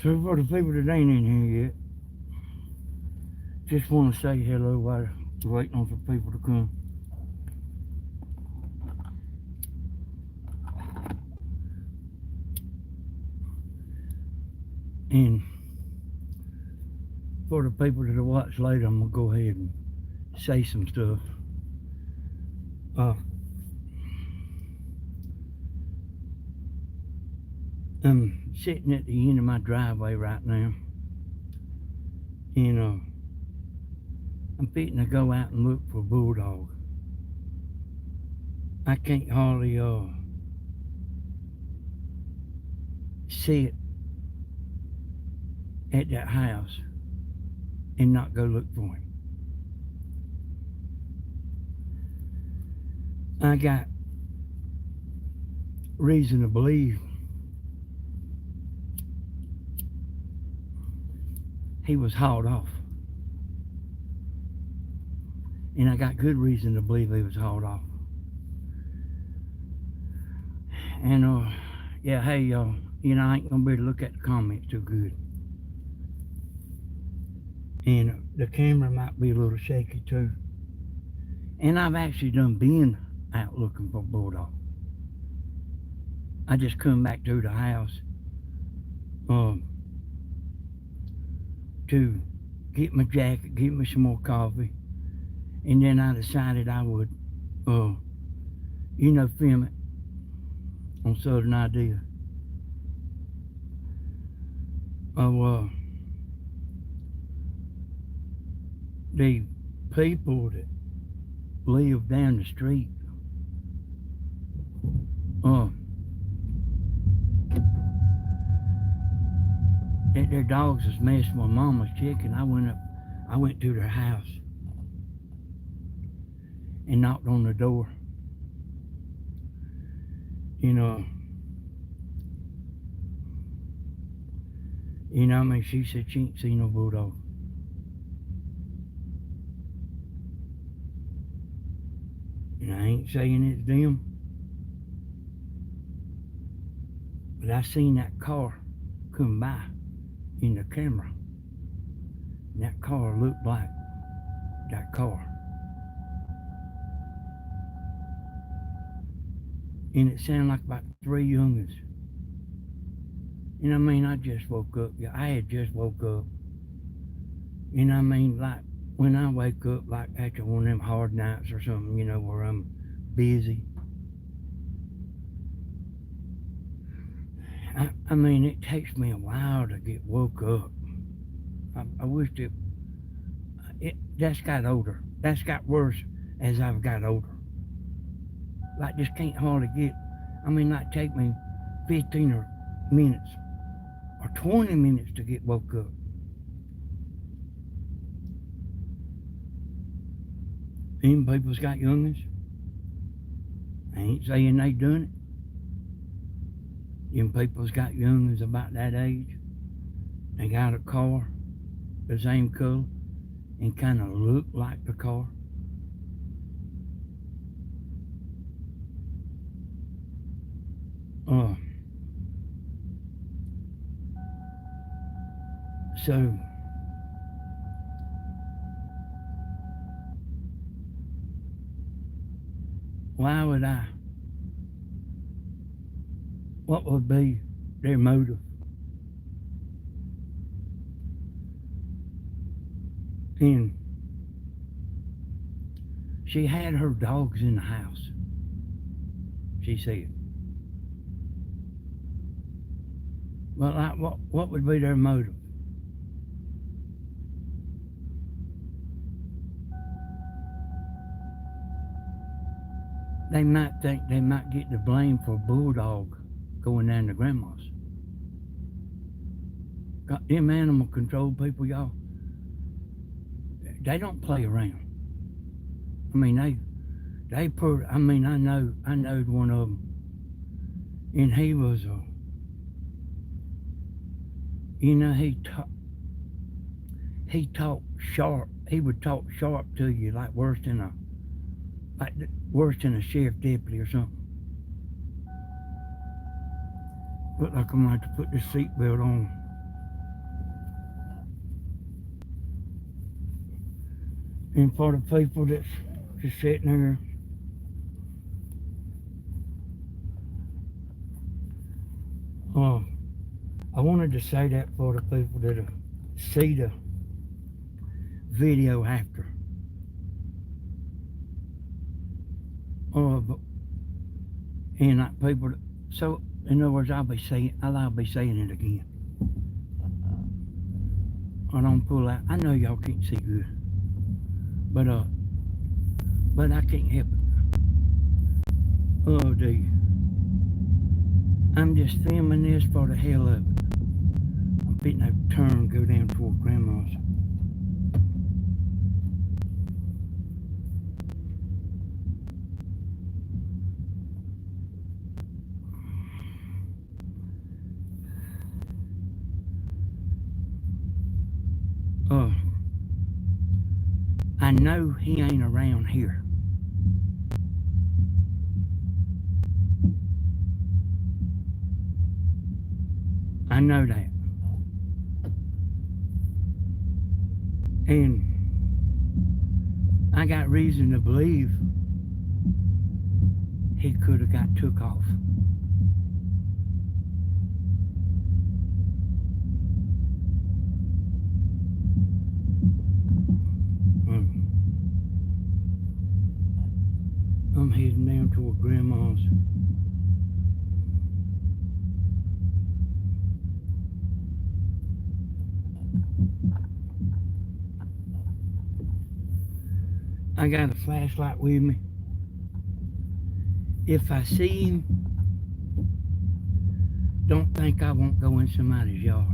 So for the people that ain't in here yet, just want to say hello while we're waiting on some people to come. And for the people that'll watch later, I'm gonna go ahead and say some stuff. I'm sitting at the end of my driveway right now, and I'm fitting to go out and look for Bulldog. I can't hardly sit at that house and not go look for him. I got reason to believe he was hauled off. And I got good reason to believe he was hauled off. And yeah, hey y'all, I ain't gonna be able to look at the comments too good. And the camera might be a little shaky too. And I've actually done been out looking for Bulldog. I just come back to the house to get my jacket, get me some more coffee, and then I decided I would, film it on Southern Idea. The people that live down the street, that their dogs was messing with mama's chicken. I went to their house and knocked on the door. She said she ain't seen no Bulldog. And I ain't saying it's them, but I seen that car come by in the camera. And that car looked like that car. And it sounded like about 3 youngins. And I just woke up. Yeah, I had just woke up. And like when I wake up, like after one of them hard nights or something, where I'm busy. It takes me a while to get woke up. I wish that's got older. That's got worse as I've got older. Like just can't hardly get, like take me 15 minutes or 20 minutes to get woke up. Them people's got youngins. I ain't saying they done it. Them people's got youngins about that age. They got a car the same color and kind of look like the car. So why would I? What would be their motive? And she had her dogs in the house, she said. Well, like, what would be their motive? They might think they might get the blame for Bulldog going down to grandma's. Got them animal control people, y'all. They don't play around. They put. I knowed one of them, and he was he talked sharp. He would talk sharp to you, like worse than a sheriff deputy or something. Look like I'm gonna have to put this seatbelt on. And for the people that's just sitting there, I wanted to say that for the people that see the video after. And like people, so in other words, I'll be saying it again. I don't pull out. I know y'all can't see good, but I can't help it. Oh, do you? I'm just filming this for the hell of it. I'm fitting to turn and go down toward Grandma's. I know he ain't around here. I know that. And I got reason to believe he could have got took off. I'm heading down toward Grandma's. I got a flashlight with me. If I see him, don't think I won't go in somebody's yard.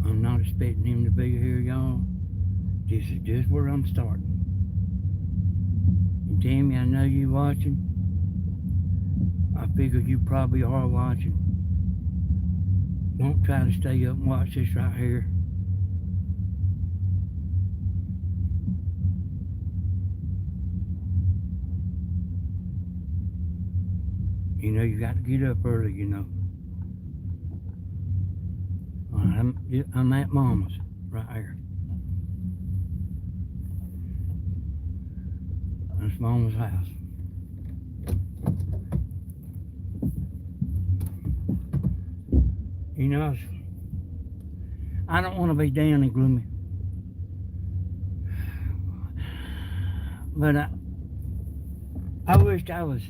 I'm not expecting him to be here, y'all. This is just where I'm starting. And Tammy, I know you watching. I figure you probably are watching. Don't try to stay up and watch this right here. You know, you got to get up early, you know. All right, I'm at Mama's right here. That's Mama's house. You know, I don't want to be down and gloomy, but I wished I was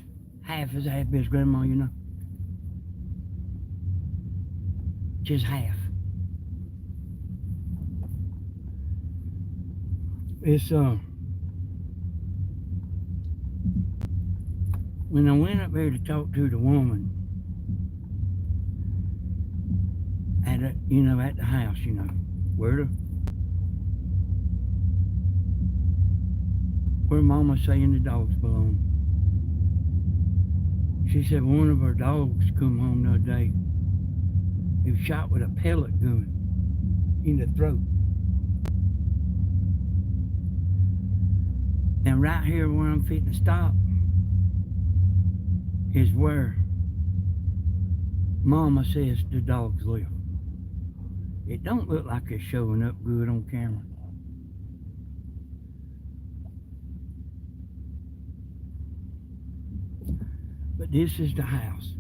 half as happy as Grandma, you know. Just half. It's when I went up there to talk to the woman at the house, you know, where Mama's saying the dogs belong. She said one of her dogs come home the other day. He was shot with a pellet gun in the throat. And right here where I'm fitting to stop is where Mama says the dogs live. It don't look like it's showing up good on camera. But this is the house.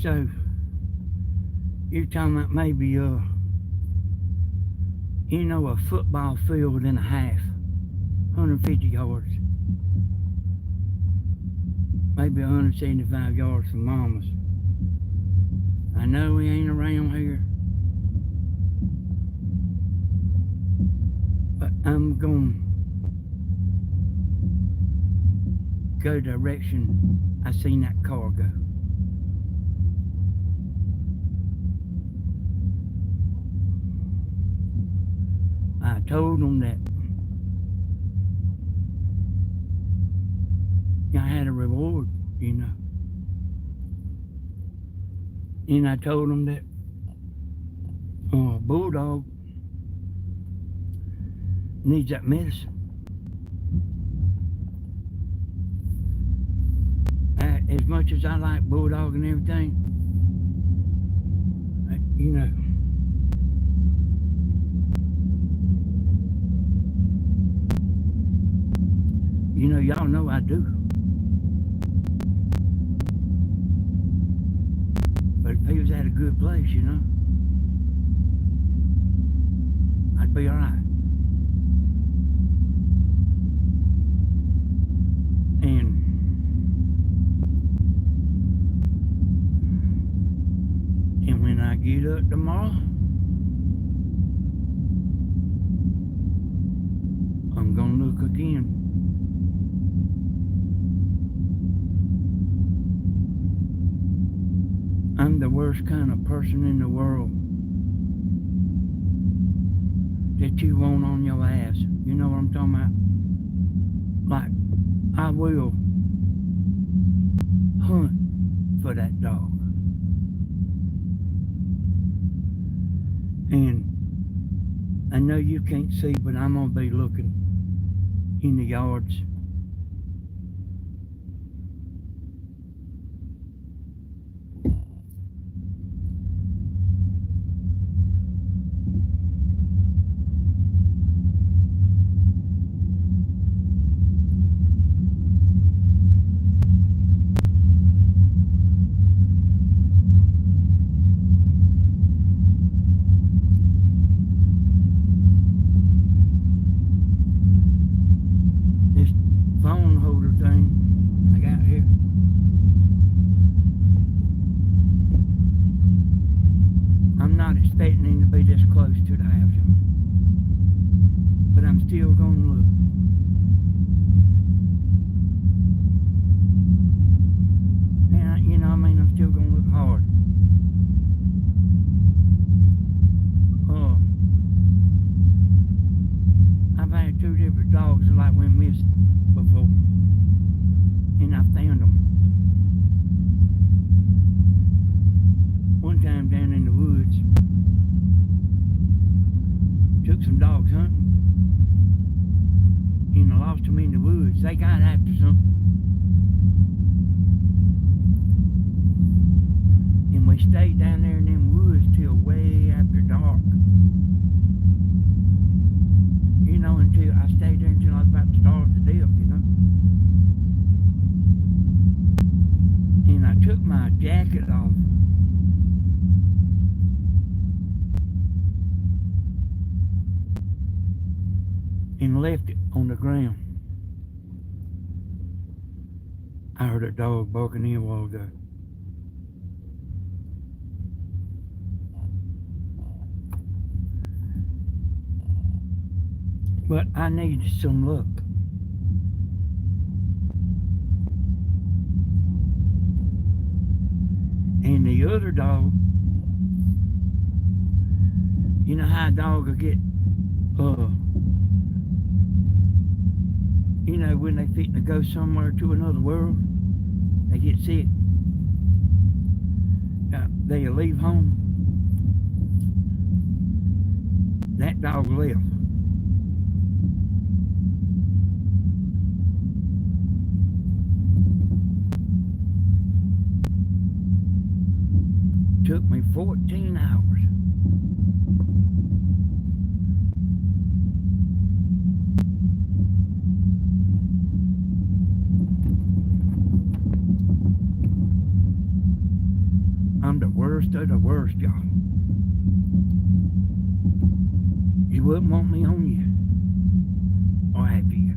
So, you're talking about maybe a football field and a half, 150 yards. Maybe 175 yards from Mama's. I know he ain't around here, but I'm going to go direction I seen that car go. I told them that I had a reward, you know. And I told them that Bulldog needs that medicine. as much as I like Bulldog and everything, you know, y'all know I do. But if he was at a good place, I'd be all right. And when I get up tomorrow, I'm gonna look again. I'm the worst kind of person in the world that you want on your ass. You know what I'm talking about? Like, I will hunt for that dog. And I know you can't see, but I'm gonna be looking in the yards. This phone holder thing I got here. I'm not expecting him to be this close to the house, but I'm still gonna look. And I'm still gonna look hard. I've had 2 different dogs that like went missing before, and I found them. One time down in the woods, took some dogs hunting, and I lost them in the woods. They got after something, and we stayed down there in them woods till way after dark. Until I stayed there until I was about to starve to death, And I took my jacket off. And left it on the ground. I heard a dog barking in a while ago. But I needed some luck. And the other dog, you know how a dog will get, when they fit to go somewhere to another world, they get sick. They'll leave home. That dog left. Took me 14 hours. I'm the worst of the worst, y'all. You wouldn't want me on you or after you.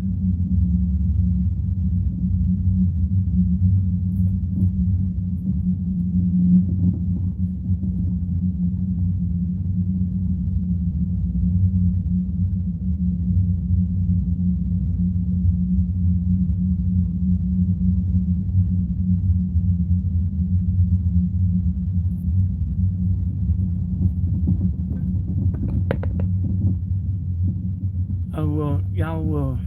Y'all,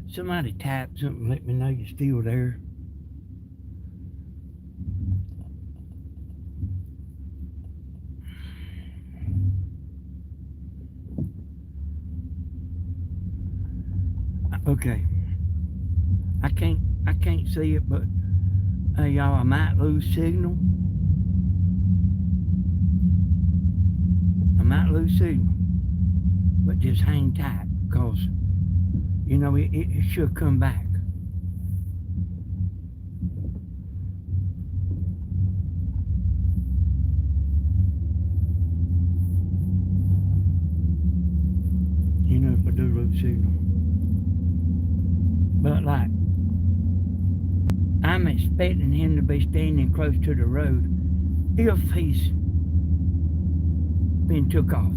somebody tap something, let me know you're still there. Okay. I can't I can't see it, but y'all, I might lose signal. I might lose signal, but just hang tight, because, you know, it should come back. You know, if I do lose signal. But, like, I'm expecting him to be standing close to the road if he's been took off.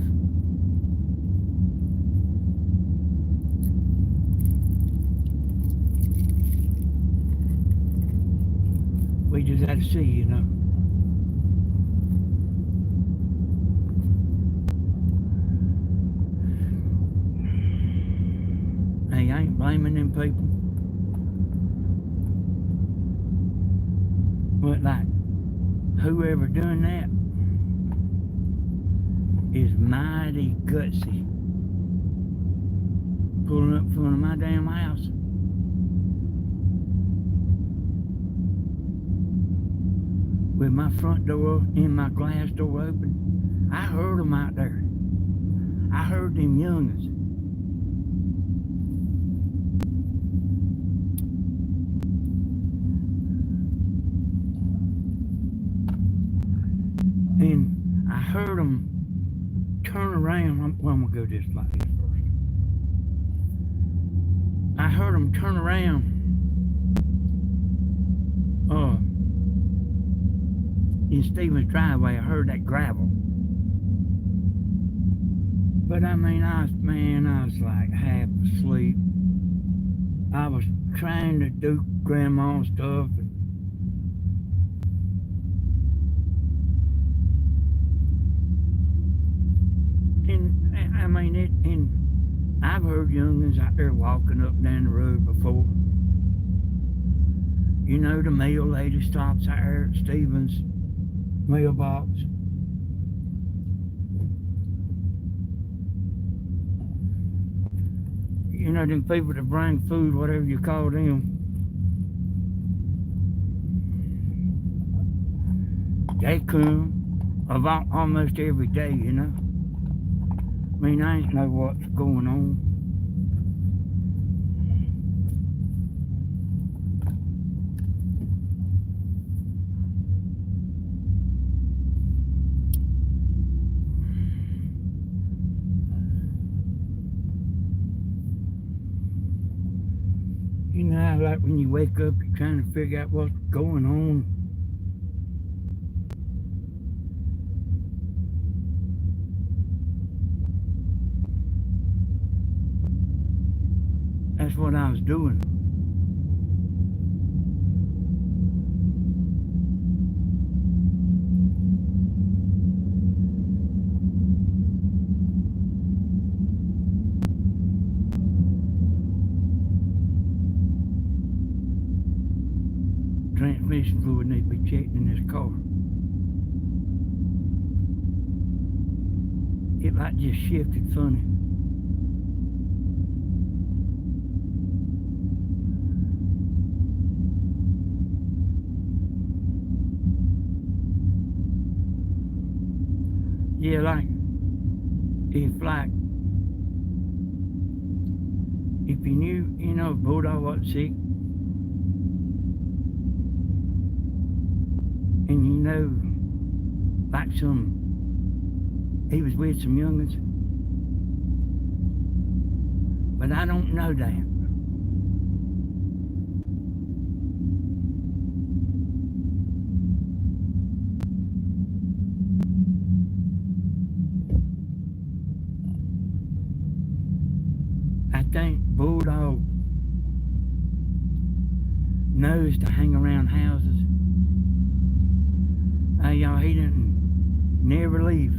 We just got to see, you know. Hey, I ain't blaming them people. But like, whoever done that is mighty gutsy. Pulling up in front of my damn house. With my front door and my glass door open. I heard them out there. I heard them youngins. And I heard them turn around. I'm going to go just like this first. I heard them turn around. In Stephen's driveway, I heard that gravel. But I mean, I was like half asleep. I was trying to do grandma stuff. And I mean, and I've heard youngins out there walking up and down the road before. You know, the mail lady stops out there at Stephen's mailbox. You know, them people that bring food, whatever you call them. They come about almost every day, you know. I mean, I ain't know what's going on. You know how, like, when you wake up, you're trying to figure out what's going on. That's what I was doing. Transmission fluid needs to be checked in this car. It like just shifted funny. Yeah, like if you knew, you know, Bulldog was sick, and you know, like he was with some youngins, but I don't know that. I think Bulldog knows to hang around houses. Y'all, he didn't never leave.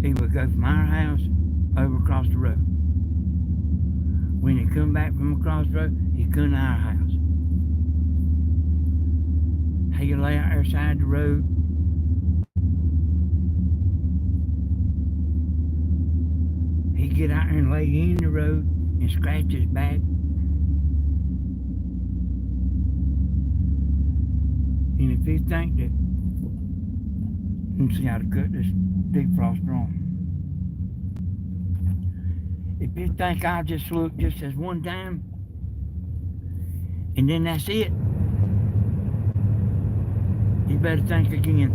He would go from our house over across the road. When he come back from across the road, he'd come to our house. He'd lay out there side the road. He'd get out there and lay in the road and scratch his back. If you think that, let's see how to cut this defroster on. If you think I'll just look just as one time, and then that's it, you better think again.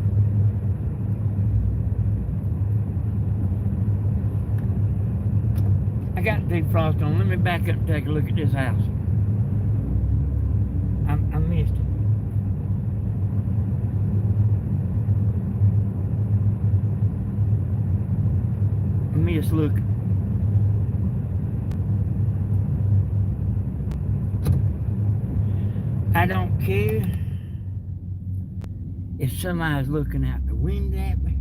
I got the defrost on. Let me back up and take a look at this house. I missed it. I missed looking. I don't care if somebody's looking out the window at me.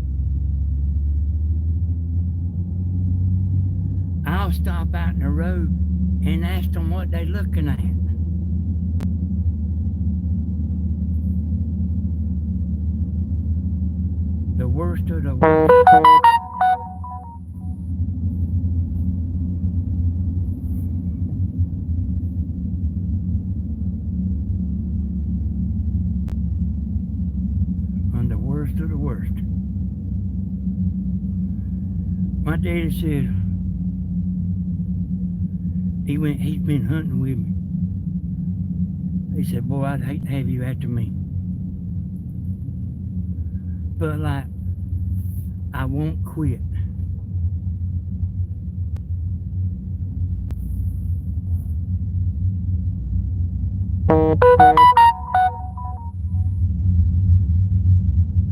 I'll stop out in the road and ask them what they're looking at. The worst of the worst. On the worst of the worst. My daddy said he's been hunting with me. He said, boy, I'd hate to have you after me. But like, I won't quit.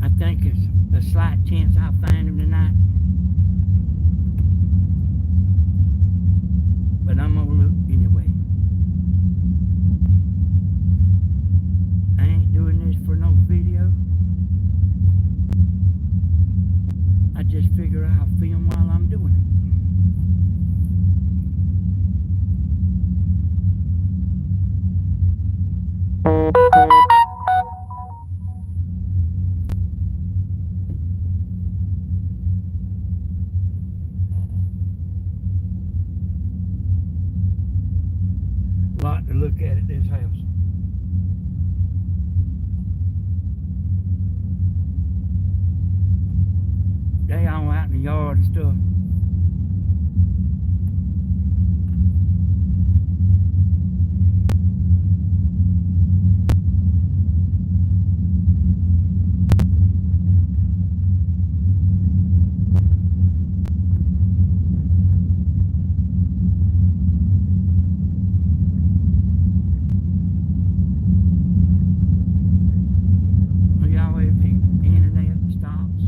I think it's a slight chance I'll find him tonight. But I'm gonna look anyway. I ain't doing this for no video. I just figure I'll film while I'm doing it. Lot to look at this house. They all out in the yard and stuff. Y'all, if the internet stops,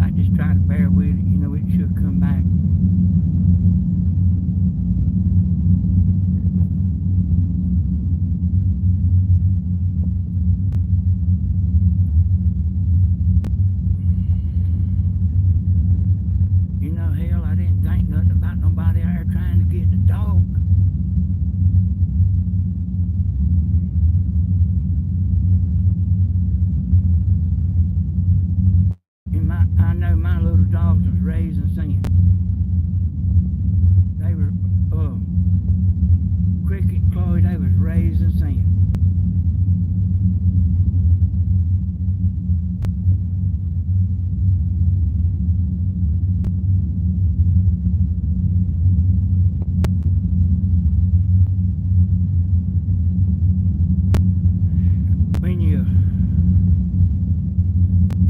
I just try to bear with it. You know, it should come back. You know, hell, I didn't think nothing about nobody out there trying to get the dog. I know my little dogs was raised in sin. They were, Cricket and Chloe, they was raised in sin.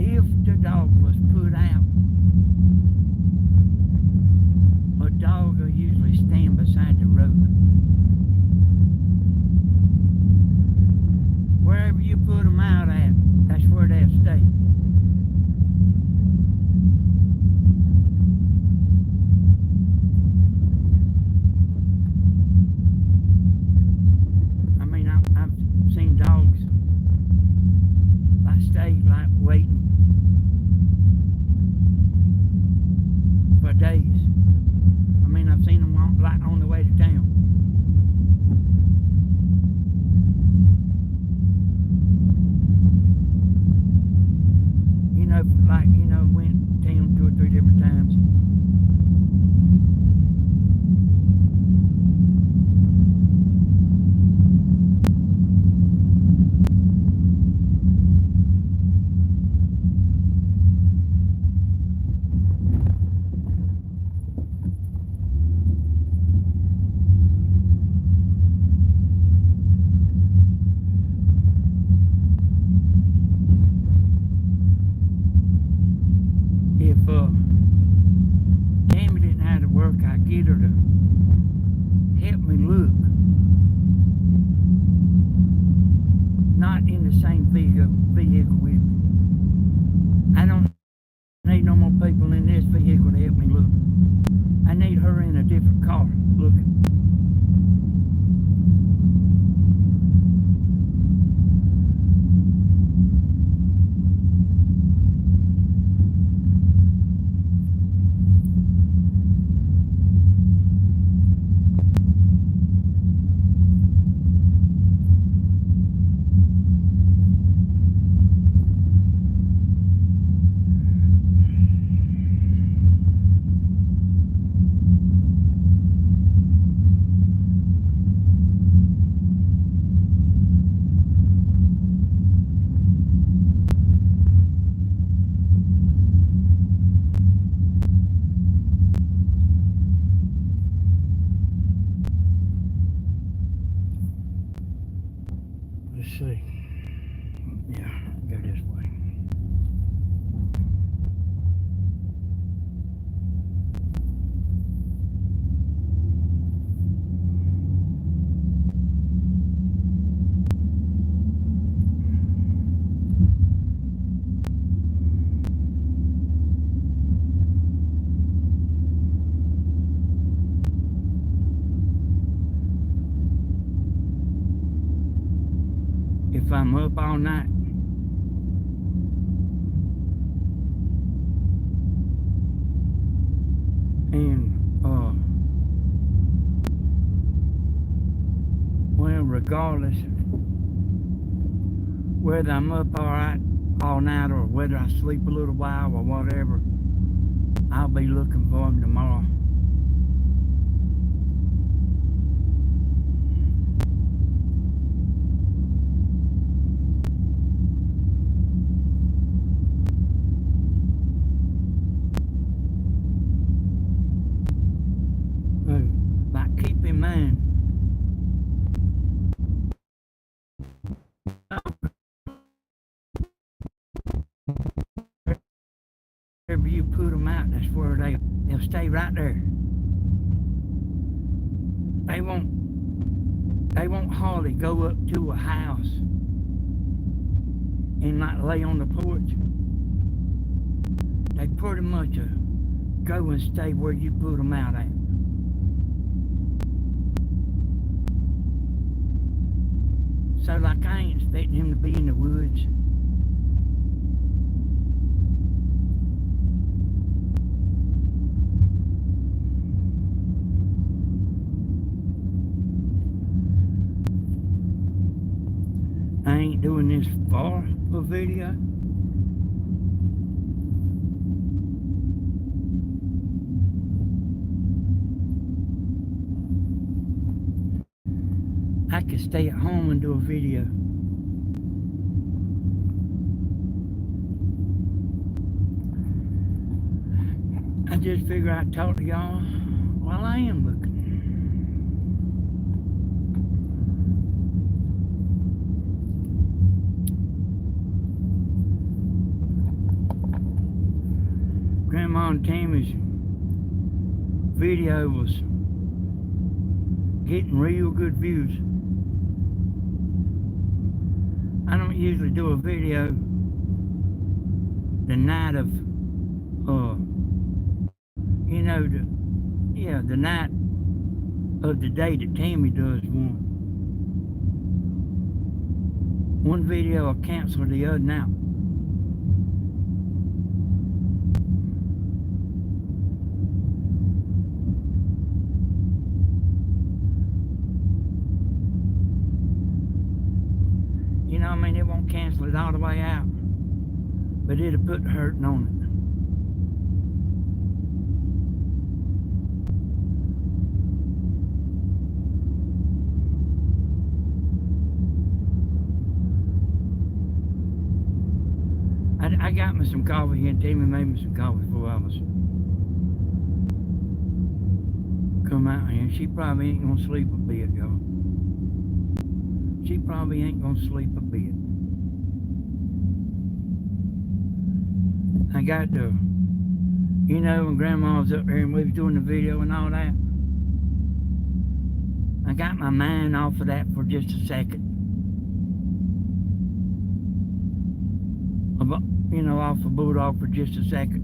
If the dog was put out, a dog will usually stand beside the road. Let's see. Yeah, go this way. If I'm up all night, and well, regardless whether I'm up all night or whether I sleep a little while or whatever, I'll be looking for him tomorrow. Like, keep in mind, wherever you put them out, that's where they'll stay right there. They won't hardly go up to a house and like lay on the porch. They pretty much go and stay where you put them out at. So like, I ain't expecting him to be in the woods. I ain't doing this for a video. I could stay at home and do a video. I just figure I'd talk to y'all while I am looking. Grandma and Tammy's video was getting real good views. I don't usually do a video the night of, the night of the day that Tammy does one. One video I canceled the other night. I mean, it won't cancel it all the way out, but it'll put the hurting on it. I got me some coffee here, and Tammy made me some coffee before I was come out here. She probably ain't gonna sleep a bit, y'all. She probably ain't gonna sleep a bit. I got when Grandma was up there and we was doing the video and all that, I got my mind off of that for just a second. Off of Bulldog for just a second.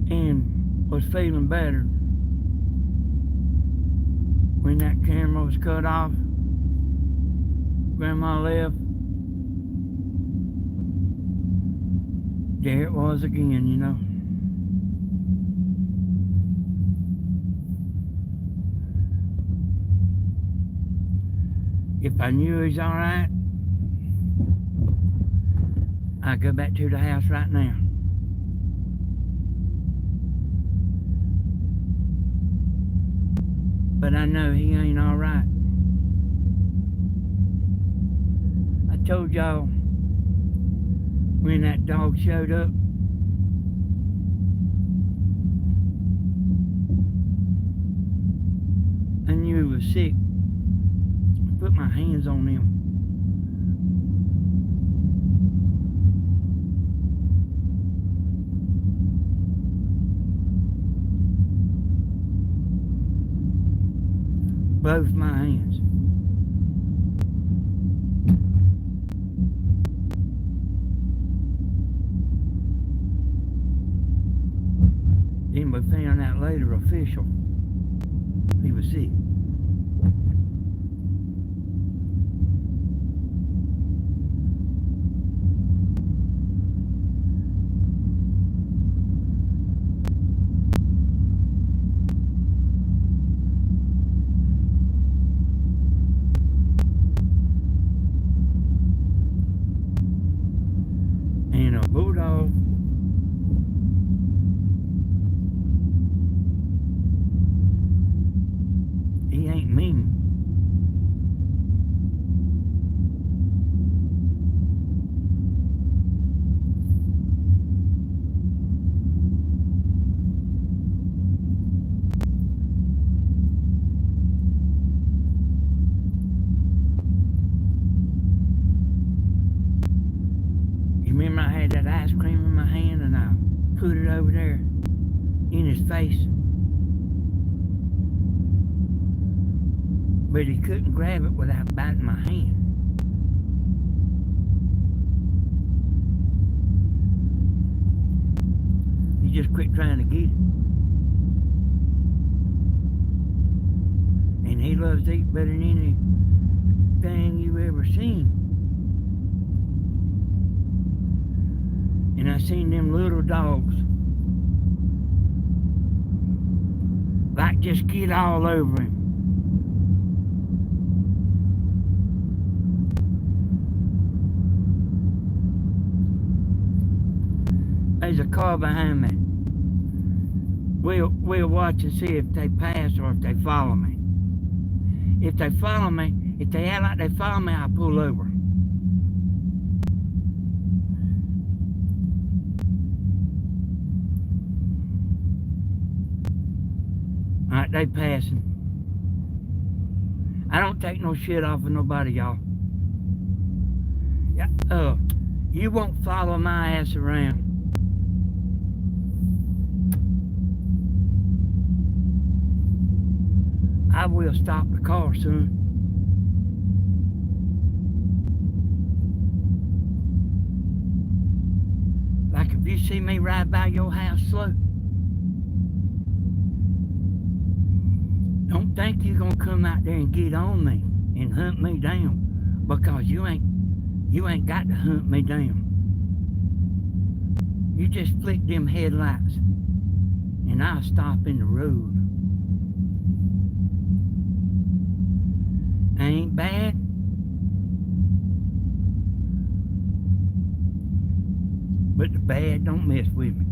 And was feeling better when that camera was cut off. Grandma left. There it was again, If I knew he was alright, I'd go back to the house right now. But I know he ain't alright. I told y'all when that dog showed up, I knew he was sick. put my hands on them. Both my hands. Then we found out later official. He was sick. And a Bulldog, he ain't mean. You remember I had that ice cream in my hand and I put it over there in his face? But he couldn't grab it without biting my hand. He just quit trying to get it. And he loves to eat better than anything you ever seen. And I seen them little dogs like just get all over him. There's a car behind me. We'll watch and see if they pass or if they follow me. If they follow me, if they act like they follow me, I'll pull over. Alright, they passing. I don't take no shit off of nobody, y'all. Yeah, you won't follow my ass around. I will stop the car soon. Like if you see me ride by your house slow, don't think you're gonna come out there and get on me and hunt me down, because you ain't got to hunt me down. You just flick them headlights and I'll stop in the road. I ain't bad, but the bad don't mess with me.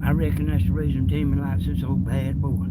I reckon that's the reason Tammy likes this old bad boy.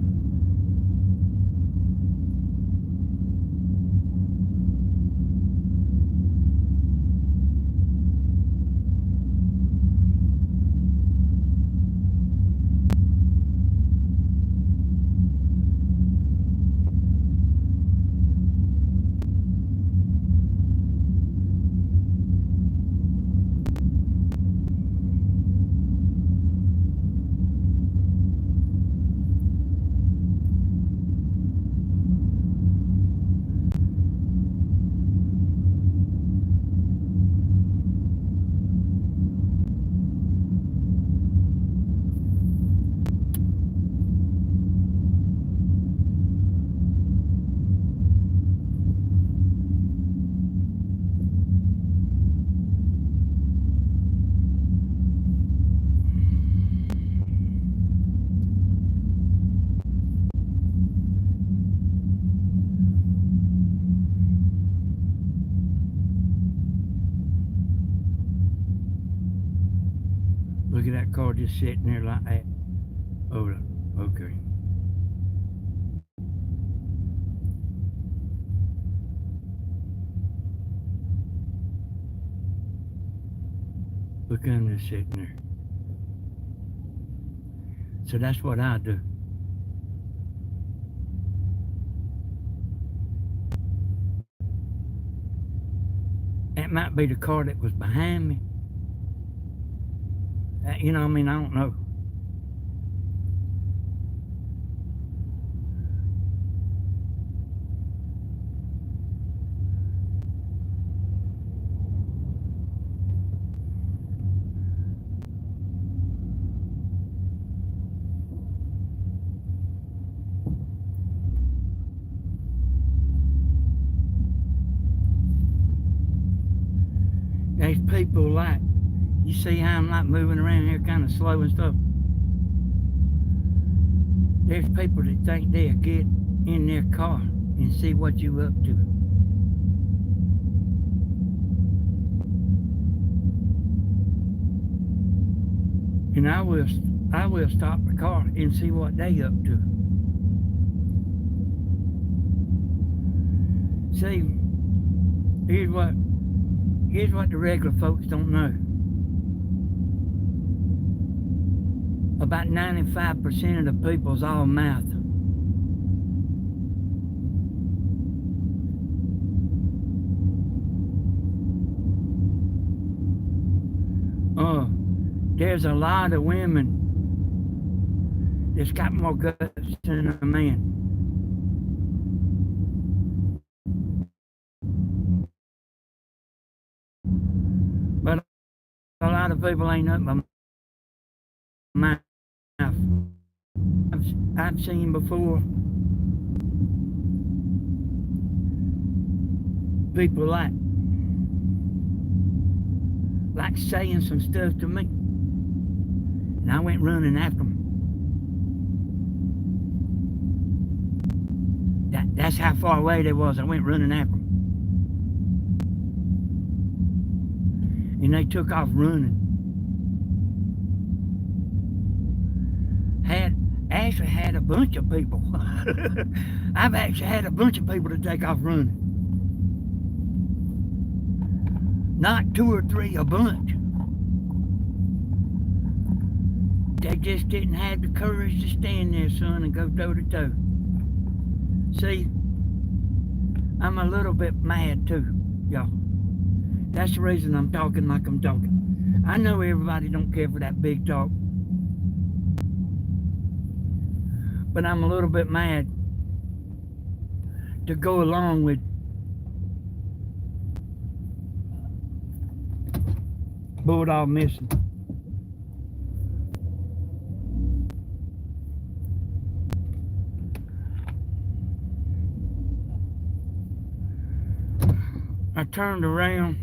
at that car just sitting there like that. Oh, okay. Look at him just sitting there. So that's what I do. That might be the car that was behind me. You know, I mean, I don't know. There's people like, you see how I'm like moving around here kind of slow and stuff? There's people that think they'll get in their car and see what you up to. And I will stop the car and see what they up to. See, here's what the regular folks don't know. About 95% of the people's all mouth. There's a lot of women that's got more guts than a man. But a lot of people ain't up my mouth. I've seen before people like saying some stuff to me, and I went running after them. That's how far away they was. I went running after them, and they took off running. Actually had a bunch of people. I've actually had a bunch of people to take off running. Not 2 or 3, a bunch. They just didn't have the courage to stand there, son, and go toe to toe. See, I'm a little bit mad too, y'all. That's the reason I'm talking like I'm talking. I know everybody don't care for that big talk, but I'm a little bit mad to go along with Bulldog missing. I turned around.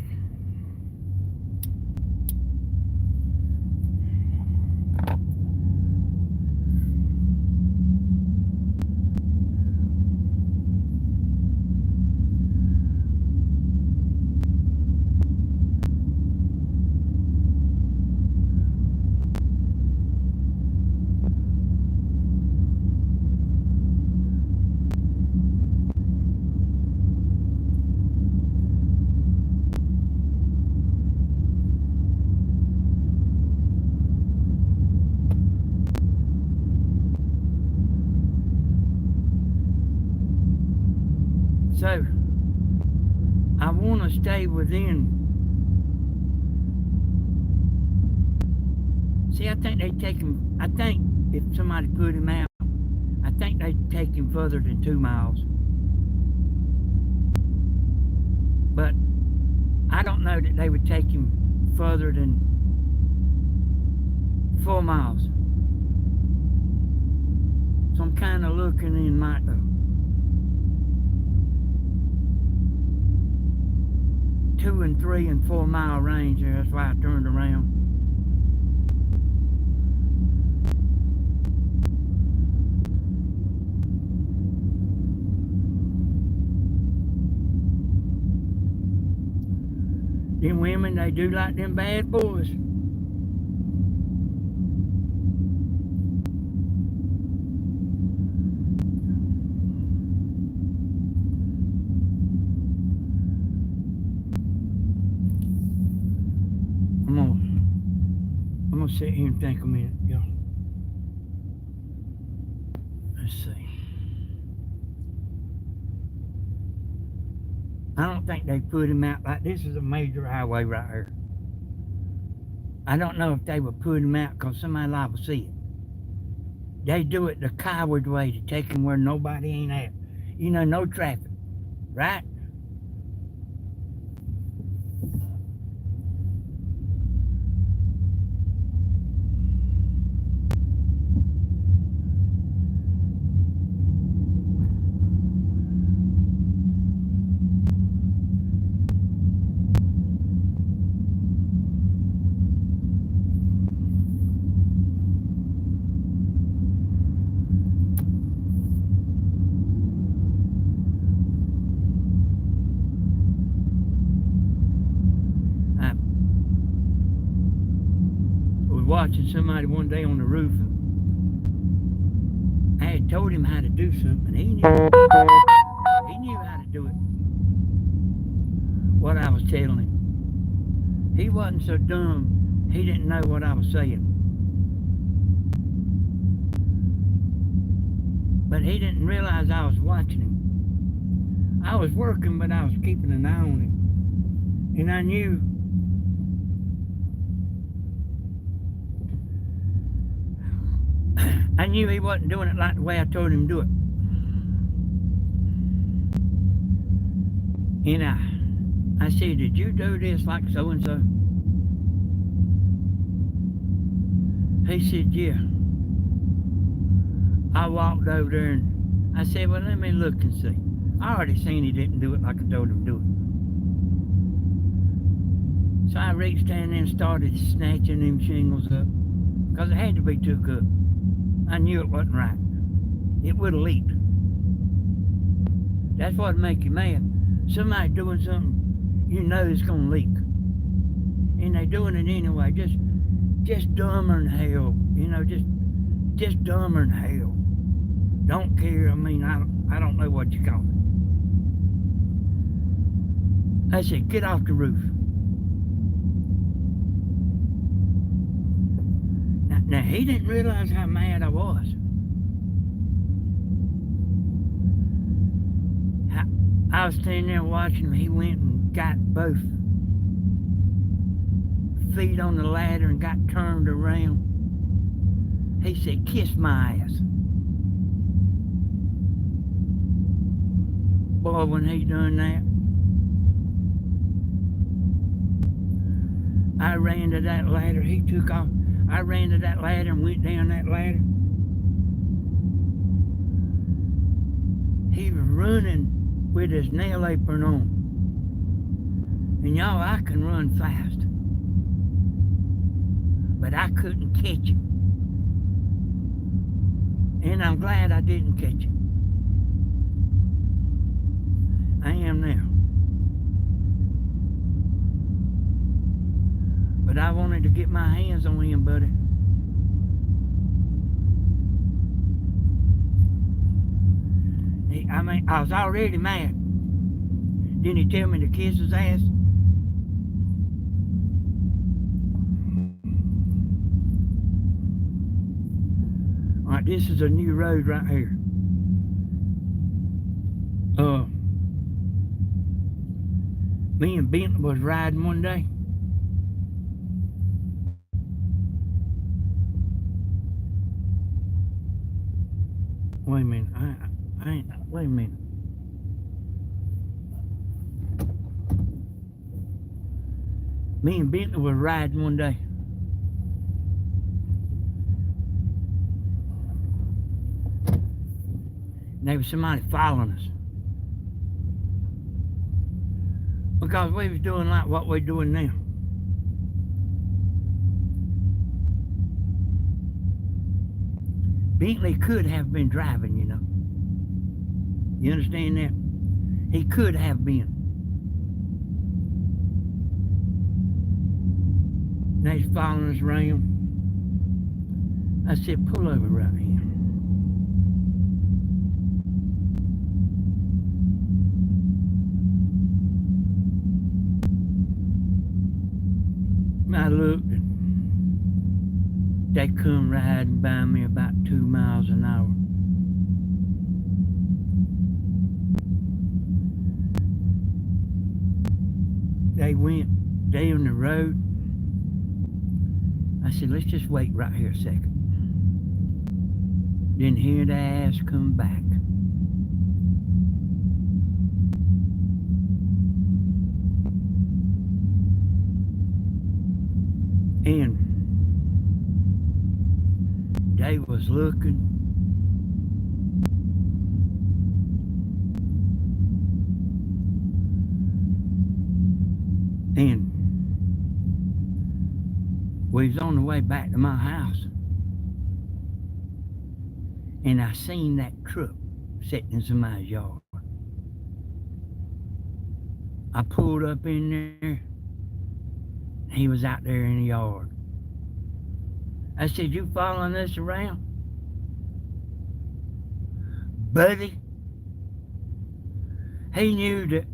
So, I want to stay within. See, I think they take him, I think if somebody put him out, I think they'd take him further than 2 miles. But I don't know that they would take him further than 4 miles. So I'm kind of looking in my 2 and 3 and 4 mile range there. That's why I turned around. Them women, they do like them bad boys. gonna sit here and think a minute, y'all. Let's see. I don't think they put him out like this is a major highway right here. I don't know if they would put him out because somebody liable to see it. They do it the coward way to take him where nobody ain't at. You know, no traffic, right? Watching somebody one day on the roof. I had told him how to do something. He knew how to do it. What I was telling him. He wasn't so dumb. He didn't know what I was saying. But he didn't realize I was watching him. I was working, but I was keeping an eye on him. And I knew he wasn't doing it like the way I told him to do it. And I said, did you do this like so-and-so? He said, yeah. I walked over there and I said, well, let me look and see. I already seen he didn't do it like I told him to do it. So I reached down there and started snatching them shingles up because it had to be took up. I knew it wasn't right. It would have leaked. That's what'd make you mad. Somebody doing something you know it's gonna leak. And they doing it anyway, just dumber than hell. You know, just dumber than hell. Don't care, I mean, I don't know what you call it. I said, get off the roof. Now, he didn't realize how mad I was. I was standing there watching him. He went and got both feet on the ladder and got turned around. He said, kiss my ass. Boy, when he done that, I ran to that ladder. He took off. I ran to that ladder and went down that ladder. He was running with his nail apron on. And y'all, I can run fast. But I couldn't catch him. And I'm glad I didn't catch him. I am now. But I wanted to get my hands on him, buddy. I mean, I was already mad. Didn't he tell me to kiss his ass? All right, this is a new road right here. Me and Bentley was riding one day. Wait a minute, I ain't, wait a minute. Me and Bentley were riding one day. And there was somebody following us. Because we was doing like what we're doing now. Bentley could have been driving, you know. You understand that? He could have been. And he's following us around. I said, pull over right here. I looked and they come riding by me about 2 miles an hour. They went down the road. I said, let's just wait right here a second. Then hear the ass come back. And they was looking. And we was on the way back to my house. And I seen that truck sitting in somebody's yard. I pulled up in there. He was out there in the yard. I said, you following us around? Buddy, he knew that,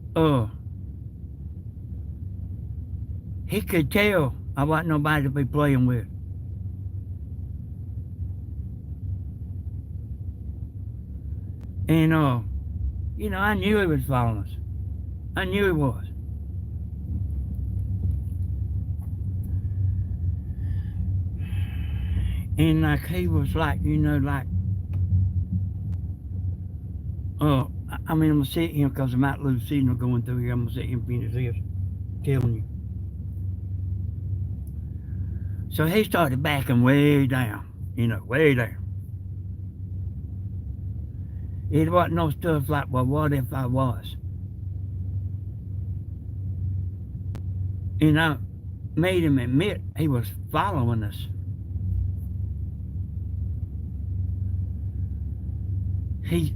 he could tell I wasn't nobody to be playing with. And, I knew he was following us. I knew he was. And like he was like, I'm gonna sit here because I might lose signal going through here. I'm gonna sit here and finish this, telling you. So he started backing way down, way down. It wasn't no stuff like, well, what if I was? And I made him admit he was following us.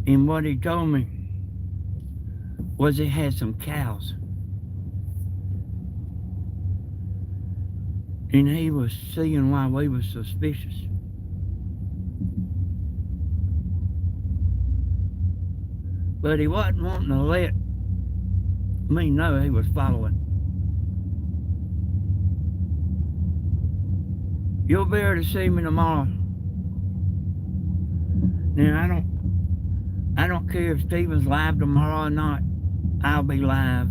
And what he told me was he had some cows. And he was seeing why we were suspicious. But he wasn't wanting to let me know he was following. You'll be able to see me tomorrow. Now, I don't care if Steven's live tomorrow or not. I'll be live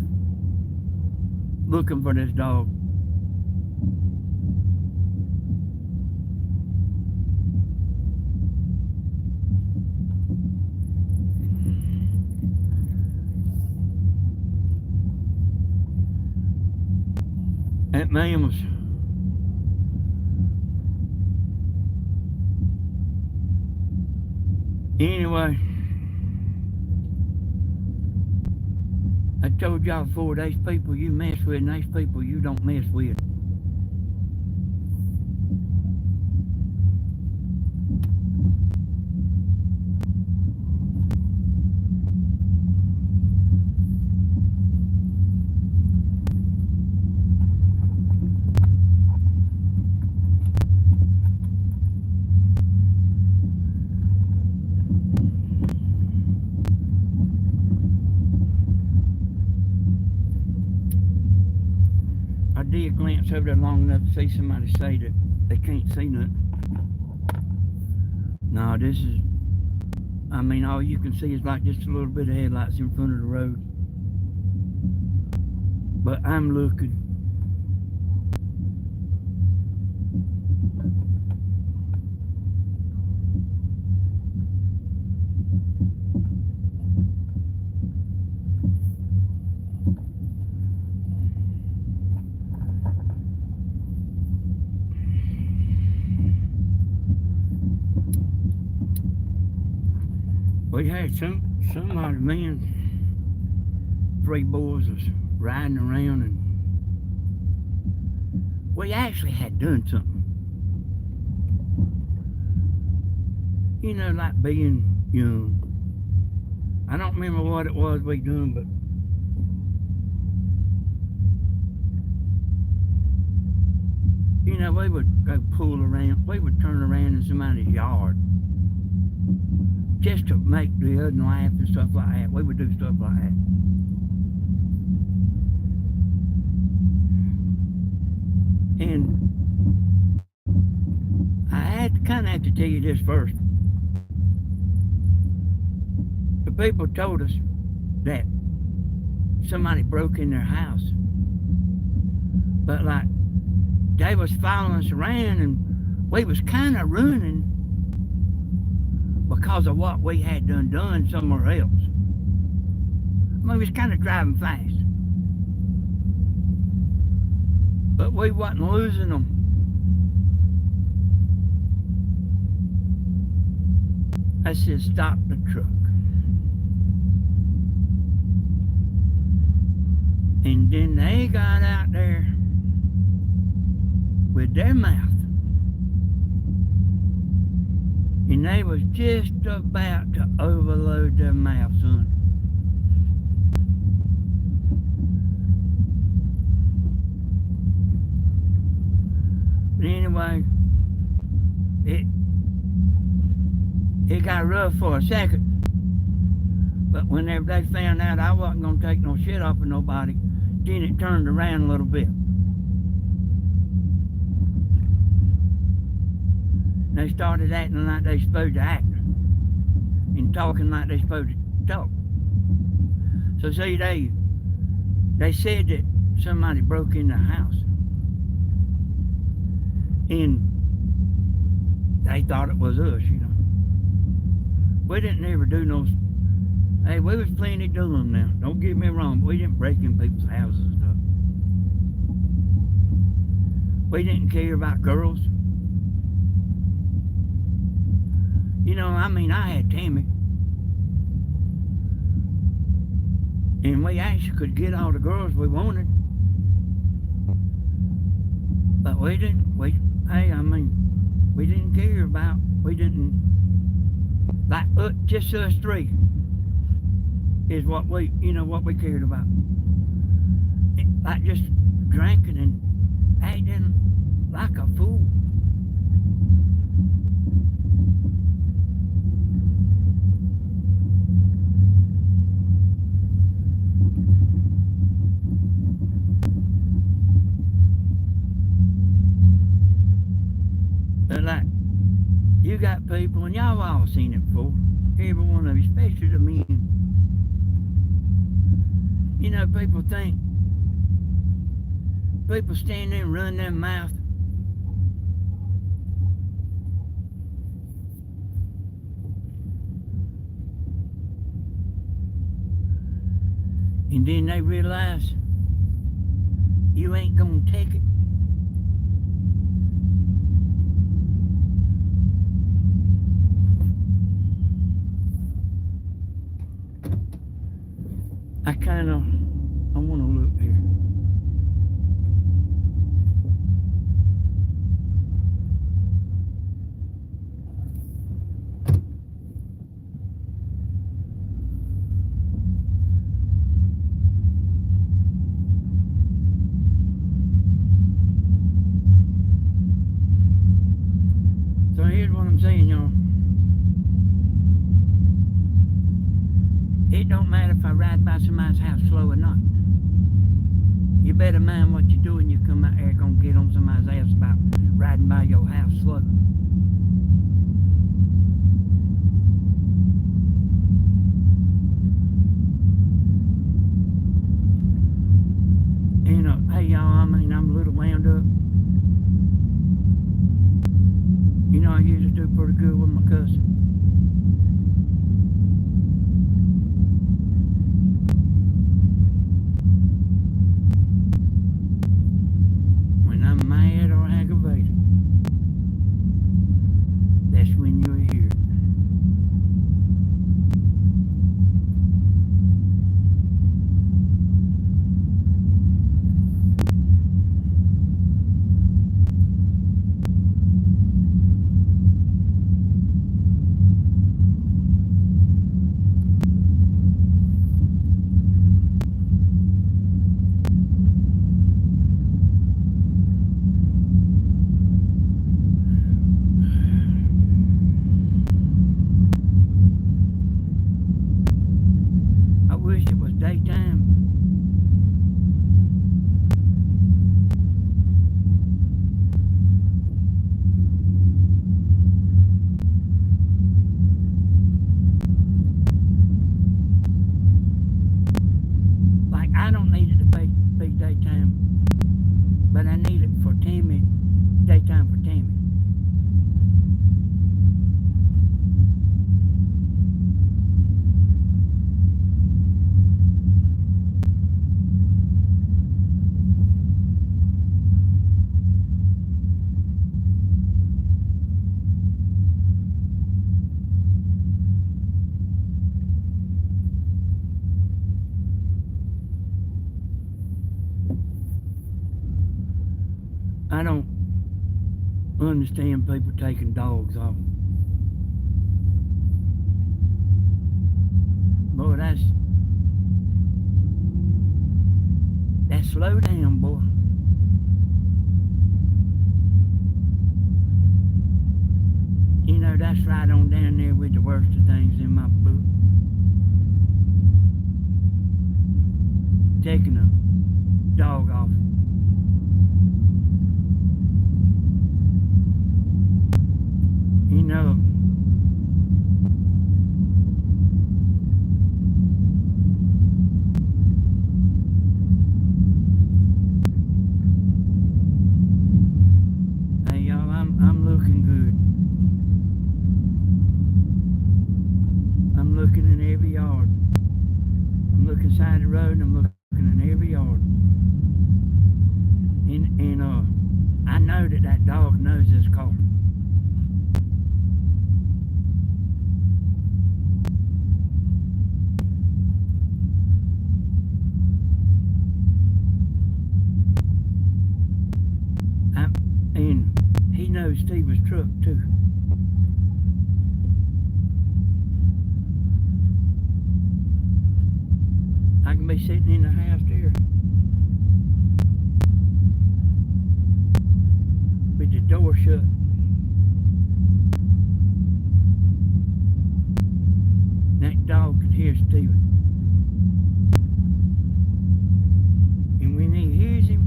looking for this dog. That man was anyway. I told y'all before, there's people you mess with and there's people you don't mess with. I did glance over there long enough to see somebody say that they can't see nothing. No, this is, all you can see is like just a little bit of headlights in front of the road. But I'm looking. We had some odd men, 3 boys was riding around, and we actually had done something. Like being young. I don't remember what it was we done, but we would go pull around, we would turn around in somebody's yard just to make the other laugh and stuff like that. We would do stuff like that. And I have to tell you this first. The people told us that somebody broke in their house. But like, they was following us around and we was kind of running because of what we had done somewhere else. I mean, we was kind of driving fast. But we wasn't losing them. I said, stop the truck. And then they got out there with their mouth. And they was just about to overload their mouth, son. But anyway, it got rough for a second. But whenever they found out I wasn't going to take no shit off of nobody, then it turned around a little bit. They started acting like they supposed to act and talking like they supposed to talk. So see, they said that somebody broke in their house. And they thought it was us, you know. We didn't ever do no... Hey, we was plenty doing now. Don't get me wrong, but we didn't break in people's houses and stuff. We didn't care about girls. You know, I mean, I had Tammy. And we actually could get all the girls we wanted. But we didn't, we didn't care about, we didn't, like, just us three is what we, you know, what we cared about. Like just drinking and acting like a fool. But like, you got people, and y'all all seen it before, every one of you, especially the men. You know, people think, people stand there and run their mouth. And then they realize you ain't gonna take it. I want to look here. So here's what I'm saying, y'all. It don't matter if I ride by somebody's house slow or not. You better mind what you're doing. You come out here gonna get on somebody's ass about riding by your house slow. You know, hey y'all, I mean, I'm a little wound up. You know, I usually do pretty good with my cousin. Mad or aggravated, that's when you're here. I don't understand people taking dogs off. Boy, that's slow down, boy. You know, that's right on down there with the worst of things in my book. Taking a dog off. You know, hey y'all, I'm looking good. I'm looking in every yard. I'm looking side the road and I'm looking in every yard. And I know that dog knows this car. And he knows Steve's truck too. I can be sitting in the house there with the door shut. That dog could hear Steven. And when he hears him,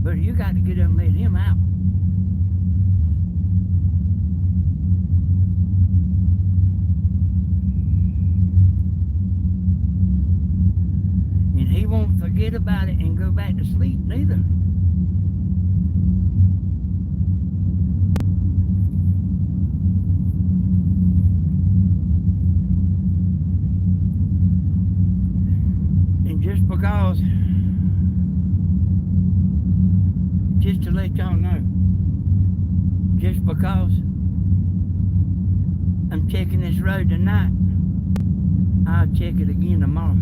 but you got to get up and let him out. And he won't forget about it and go back to sleep neither. And just because, just to let y'all know, just because I'm checking this road tonight, I'll check it again tomorrow.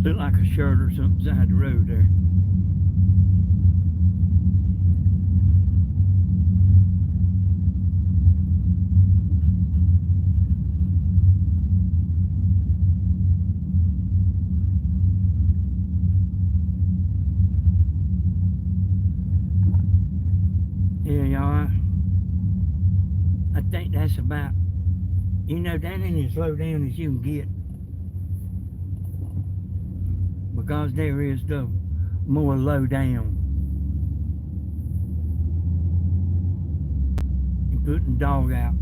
Look like a shirt or something side the road there. Yeah, y'all, I think that's about, you know, that ain't as low down as you can get. Because there is the more low down. And putting the dog out.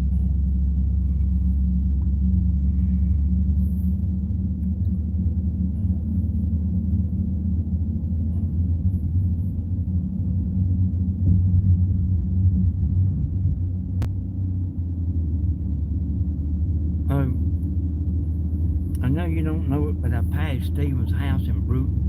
I know you don't know it, but I passed Stephen's house in Bruton.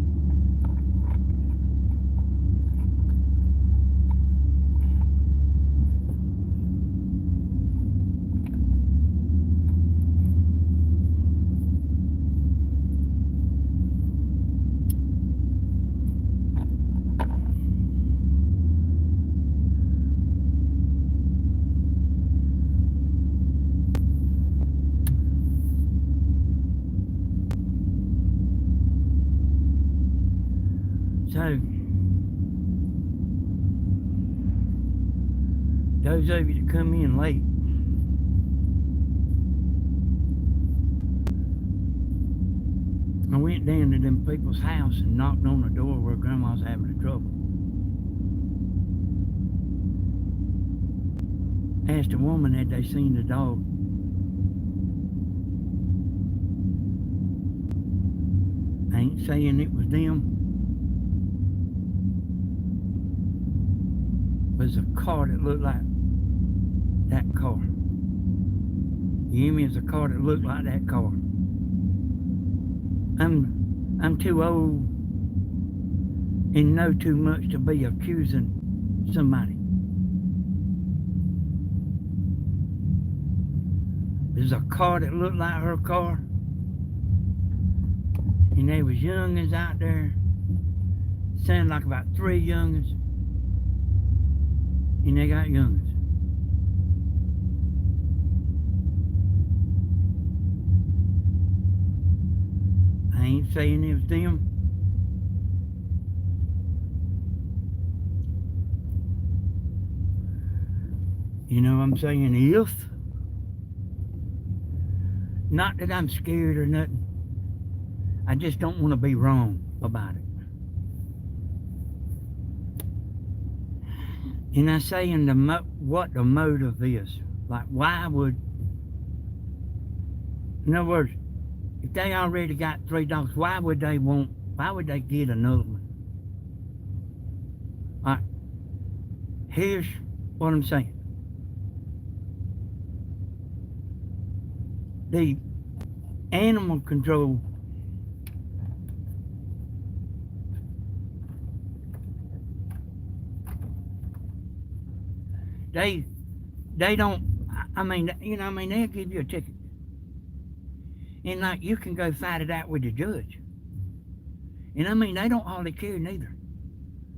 So, those of you that come in late, I went down to them people's house and knocked on the door where Grandma's having trouble. Asked the woman had they seen the dog. I ain't saying it was them. It was a car that looked like that car. You hear me? It's a car that looked like that car. I'm too old and know too much to be accusing somebody. There's a car that looked like her car, and there was youngins out there. Sounded like about 3 youngins, and they got youngins. I ain't saying it was them. You know what I'm saying? If, not that I'm scared or nothing, I just don't want to be wrong about it. And I'm saying what the motive is. Like, why would, in other words, if they already got 3 dogs, why would they get another one? All right, here's what I'm saying. The animal control they don't, I mean, you know, I mean, they'll give you a ticket. And like, you can go fight it out with the judge. And I mean, they don't hardly care neither.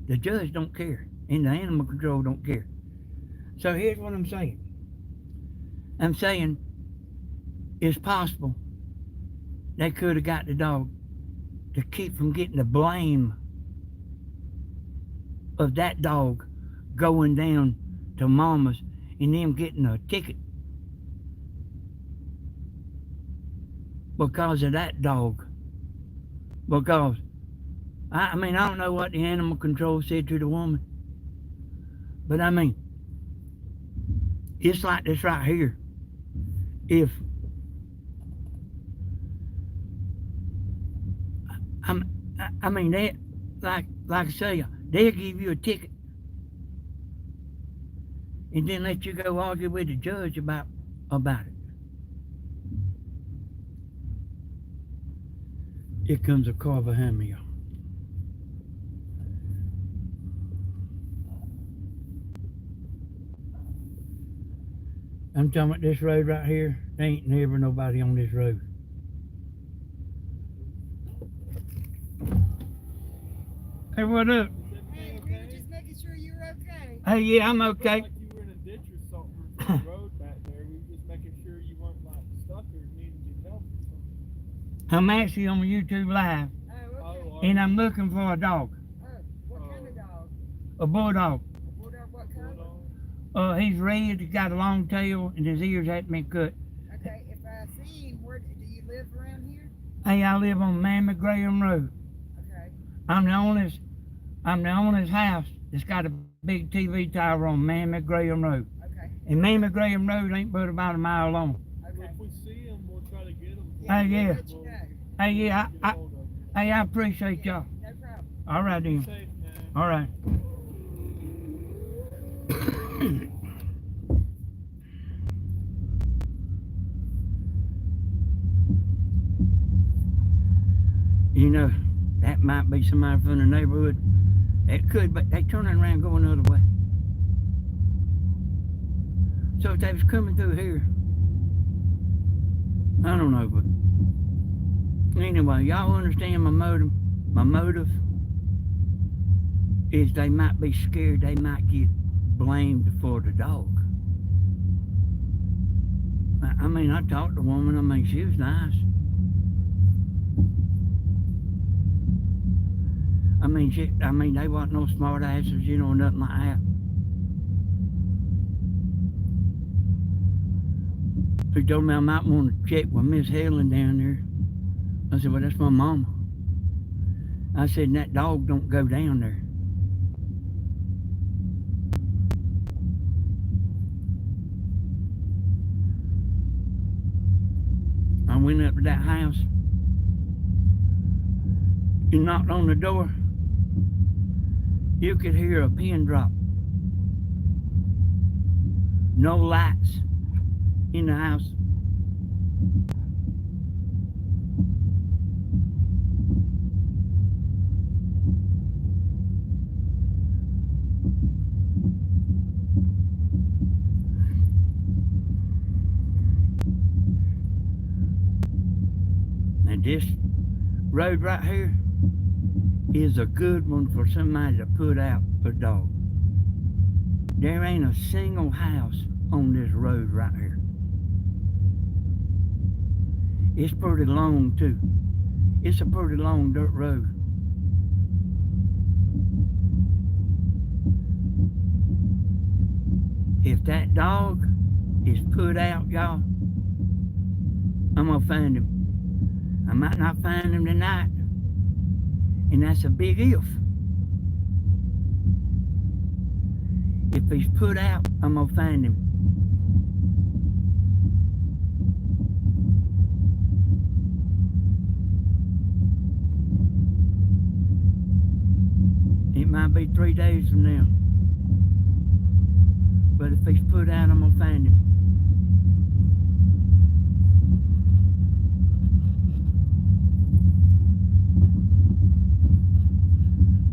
The judge don't care, and the animal control don't care. So here's what I'm saying. I'm saying it's possible they could have got the dog to keep from getting the blame of that dog going down to mama's and them getting a ticket because of that dog. Because, I mean, I don't know what the animal control said to the woman, but I mean, it's like this right here. If I mean, they, like I say, they'll give you a ticket and then let you go argue with the judge about it. Here comes a car behind me, y'all. I'm talking about this road right here. There ain't never nobody on this road. Hey, what up? Hey, we were just making sure you were okay. Hey, yeah, I'm okay. Like you were in a ditch or something from the road back there. We were just making sure you weren't like stuck or needed your help or something. I'm actually on YouTube Live, Oh, okay. and I'm looking for a dog, Oh, what kind of dog? a bulldog. A bulldog, what color? He's red, he's got a long tail, and his ears haven't been cut. Okay, if I see him, where do you live around here? Hey, I live on Mammy Graham Road. Okay. I'm the owner's house that's got a big TV tower on Mammy Graham Road. Okay. And Mammy Graham Road ain't but about a mile long. Okay. If we see him, we'll try to get him. Hey, yeah. We'll let you know. Hey, yeah, Get hold of him. I appreciate y'all. No problem. All right, Be then. safe, man. All right. You know, that might be somebody from the neighborhood. It could, but they turning around going the other way. So if they was coming through here, I don't know, but anyway, y'all understand my motive? My motive is they might be scared they might get blamed for the dog. I mean, I talked to the woman, I mean, she was nice. I mean, they wasn't no smart asses, you know, nothing like that. She told me I might want to check with Miss Helen down there. I said, well, that's my mama. I said, that dog don't go down there. I went up to that house. You knocked on the door. You could hear a pin drop. No lights in the house. And this road right here is a good one for somebody to put out a dog. There ain't a single house on this road right here. It's pretty long too. It's a pretty long dirt road. If that dog is put out, y'all, I'm gonna find him. I might not find him tonight, and that's a big if. If he's put out, I'm gonna find him. It might be 3 days from now. But if he's put out, I'm gonna find him.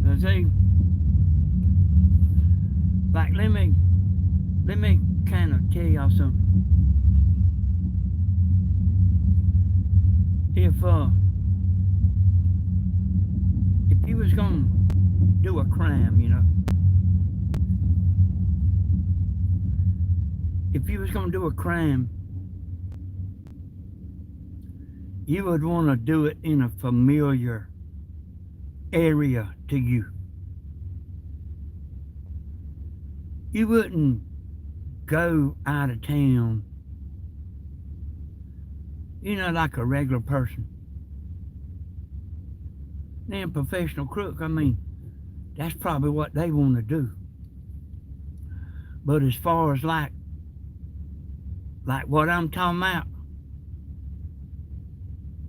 Now see, like let me kind of tell y'all something. If you was gonna do a crime, you know, if you was gonna do a crime, you would want to do it in a familiar area to you. You wouldn't go out of town, you know, like a regular person. Then professional crook, I mean, that's probably what they want to do. But as far as like what I'm talking about,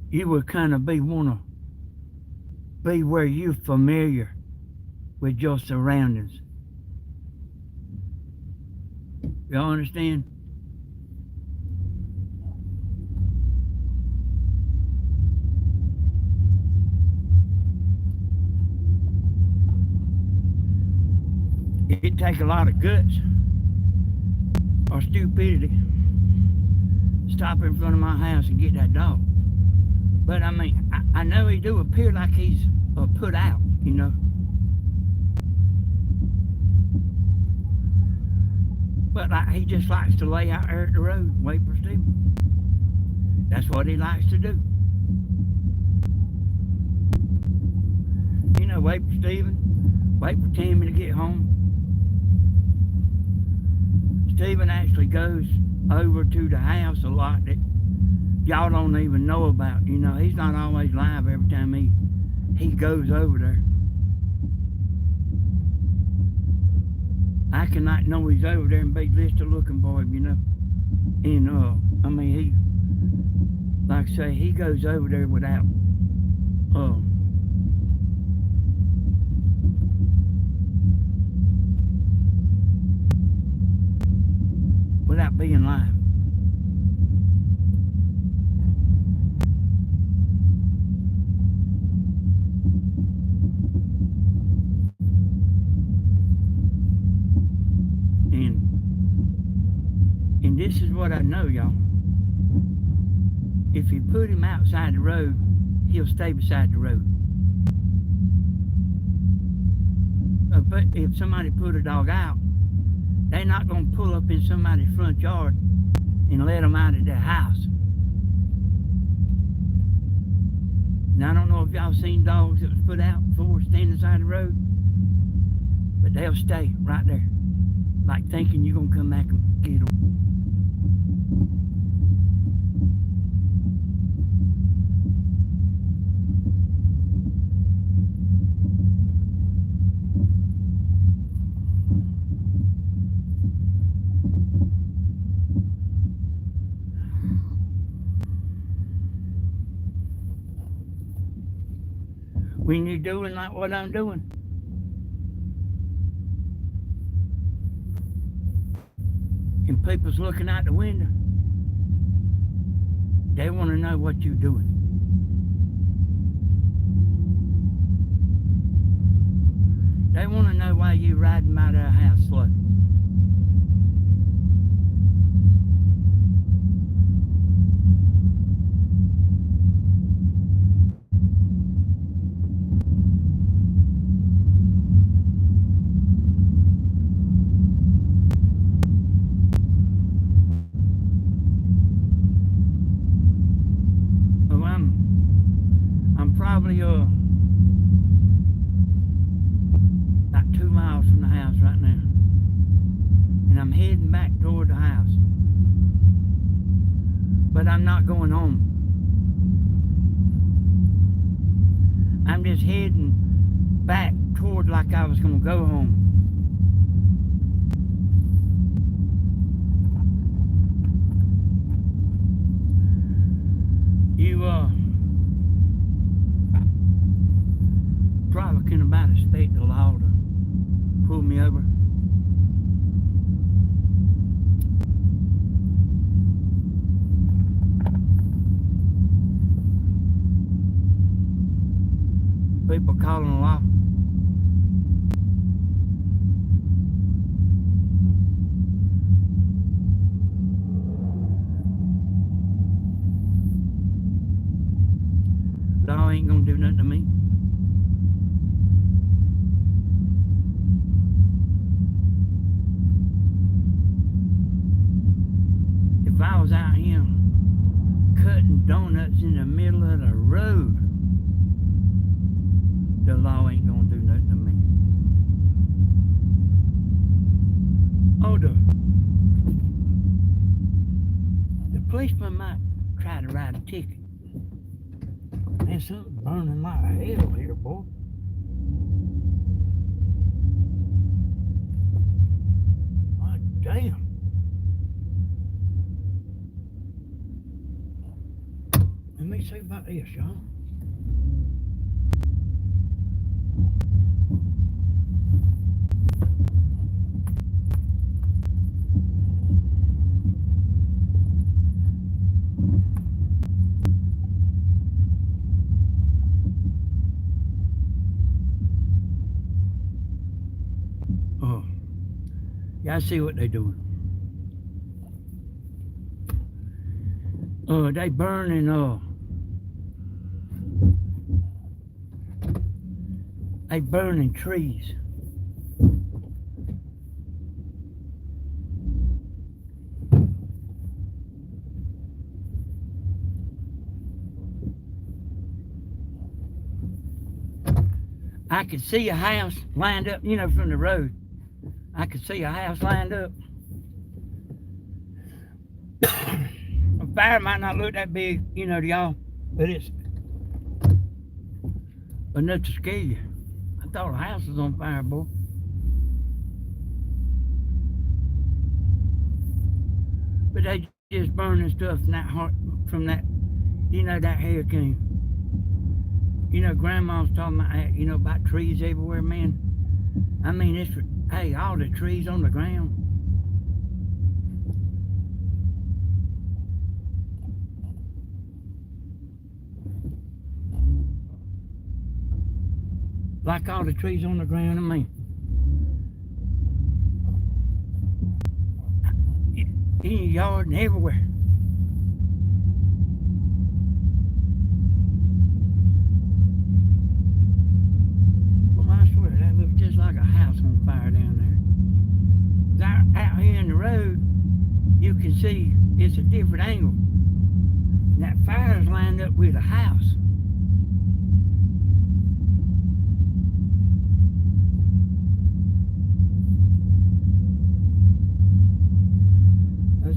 you would kind of want to be where you're familiar with your surroundings. Y'all understand? It'd take a lot of guts or stupidity to stop in front of my house and get that dog. But I mean, I know he do appear like he's put out, you know. But like, he just likes to lay out there at the road and wait for Stephen. That's what he likes to do. You know, wait for Stephen, wait for Tammy to get home. Stephen actually goes over to the house a lot that y'all don't even know about. You know, he's not always live every time he goes over there. I cannot know he's over there and be listed looking for him, you know. And I mean, he, like I say, he goes over there without being live. And this is what I know, y'all. If you put him outside the road, he'll stay beside the road. But if somebody put a dog out, they're not going to pull up in somebody's front yard and let them out of their house. Now, I don't know if y'all seen dogs that was put out before standing beside the road, but they'll stay right there, like thinking you're going to come back and get them. When you're doing like what I'm doing, and people's looking out the window, They want to know what you're doing. They want to know why you riding by their house slow. Well, I'm probably about 2 miles from the house right now, and I'm heading back toward the house, but I'm not going home. I'm just heading back toward like I was gonna go home. You probably can about expect the law to pull me over. People calling the law. Law ain't gonna do nothing to me. If I was out here cutting donuts in the middle of the road, the law ain't gonna do nothing to me. Oh, the policeman might try to write a ticket. There's something burning like hell here, boy. Oh, damn. Let me see about this, y'all. Oh, y'all see what they doing? They burning, they burning trees. I could see a house lined up, you know, from the road. I could see a house lined up. A fire might not look that big, you know, to y'all, but it's enough to scare you. I thought a house was on fire, boy. But they just burning stuff from that, you know, that hurricane. You know, Grandma's talking about that, you know, about trees everywhere, man. I mean, hey, all the trees on the ground. Like all the trees on the ground, I mean. In your yard and everywhere. Well, I swear, that looks just like a house on fire down there. Out here in the road, you can see it's a different angle. That fire's lined up with a house.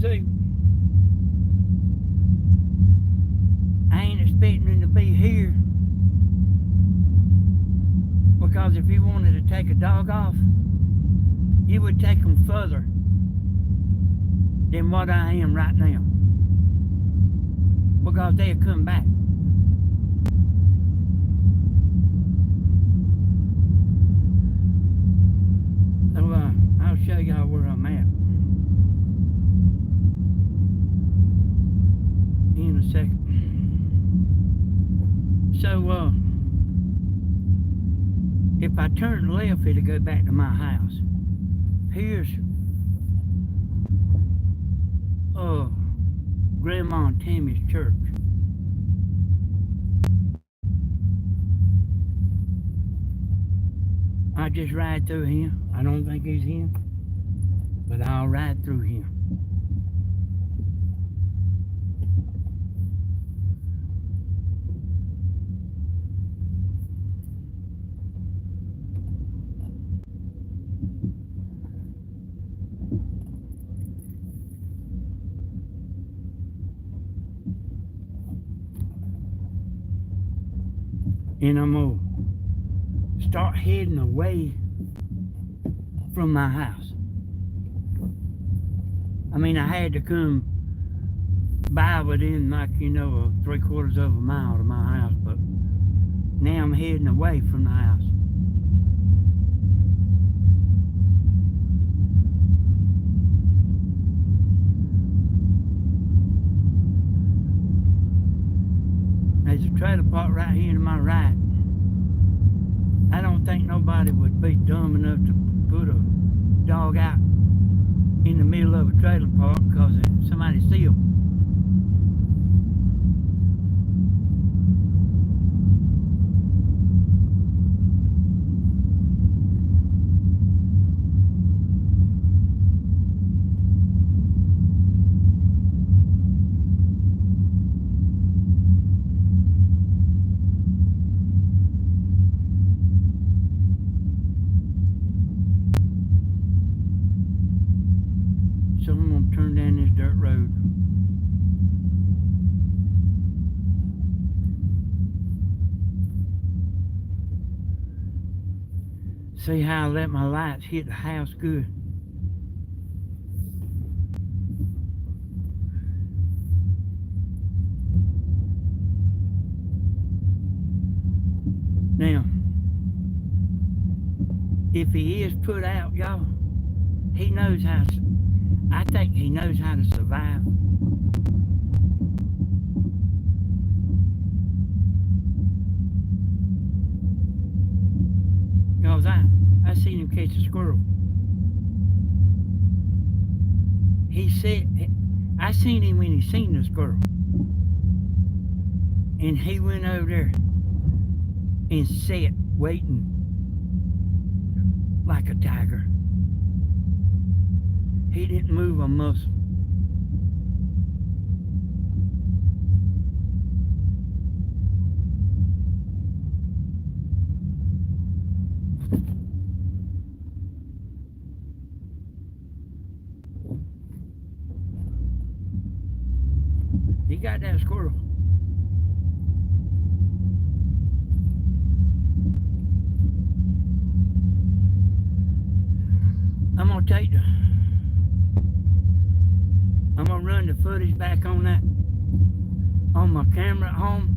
See, I ain't expecting him to be here, because if you wanted to take a dog off, you would take them further than what I am right now, because they'll come back. So I'll show y'all where I'm at in a second. So, if I turn left, it'll go back to my house. Here's Grandma and Tammy's church. I just ride through here. I don't think he's here, but I'll ride through here. And I'm gonna start heading away from my house. I mean, I had to come by within, like, 3/4 of a mile to my house, but now I'm heading away from the house. There's a trailer park right here to my right. I don't think nobody would be dumb enough to put a dog out in the middle of a trailer park because somebody see them. So I'm gonna turn down this dirt road. See how I let my lights hit the house good. Now, if he is put out, y'all, he knows how to, I think he knows how to survive. Because I seen him catch a squirrel. He said, I seen him when he seen the squirrel. And he went over there and sat waiting like a tiger. He didn't move a muscle. He got that squirrel. I'm gonna run the footage back on my camera at home.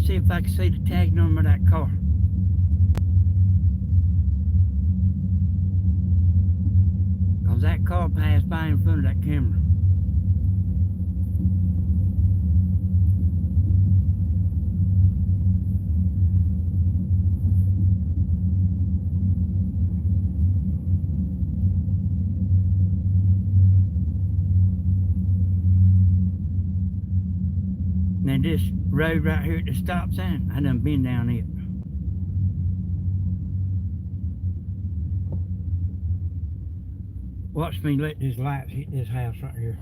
See if I can see the tag number of that car. Cause that car passed by in front of that camera. Now this road right here at the stop sign, I done been down it. Watch me let these lights hit this house right here.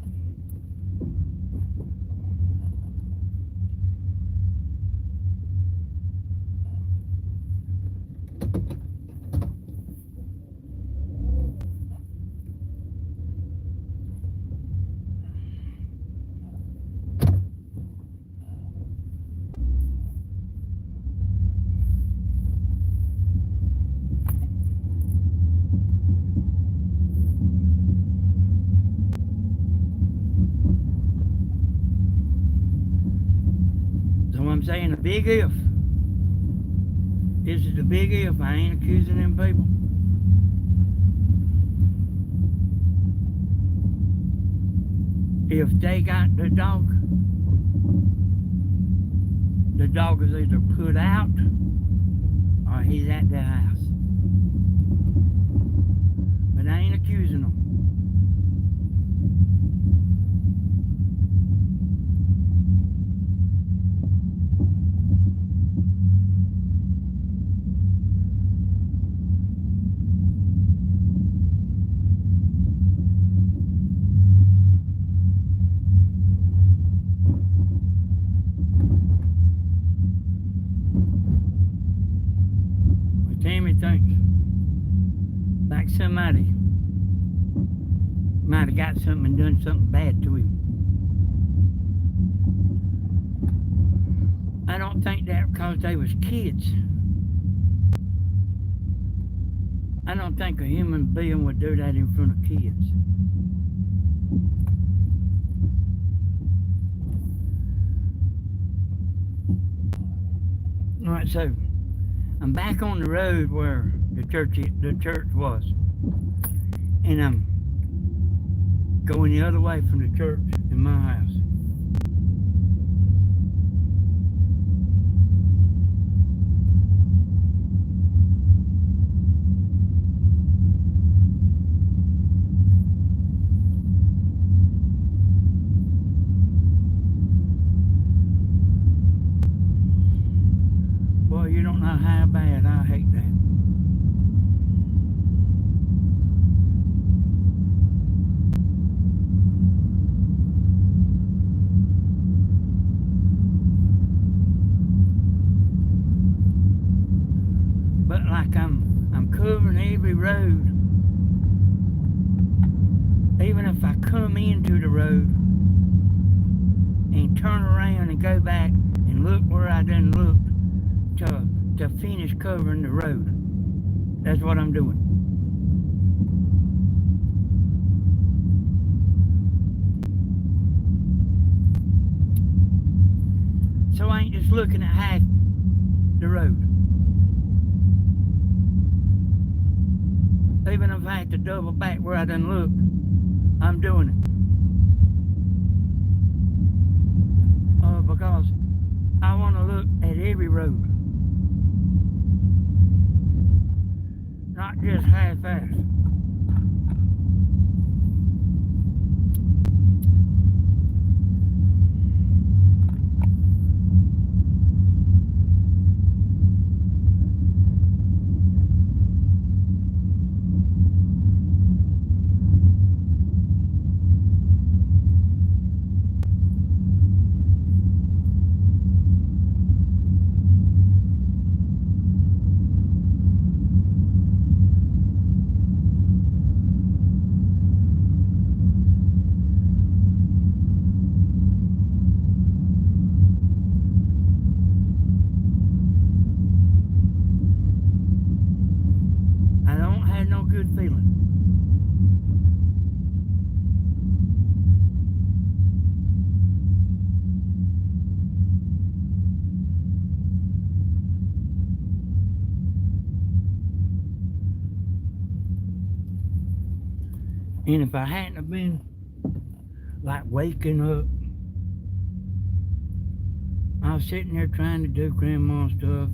I'm saying a big if. This is the big if. I ain't accusing them people. If they got the dog, the dog is either put out or he's at the house. But I ain't accusing them. Tammy thinks like somebody might have got something and done something bad to him. I don't think that because they was kids. I don't think a human being would do that in front of kids. All right, so I'm back on the road where the church was, and I'm going the other way from the church in my house. Boy, you don't know how bad I hate that. But like I'm covering every road. Even if I come into the road and turn around and go back and look where I done looked to finish covering the road. That's what I'm doing. So I ain't just looking at half the road. Even if I have to double back where I done looked, I'm doing it. Because I want to look at every road. Not just half-assed. Good feeling. And if I hadn't have been like waking up, I was sitting there trying to do grandma stuff,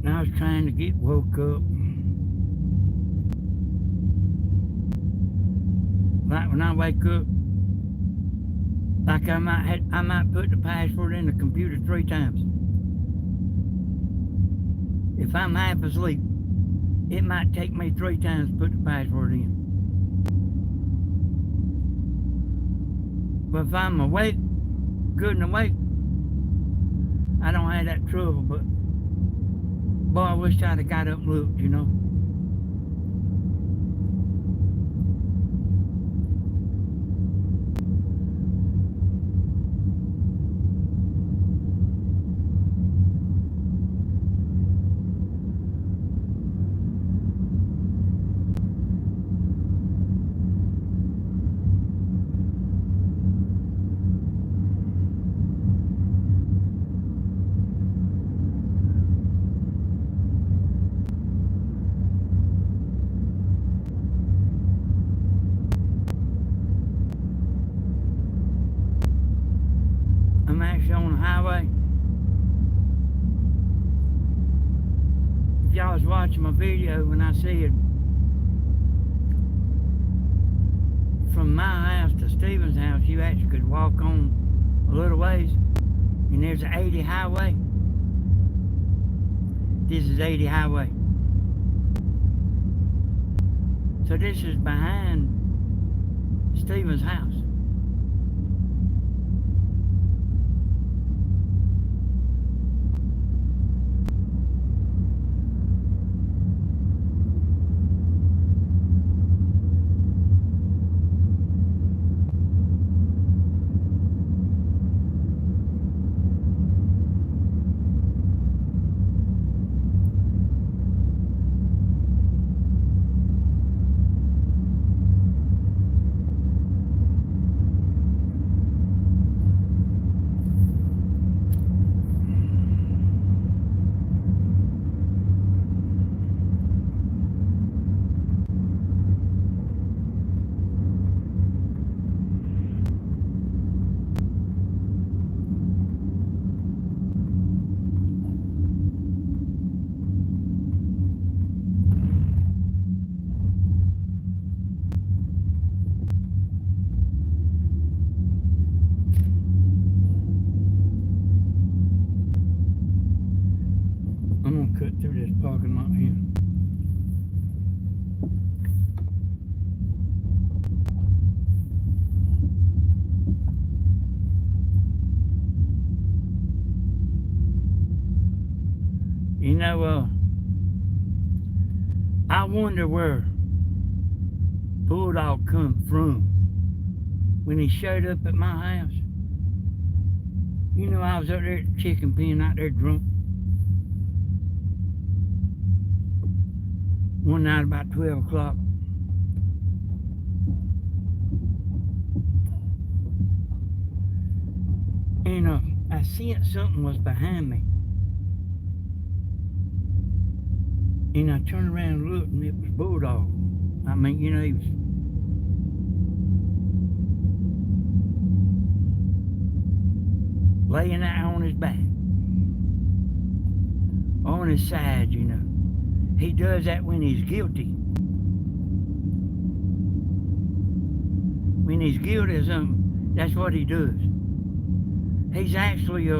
and I was trying to get woke up. Like when I wake up, like I might put the password in the computer 3 times. If I'm half asleep, it might take me 3 times to put the password in. But if I'm awake, good and awake, I don't have that trouble. But boy, I wish I'd have got up and looked, you know. I'm actually on the highway. If y'all was watching my video when I said from my house to Stephen's house, you actually could walk on a little ways, and there's an 80 highway. This is 80 highway. So this is behind Stephen's house. I'm gonna cut through this parking lot here. You know, I wonder where Bulldog come from when he showed up at my house. You know, I was up there at the chicken pen out there drunk. One night about 12 o'clock. And I seen something was behind me. And I turned around and looked, and it was Bulldog. I mean, you know, he was laying out on his back. On his side, you know. He does that when he's guilty. When he's guilty of something, that's what he does. He's actually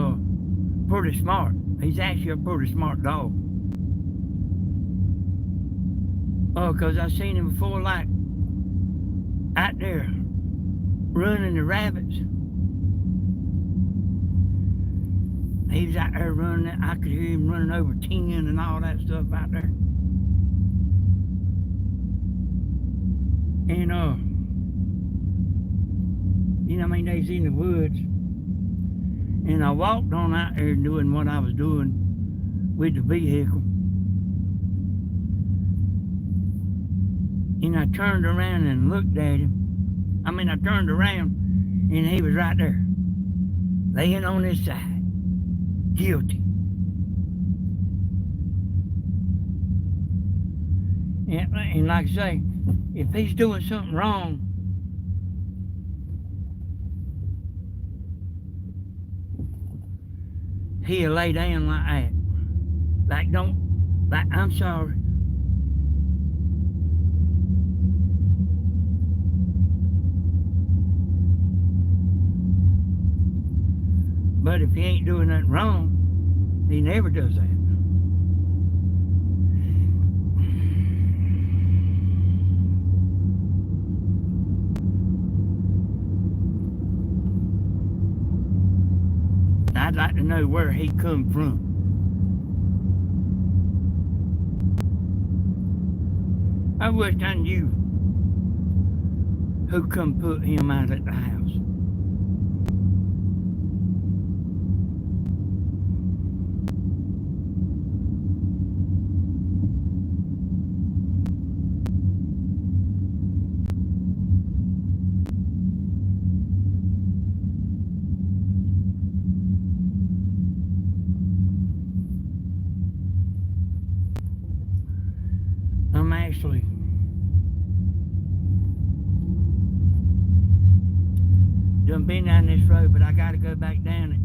pretty smart. He's actually a pretty smart dog. Oh, 'cause I seen him before, like, out there running the rabbits. He was out there running it. I could hear him running over 10 and all that stuff out there. And, you know, I mean, they's in the woods. And I walked on out there doing what I was doing with the vehicle. And I turned around and looked at him. I mean, I turned around and he was right there, laying on his side, guilty. And like I say, if he's doing something wrong, he'll lay down like that. Like, I'm sorry. But if he ain't doing nothing wrong, he never does that. I'd like to know where he come from. I wish I knew who come put him out at the house. I'm actually done been down this road, but I gotta go back down it.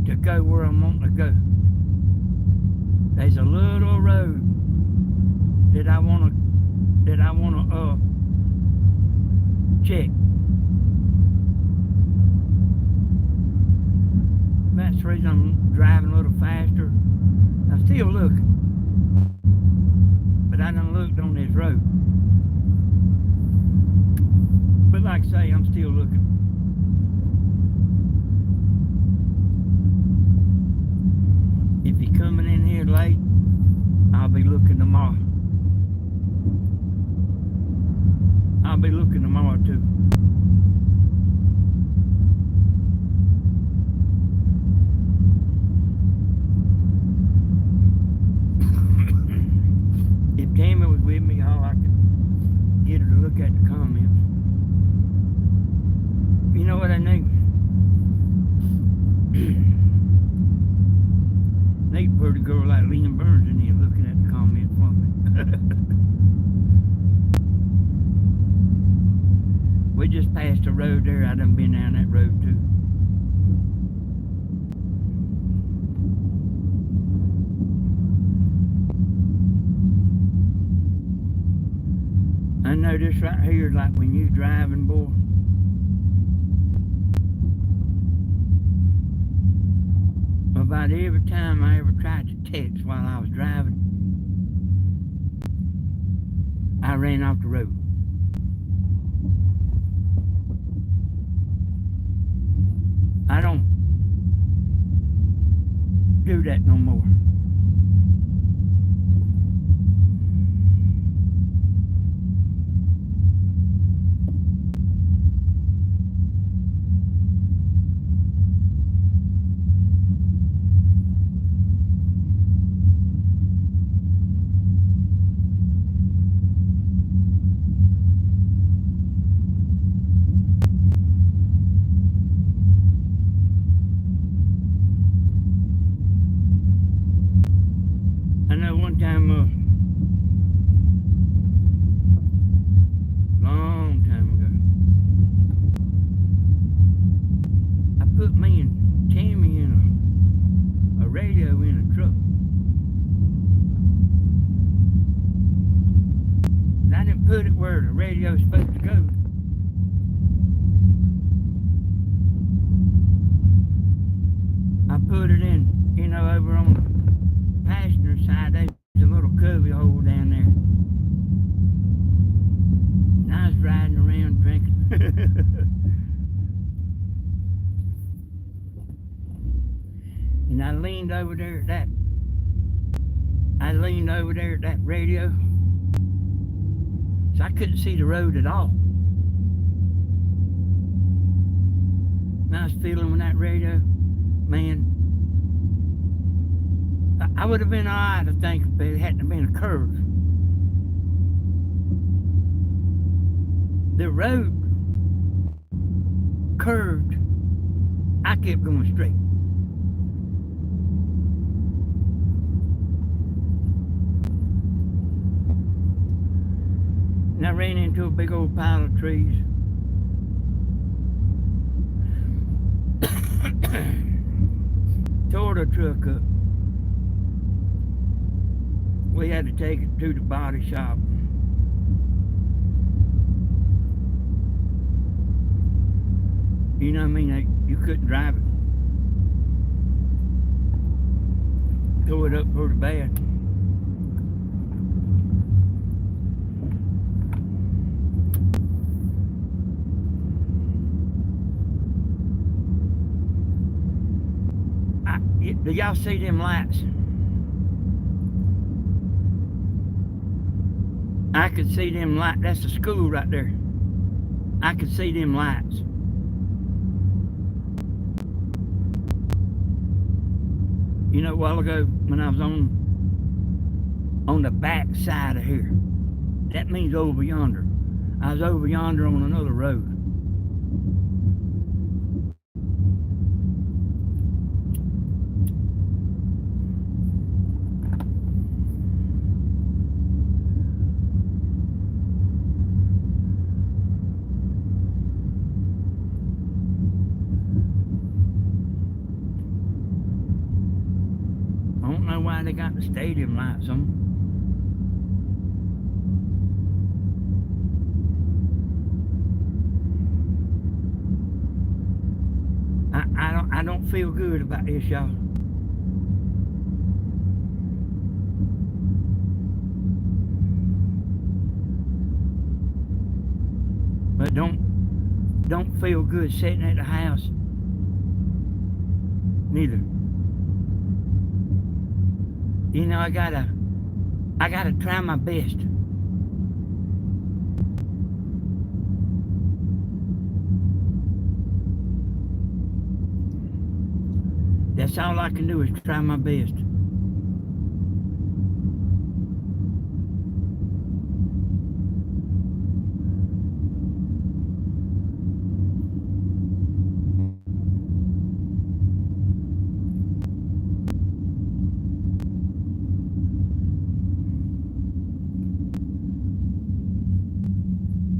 to go where I'm wanting to go. There's a little road that I wanna check. That's the reason I'm driving a little faster. I'm still looking, but I done looked on this road. But like I say, I'm still looking. If you're coming in here late, I'll be looking tomorrow. I'll be looking tomorrow too. If Tammy was with me, all I could get her to look at the comments. You know what I need? Need a pretty girl like Lynn Burns in here looking at the comments for me. We just passed a road there. I done been down that road too. I know this right here, like when you driving, boy. About every time I ever tried to text while I was driving, I ran off the road. I don't do that no more. I know one time, long time ago, I put me and Tammy in a radio in a truck. And I didn't put it where the radio's supposed to go. I put it in, over on the passenger side. There's a little cubby hole down there. And I was riding around drinking. And I leaned over there at that radio. So I couldn't see the road at all. And I was fiddling with that radio. Man, I would have been alright, I think, if it hadn't been a curve. The road curved. I kept going straight. And I ran into a big old pile of trees. Tore the truck up. We had to take it to the body shop. You know what I mean? You couldn't drive it. Throw it up for the bed. Do y'all see them lights? I could see them lights. That's the school right there. I could see them lights. You know, a while ago when I was on the back side of here, that means over yonder. I was over yonder on another road. they got the stadium lights on. I don't feel good about this, y'all. But don't feel good sitting at the house. Neither. You know, I gotta try my best. That's all I can do is try my best.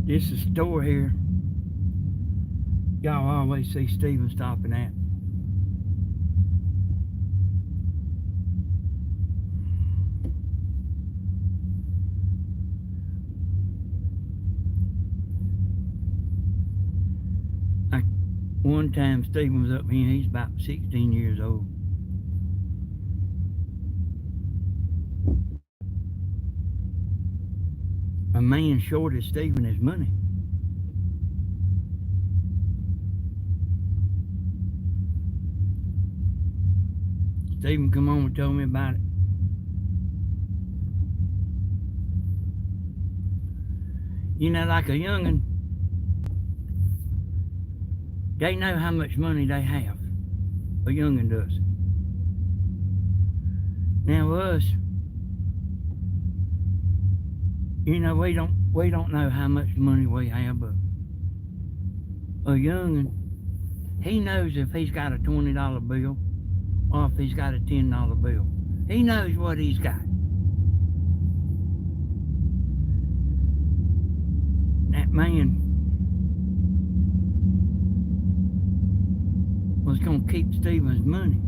This is a store here. Y'all always see Steven stopping at. One time Steven was up here, he's about 16 years old. A man shorted Steven his money. Steven come home and told me about it. You know, like a young'un, they know how much money they have. A young'un does. Now us, you know, we don't know how much money we have, but a young'un, he knows if he's got a $20 bill or if he's got a $10 bill. He knows what he's got. That man was going to keep Steven's money.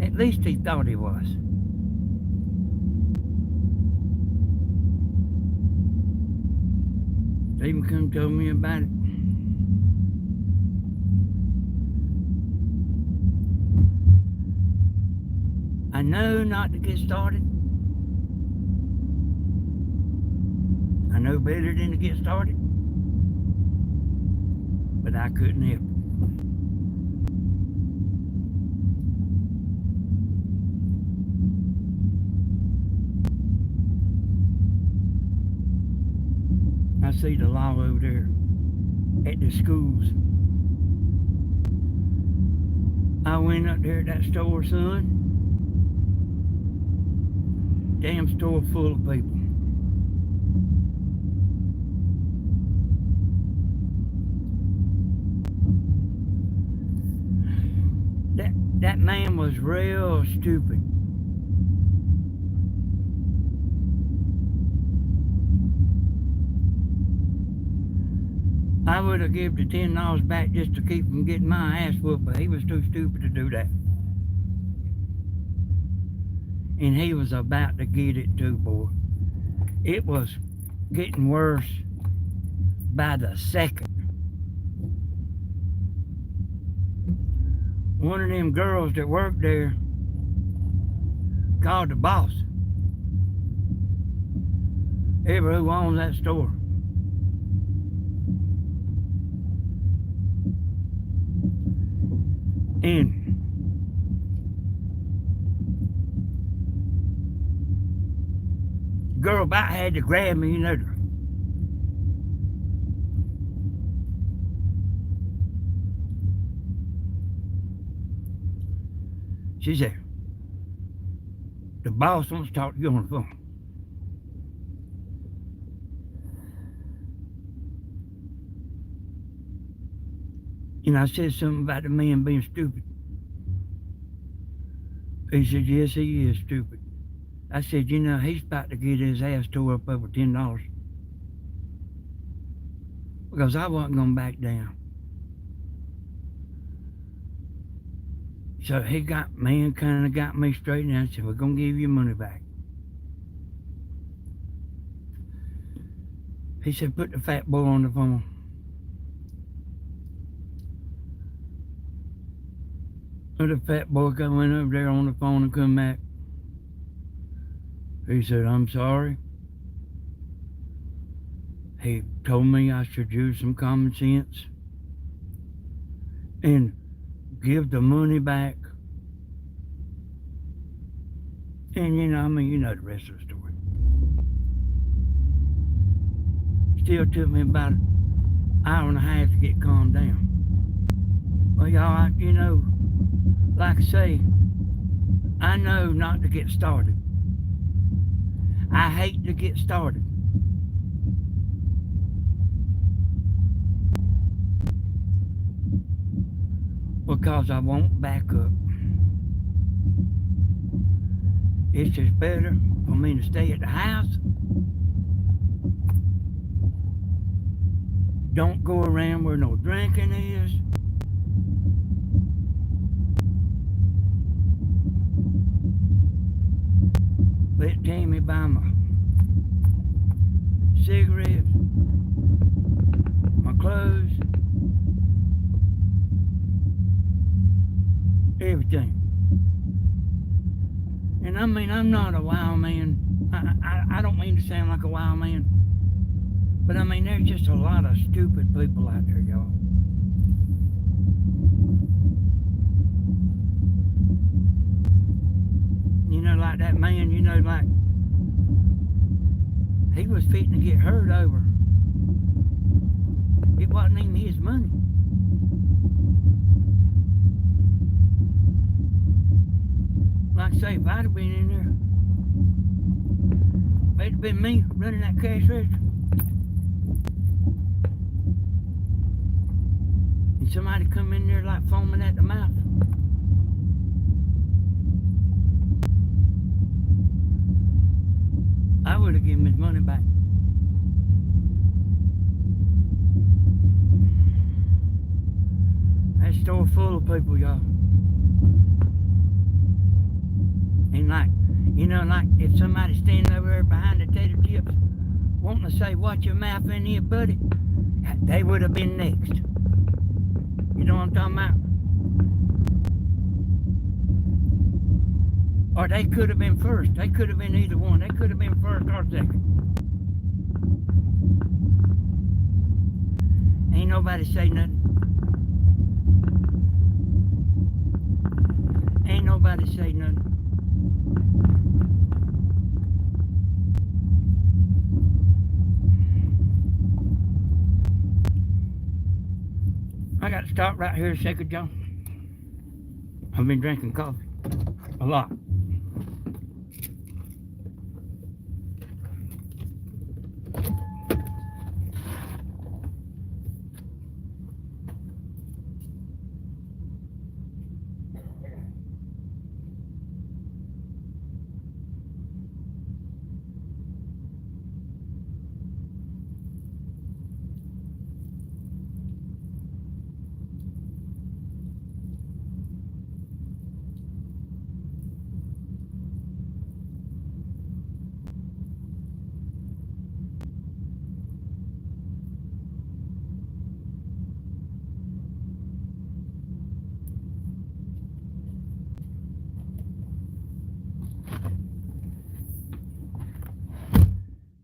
At least he thought he was. Steven come told me about it. I know not to get started. I know better than to get started. But I couldn't help it. I see the law over there at the schools. I went up there at that store, son. Damn store full of people. That man was real stupid. I would have given the $10 back just to keep from getting my ass whooped, but he was too stupid to do that. And he was about to get it too, boy. It was getting worse by the second. One of them girls that worked there called the boss. Ever who owns that store. And the girl about had to grab me, you know. She said, the boss wants to talk to you on the phone. And I said something about the man being stupid. He said, yes, he is stupid. I said, you know, he's about to get his ass tore up over $10. Because I wasn't going to back down. So he got me and kind of got me straightened out and said, we're going to give you your money back. He said, put the fat boy on the phone. So the fat boy went over there on the phone and come back. He said, I'm sorry. He told me I should use some common sense and give the money back. And you know the rest of the story. Still took me about an hour and a half to get calmed down. Well, y'all, like I say, I know not to get started. I hate to get started. Because I won't back up. It's just better for me to stay at the house. Don't go around where no drinking is. Let Tammy buy my cigarettes, my clothes, everything. And I mean, I'm not a wild man. I don't mean to sound like a wild man. But I mean, there's just a lot of stupid people out there, y'all. Like that man, like he was fitting to get hurt over. It wasn't even his money. Like I say, if I'd have been in there, it'd have been me running that cash register. And somebody come in there like foaming at the mouth. I would have given him his money back. That store full of people, y'all. And like if somebody's standing over there behind the tater chips wanting to say, watch your mouth in here, buddy, they would have been next. You know what I'm talking about? Or they could have been first. They could have been either one. They could have been first or second. Ain't nobody say nothing. Ain't nobody say nothing. I got to stop right here a second, y'all. I've been drinking coffee a lot.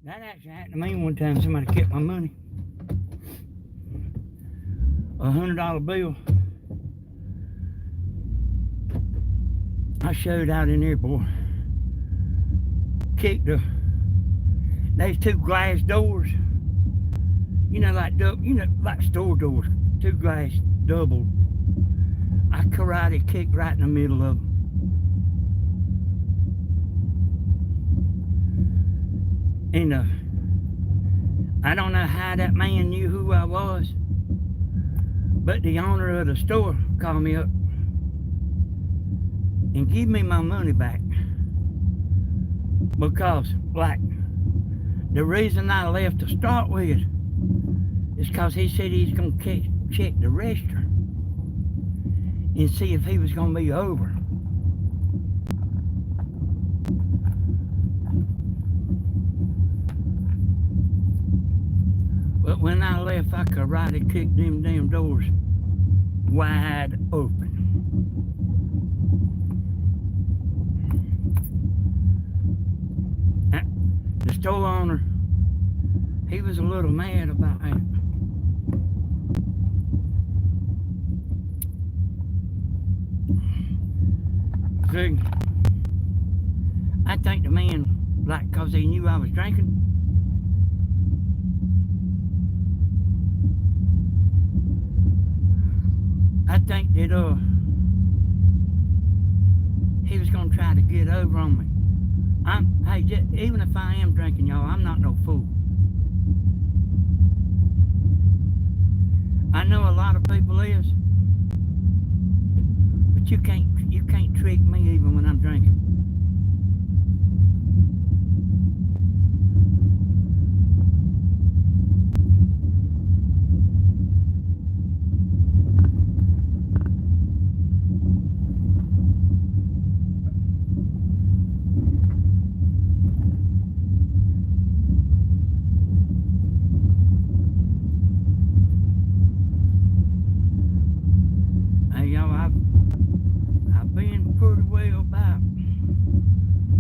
That actually happened to me one time. Somebody kept my money. $100 bill. I showed out in there, boy. Kicked there's two glass doors. Like store doors. Two glass double. I karate kicked right in the middle of them. And I don't know how that man knew who I was, but the owner of the store called me up and give me my money back. Because, like, the reason I left to start with is because he said he's going to check the register. and see if he was going to be over. But when I left, I could right have kicked them damn doors wide open. The store owner, he was a little mad about that. See, I think the man, like, cause he knew I was drinking, I think that he was gonna try to get over on me. Hey, even if I am drinking, y'all, I'm not no fool. I know a lot of people is, but you can't trick me even when I'm drinking. Hey, y'all, I've been pretty well about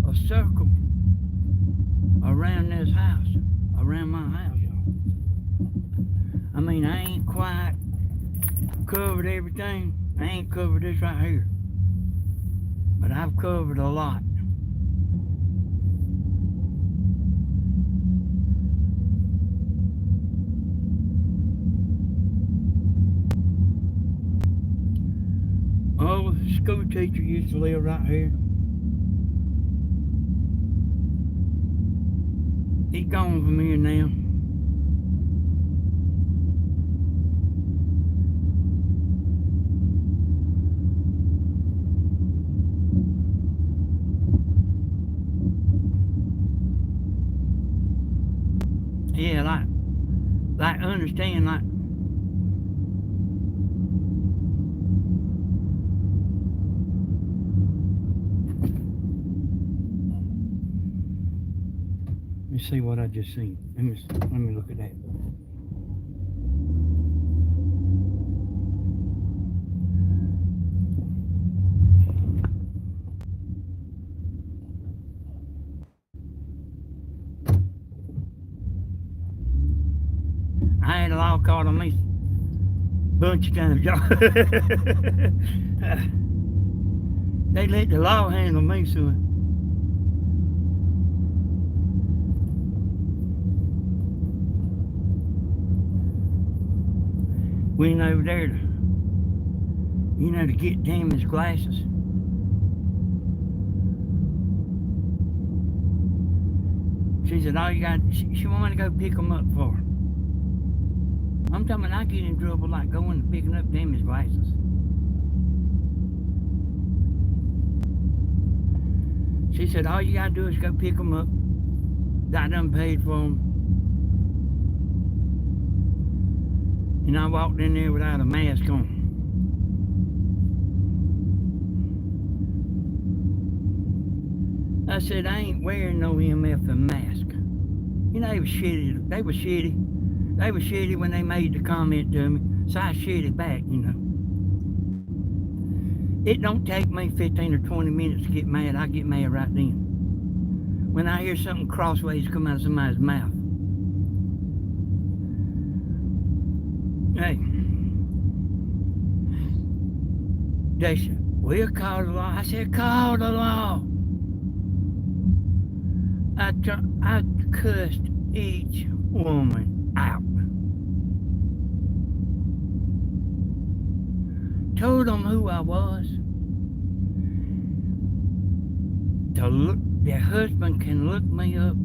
a circle around this house, around my house, y'all. I mean, I ain't quite covered everything. I ain't covered this right here, but I've covered a lot. Oh, the school teacher used to live right here. He's gone from here now. Yeah, like understand, like, let me see what I just seen. Let me look at that. I had a law called on me a bunch of times, y'all. They let the law handle me, son. Went over there to get Tammy's glasses. She said, all you got, she wanted to go pick them up for her. I'm talking about I get in trouble like going and picking up Tammy's glasses. She said, all you got to do is go pick them up. I done paid for them. And I walked in there without a mask on. I said, I ain't wearing no MF mask. You know, they was shitty. They was shitty. They was shitty when they made the comment to me. So I shitty back, you know. It don't take me 15 or 20 minutes to get mad. I get mad right then. When I hear something crossways come out of somebody's mouth. Hey. They said, we'll call the law. I said, call the law. I cussed each woman out. Told them who I was. Their husband can look me up.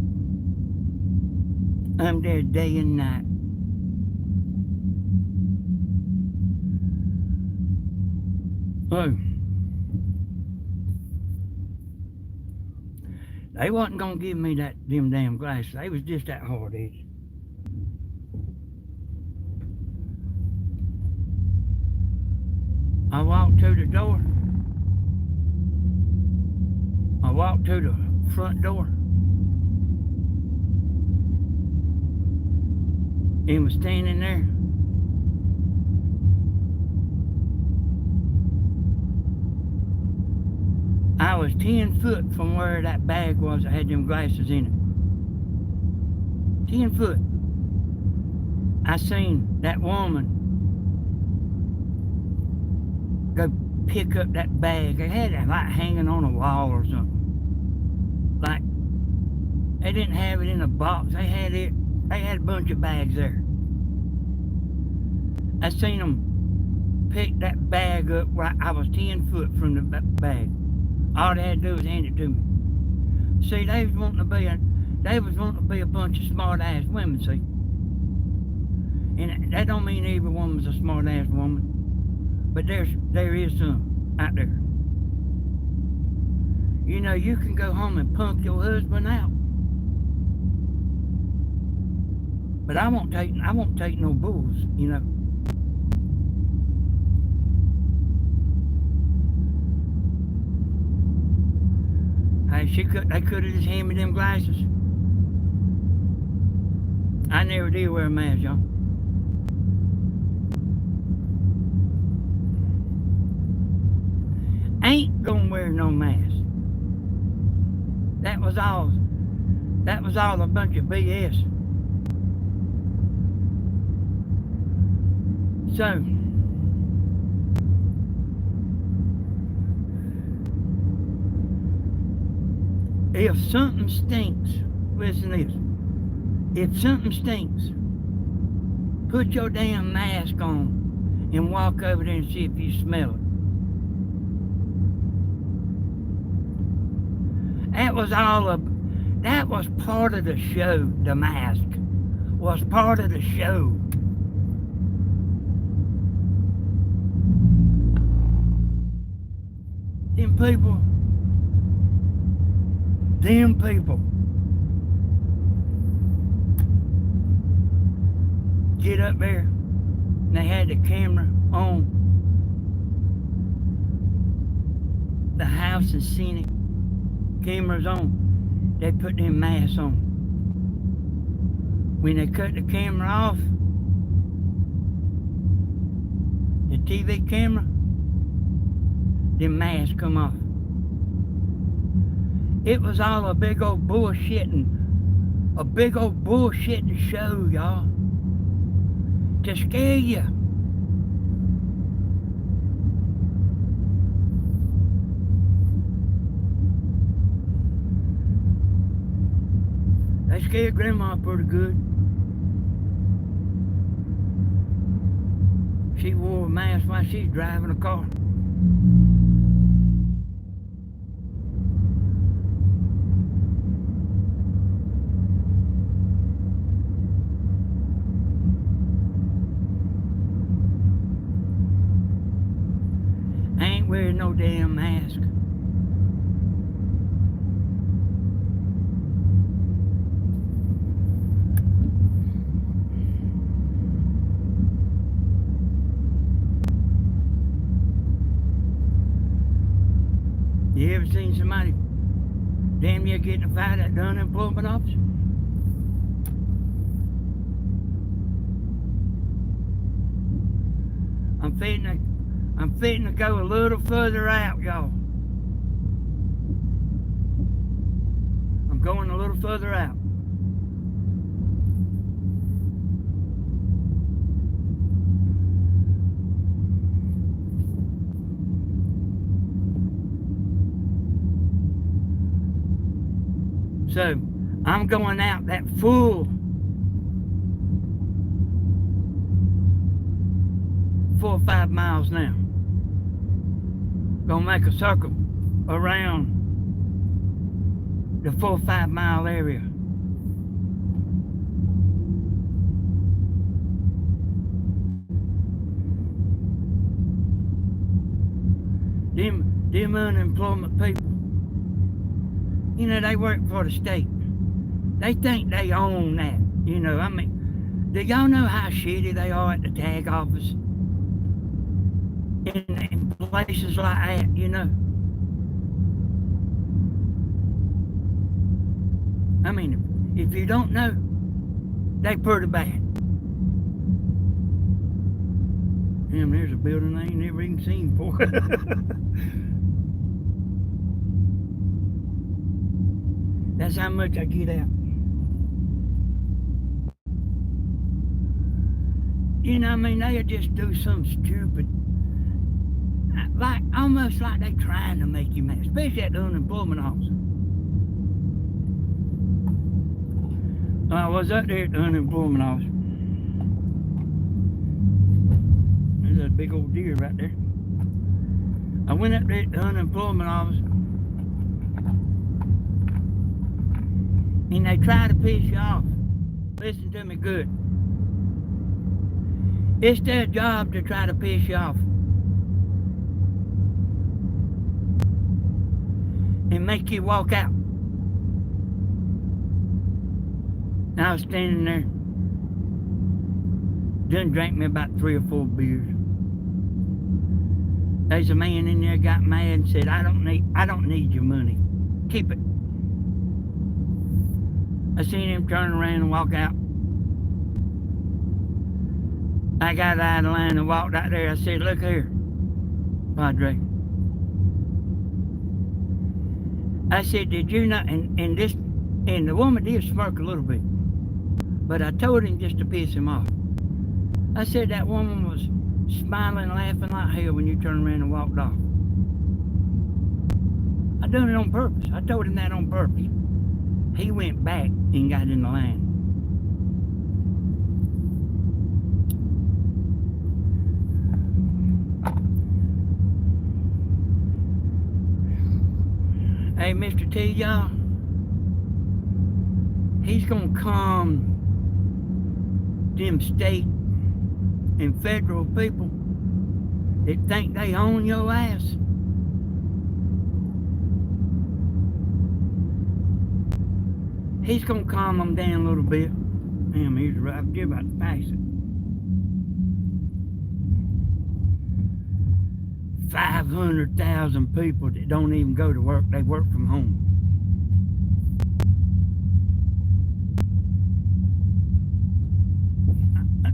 I'm there day and night. Oh. They wasn't gonna give me them damn glasses. They was just that hard-headed. I walked to the door. I walked to the front door. He was standing there. I was 10 foot from where that bag was that had them glasses in it. 10 foot. I seen that woman go pick up that bag. They had it like hanging on a wall or something. Like, they didn't have it in a box. They had a bunch of bags there. I seen them pick that bag up where I was 10 foot from the bag. All they had to do was hand it to me. See, they was wanting to be a bunch of smart ass women, see. And that don't mean every woman's a smart ass woman. But there is some out there. You know, you can go home and punk your husband out. But I won't take no bulls, you know. Hey, they could have just handed me them glasses. I never did wear a mask, y'all. Ain't gonna wear no mask. That was all a bunch of BS. So, if something stinks, listen to this. If something stinks, put your damn mask on and walk over there and see if you smell it. That was part of the show. The mask was part of the show. Them people get up there and they had the camera on the house and seen it. Cameras on. They put them masks on. When they cut the camera off, the TV camera, them masks come off. It was all a big old bullshitting show, y'all, to scare you. They scared Grandma pretty good. She wore a mask while she's driving a car. I ain't wearing no damn mask. You ever seen somebody damn near getting a fight at the unemployment office? I'm fitting to go a little further out, y'all. I'm going a little further out. So, I'm going out that full 4 or 5 miles now. Gonna make a circle around the 4 or 5 mile area. Them unemployment people, you know, they work for the state. They think they own that, you know. I mean, do y'all know how shitty they are at the tag office? in places like that, you know. I mean, if you don't know, they pretty bad. Damn, there's a building I ain't never even seen before. That's how much I get out. You know, I mean, they'll just do something stupid. Like, almost like they trying to make you mad, especially at the unemployment office. I was up there at the unemployment office. There's a big old deer right there. I went up there at the unemployment office, and they try to piss you off. Listen to me good. It's their job to try to piss you off and make you walk out. And I was standing there, done drank me about 3 or 4 beers. There's a man in there got mad and said, I don't need your money. Keep it. I seen him turn around and walk out. I got out of the line and walked out there. I said, look here, Padre. I said, did you not, and the woman did smirk a little bit, but I told him just to piss him off. I said, that woman was smiling and laughing like hell when you turned around and walked off. I done it on purpose. I told him that on purpose. He went back and got in the line. Hey, Mr. T, y'all, he's gonna calm them state and federal people that think they own your ass. He's gonna calm them down a little bit. Damn, he's right. I'm just about to pass it. 500,000 people that don't even go to work, they work from home.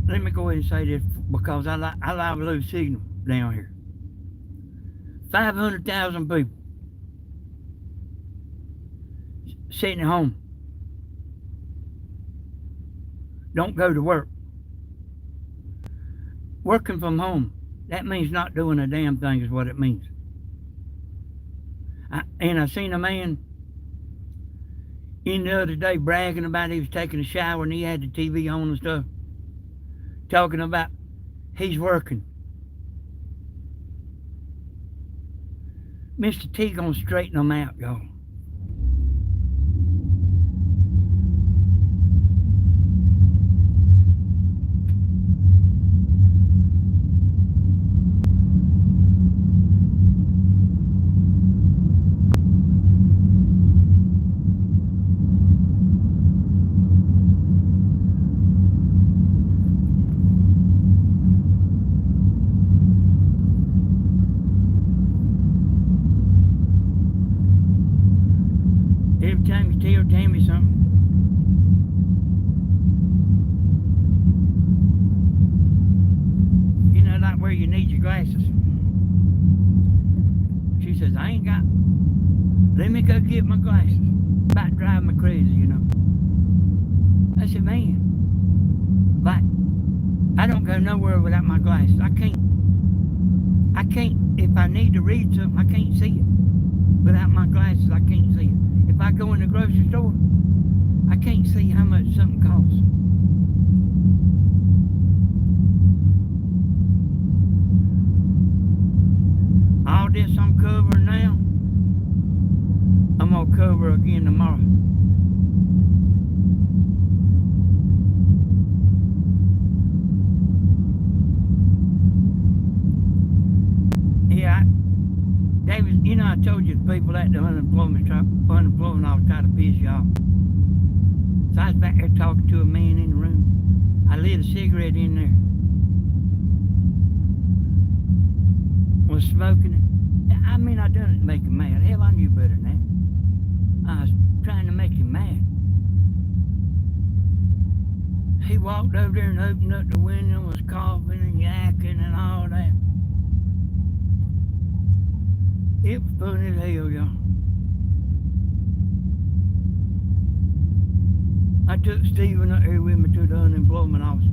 Let me go ahead and say this because I like blue signal down here. 500,000 people sitting at home, don't go to work. Working from home, that means not doing a damn thing is what it means. I seen a man in the other day bragging about he was taking a shower and he had the TV on and stuff, talking about he's working. Mr. T gonna straighten them out, y'all. Every time you tell Tammy something, you know, like where you need your glasses. She says, I ain't got, let me go get my glasses. About driving me crazy, you know. I said, man, like, I don't go nowhere without my glasses. I can't, if I need to read something, I can't see it. Without my glasses, I can't see it. If I go in the grocery store, I can't see how much something costs. All this I'm covering now, I'm gonna cover again tomorrow. Yeah, David, you know, I told you the people at the unemployment office try to piss you off. So I was back there talking to a man in the room. I lit a cigarette in there. was smoking it. I mean, I done it to make him mad. Hell, I knew better than that. I was trying to make him mad. He walked over there and opened up the window and was coughing and yakking and all that. It was funny as hell, y'all. I took Stephen up here with me to the unemployment office.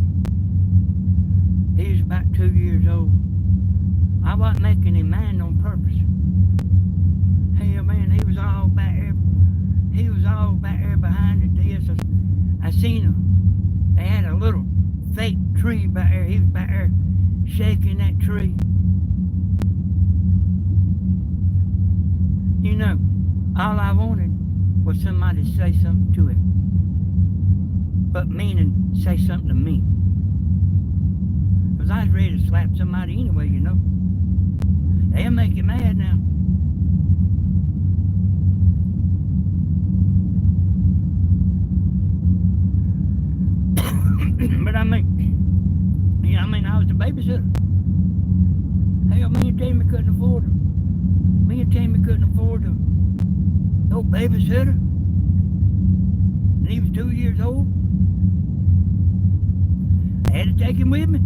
He was about 2 years old. I wasn't making him mad on purpose. Hell, man, he was all back there. He was all back there behind the desk. I seen him. They had a little fake tree back there. He was back there shaking that tree. You know, all I wanted was somebody to say something to him. But meaning, say something to me. Because I was ready to slap somebody anyway, you know. They'll make you mad now. But I mean, yeah, I was the babysitter. Hell, me and Tammy couldn't afford him. Me and Tammy couldn't afford him. No babysitter. And he was 2 years old. I had to take him with me.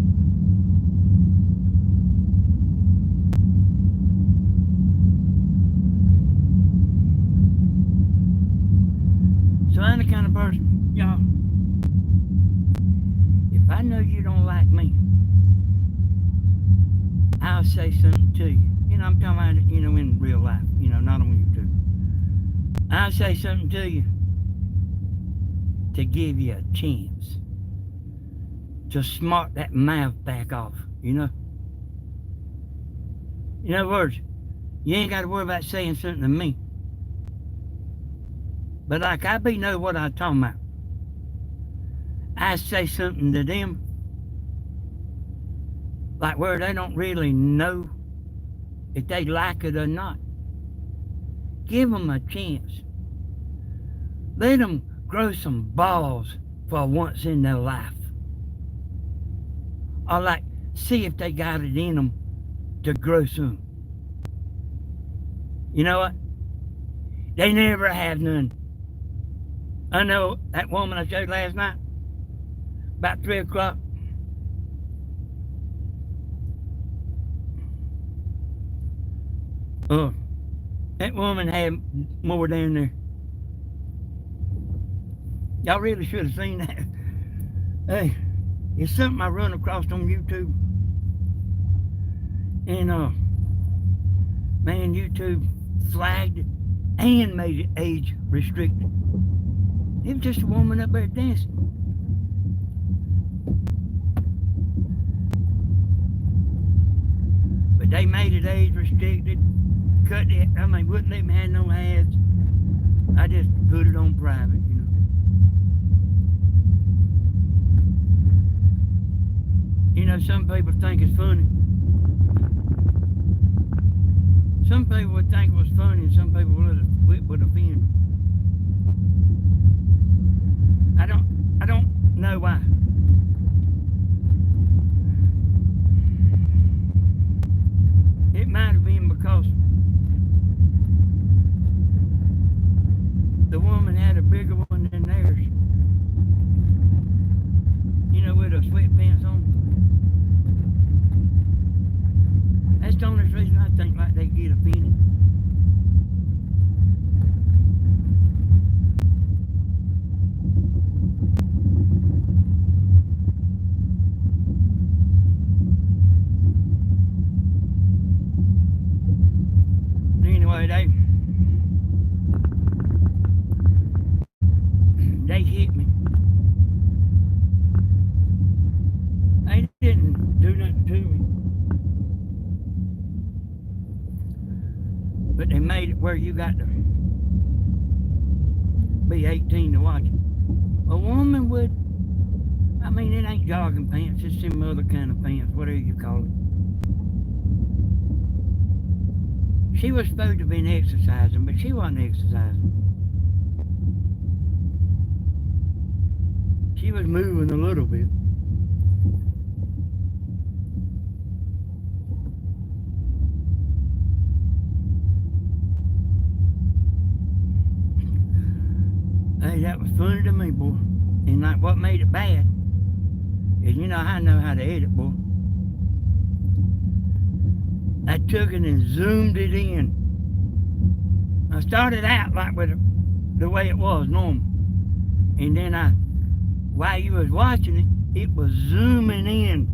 So I'm the kind of person, y'all, if I know you don't like me, I'll say something to you. You know, I'm talking about, you know, in real life, you know, not on YouTube. I'll say something to you to give you a chance to smart that mouth back off, you know? In other words, you ain't got to worry about saying something to me. But like I know what I'm talking about. I say something to them like where they don't really know if they like it or not. Give them a chance. Let them grow some balls for once in their life. Or like, see if they got it in them to grow some. You know what? They never have none. I know that woman I showed last night, about 3 o'clock. Oh, that woman had more down there. Y'all really should have seen that. Hey, it's something I run across on YouTube. And man, YouTube flagged it and made it age restricted. It was just a woman up there dancing. But they made it age restricted, cut it, wouldn't let me have no ads. I just put it on private, you know. You know, some people think it's funny. Some people would think it was funny and some people would offend. I don't know why. It might have been because the woman had a bigger one than theirs. You know, with her sweatpants on. That's the only reason I think like they get offended. Anyway, they hit me. They didn't do nothing to me. But they made it where you got to be 18 to watch it. A woman would, it ain't jogging pants, it's some other kind of pants, whatever you call it. She was supposed to have been exercising, but she wasn't exercising. She was moving a little bit. funny to me, boy. And like what made it bad is, you know, I know how to edit, boy. I took it and zoomed it in. I started out like with the way it was normal. And then while you was watching it, it was zooming in.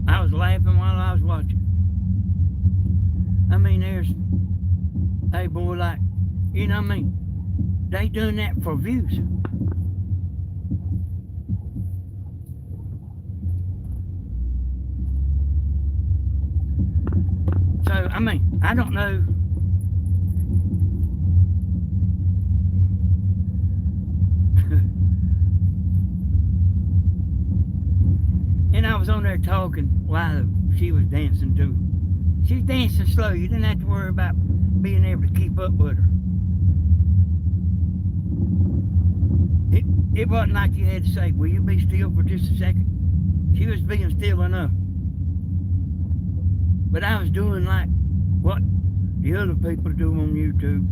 I was laughing while I was watching. I mean, hey boy, like, you know what I mean? They doing that for views. So, I mean, I don't know. And I was on there talking while she was dancing too. She's dancing slow. You didn't have to worry about being able to keep up with her. It wasn't like you had to say, will you be still for just a second? She was being still enough. But I was doing like what the other people do on YouTube.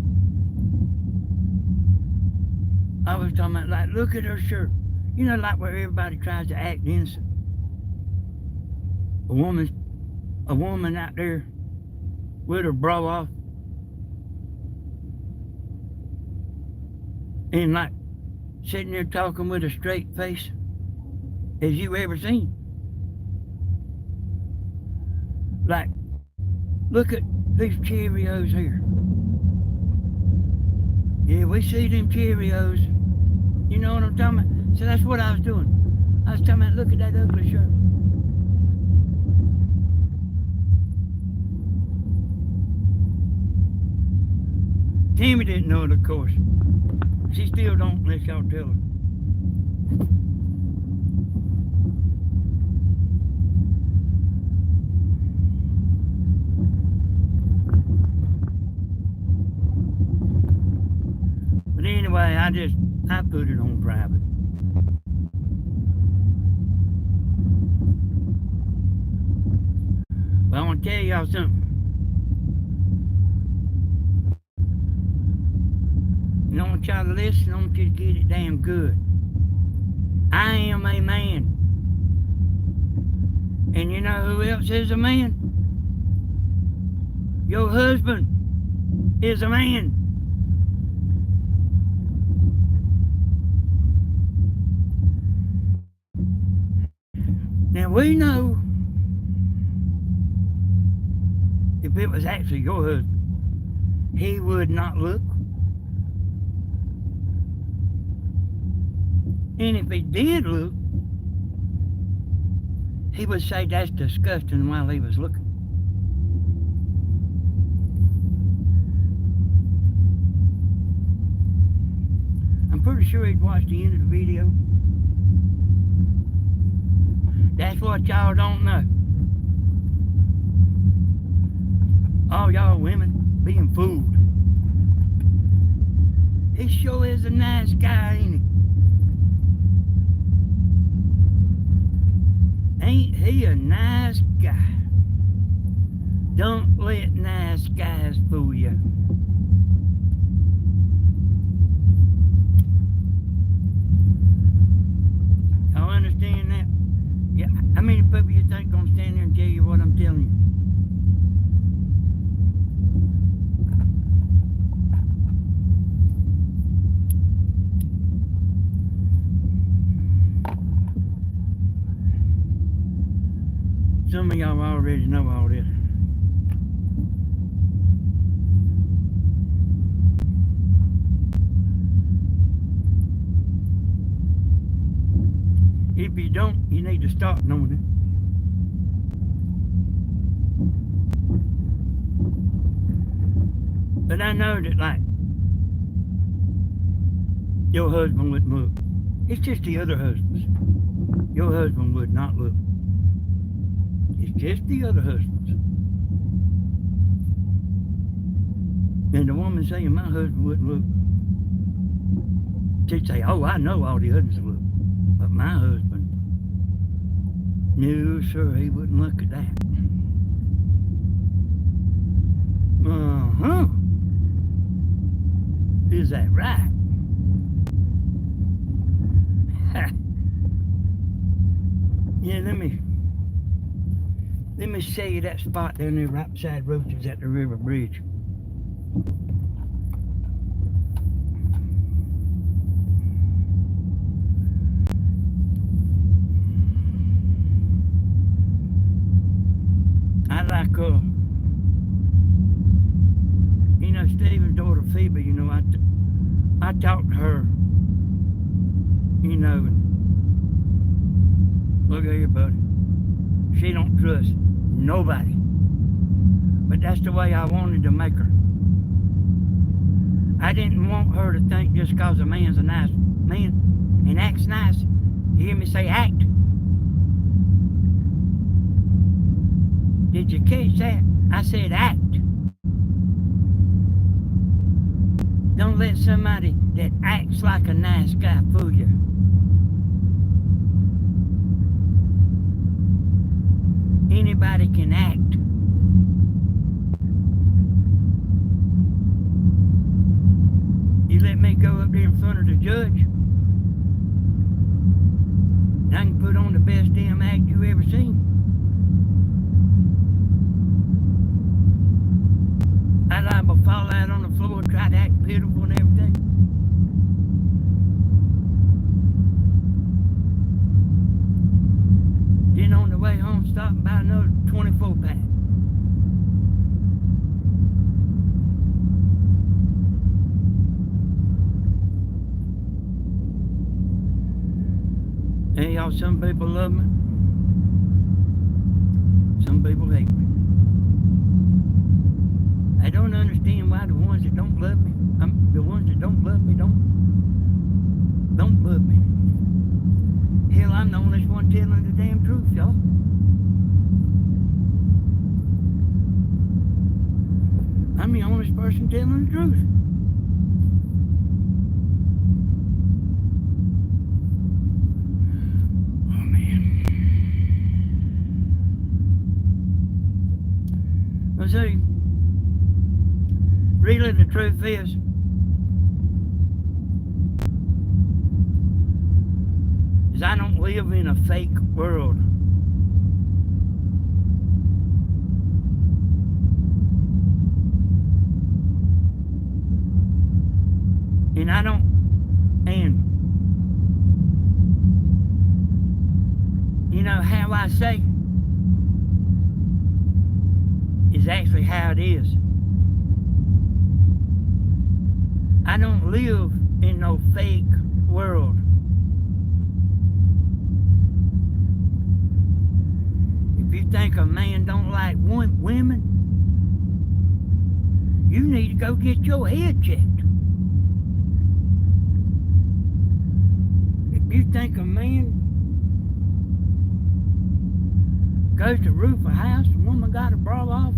I was talking about, like, look at her shirt. You know, like where everybody tries to act innocent. A woman out there with her bra off. And like sitting there talking with a straight face as you ever seen. Like, look at these Cheerios here. Yeah, we see them Cheerios. You know what I'm talking about? So that's what I was doing. I was talking about, look at that ugly shirt. Tammy didn't know it, of course. She still don't unless y'all tell her. But anyway, I put it on private. But I want to tell y'all something. And I want y'all to listen. I want you to get it damn good. I am a man. And you know who else is a man? Your husband is a man. Now we know if it was actually your husband, he would not look. And if he did look, he would say that's disgusting while he was looking. I'm pretty sure he'd watch the end of the video. That's what y'all don't know. All y'all women being fooled. He sure is a nice guy, ain't he? Ain't he a nice guy? Don't let nice guys fool you. Y'all understand that? Yeah. How many people you think gonna stand there and tell you what I'm telling you? Some of y'all already know all this. If you don't, you need to start knowing it. But I know that, like, your husband wouldn't look. It's just the other husbands. Your husband would not look. It's just the other husbands. And the woman saying my husband wouldn't look, she'd say, oh, I know all the others look, but my husband, No, sir, he wouldn't look at that. Uh-huh. Is that right? Yeah, let me show you that spot down there right beside Roaches at the river bridge. I like you know, Stephen's daughter Phoebe, you know, I talked to her, you know, and look at here, buddy. She don't trust nobody. But that's the way I wanted to make her. I didn't want her to think just because a man's a nice man and acts nice. You hear me say act? Did you catch that? I said act. Don't let somebody that acts like a nice guy fool you. Anybody can act. You let me go up there in front of the judge, and I can put on the best damn act you ever seen. I'd liable to fall out on the floor and try to act pitiful and everything. Then on the way home, stop and buy another 24-pack. Hey, y'all, some people love me. Some people hate me. I don't understand why the ones that don't love me, the ones that don't love me don't love me. Hell, I'm the only one telling the damn truth, y'all. I'm the only person telling the truth. Oh, man. I see. Really, the truth is, I don't live in a fake world. And I don't, and you know how I say is actually how it is. I don't live in no fake world. If you think a man don't like women, you need to go get your head checked. If you think a man goes to roof a house, a woman got a bra off,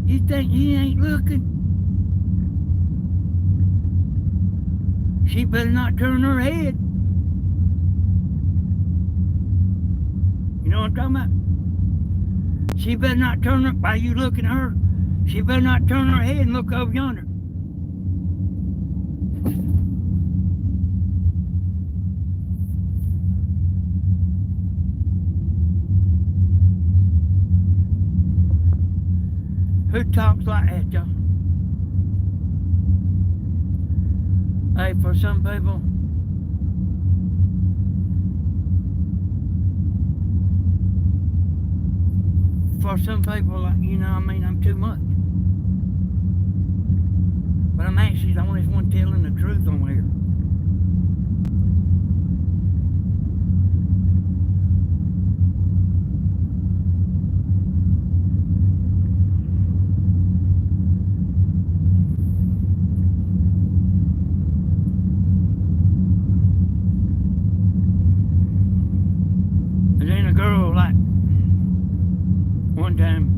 you think he ain't looking? She better not turn her head. You know what I'm talking about? She better not turn her, while you looking at her, she better not turn her head and look over yonder. Who talks like that, y'all? Hey, for some people, you know, I mean, I'm too much. But I'm actually the only one telling the truth on here. Girl, like one time,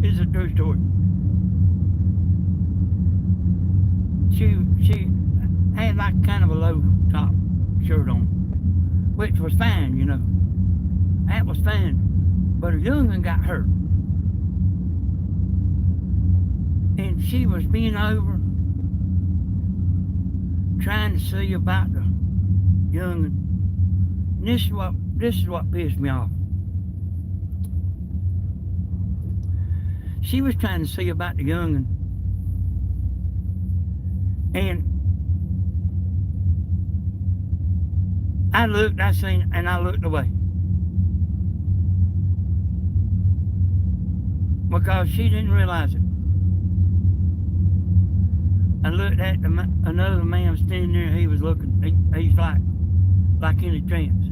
this is a true story. She had like kind of a low top shirt on, which was fine, you know. That was fine. But a young'un got hurt. And she was bent over, trying to see about the young'un. And this is what pissed me off. She was trying to see about the young'un. And I looked, I seen, and I looked away. Because she didn't realize it. I looked at another man standing there, he was looking, he's like in a trance.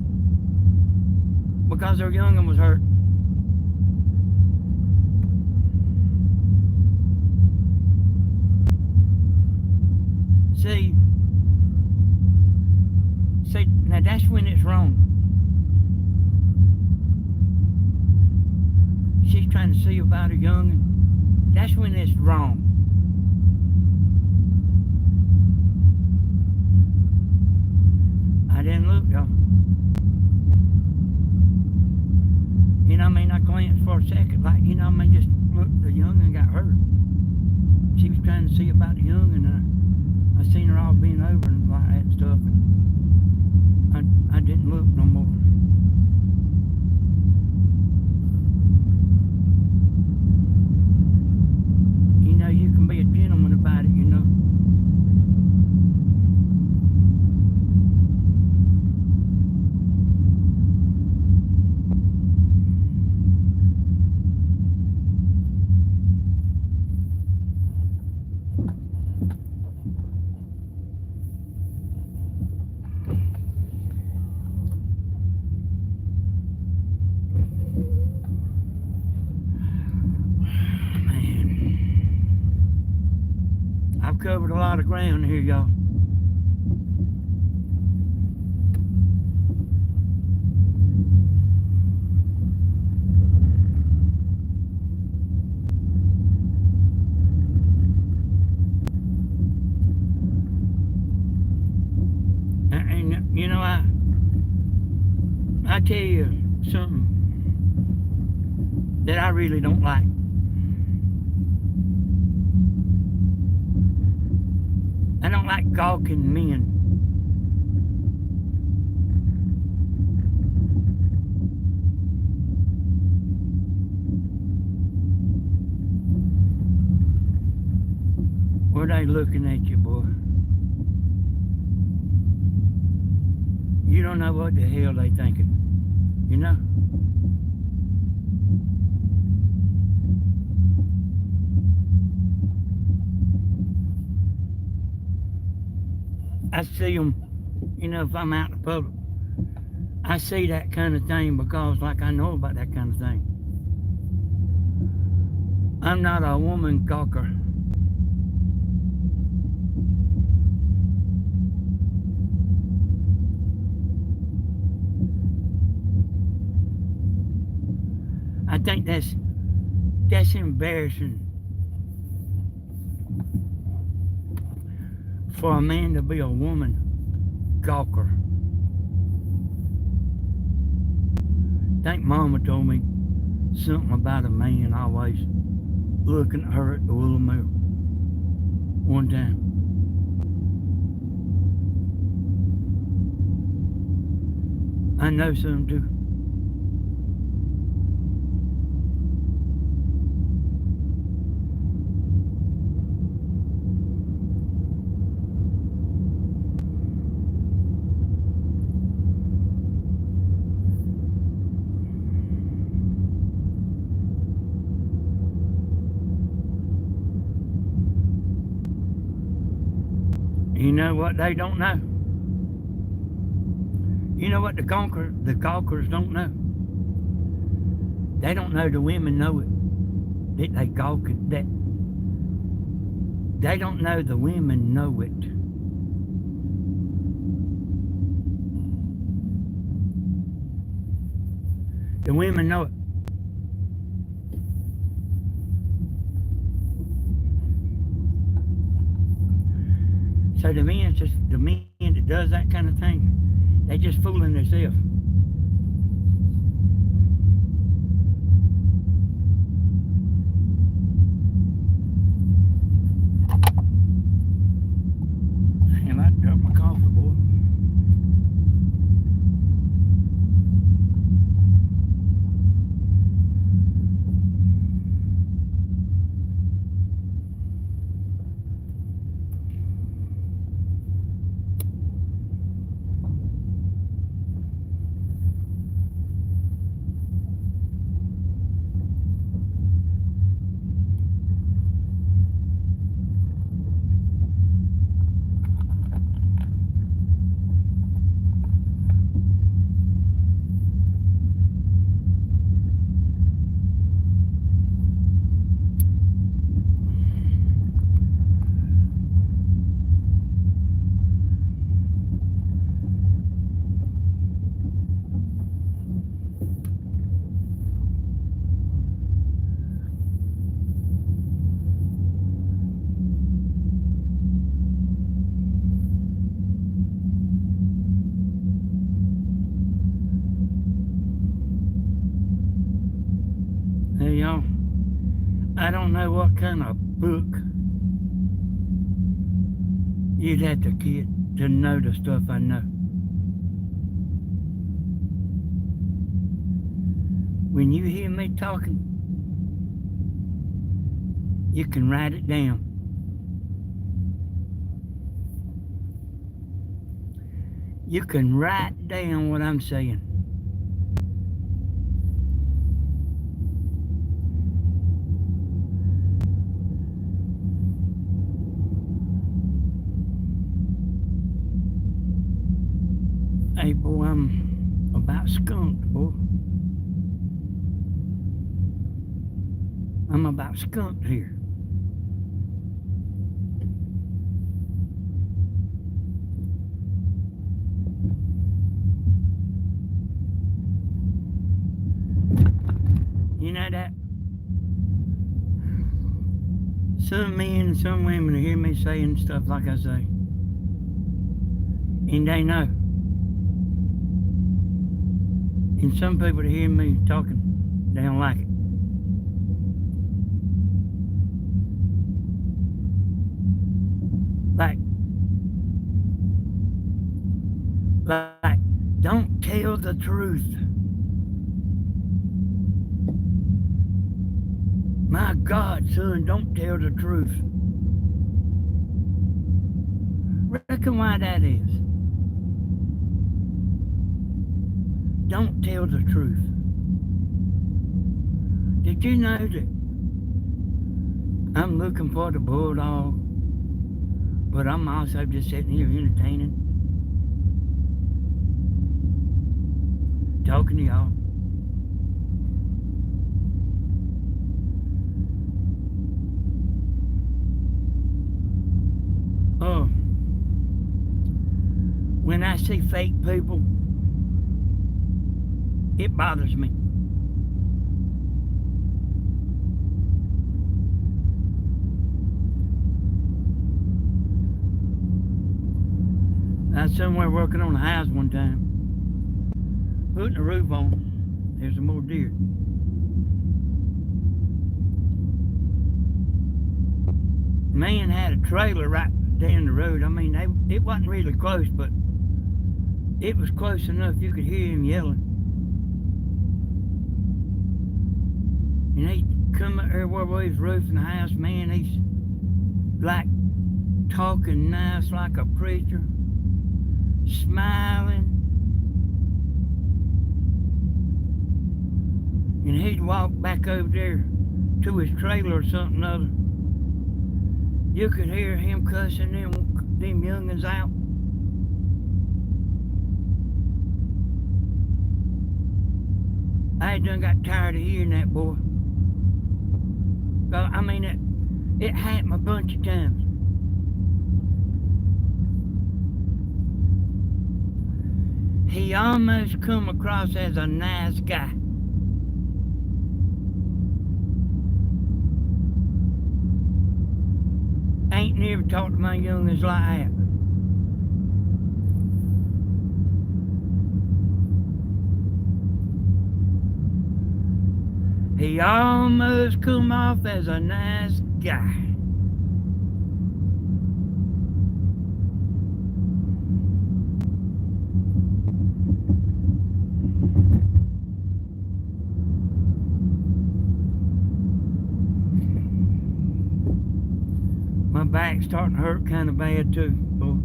Because their young'un was hurt. See, now that's when it's wrong. She's trying to see about her young'un. That's when it's wrong. I didn't look, y'all. You know what I mean? I glanced for a second, like, you know what I mean? Just look, the young'un got hurt. She was trying to see about the young'un, and I seen her all bent over and like that stuff. And I didn't look no more. You know, you can be a gentleman about it, you know. I've covered a lot of ground here, y'all. And you know, I tell you something that I really don't like. I don't like gawking men. Were they looking at you, boy? You don't know what the hell they thinking, you know? I see them, you know, if I'm out in the public, I see that kind of thing because, like, I know about that kind of thing. I'm not a woman gawker. I think that's embarrassing for a man to be a woman gawker. I think Mama told me something about a man always looking at her at the willow mirror one time. I know some too. You know what they don't know? You know what the gawkers don't know? They don't know the women know it. That they gawk it. That they don't know the women know it. The women know it. So the men that does that kind of thing, They just fooling themselves. Damn, I dropped my coffee, boy. Hey, y'all, I don't know what kind of book you'd have to get to know the stuff I know. When you hear me talking, you can write it down. You can write down what I'm saying. Hey, boy, I'm about skunked, boy. I'm about skunked here. You know that? Some men and some women hear me saying stuff like I say. And they know. And some people that hear me talking, they don't like it. Like, don't tell the truth. My God, son, don't tell the truth. Reckon why that is. Don't tell the truth. Did you know that I'm looking for the Bulldog, but I'm also just sitting here entertaining, talking to y'all. Oh, when I see fake people, it bothers me. I was somewhere working on a house one time, putting the roof on. There's some more deer. Man had a trailer right down the road. I mean, it wasn't really close, but it was close enough you could hear him yelling. And he come up there where we was roofing the house, man, he's like talking nice like a preacher, smiling. And he'd walk back over there to his trailer or something or other. You could hear him cussing them youngins out. I done got tired of hearing that, boy. I mean, it happened a bunch of times. He almost come across as a nice guy. Ain't never talked to my youngins like that. He almost come off as a nice guy. My back's starting to hurt kind of bad too. Boy.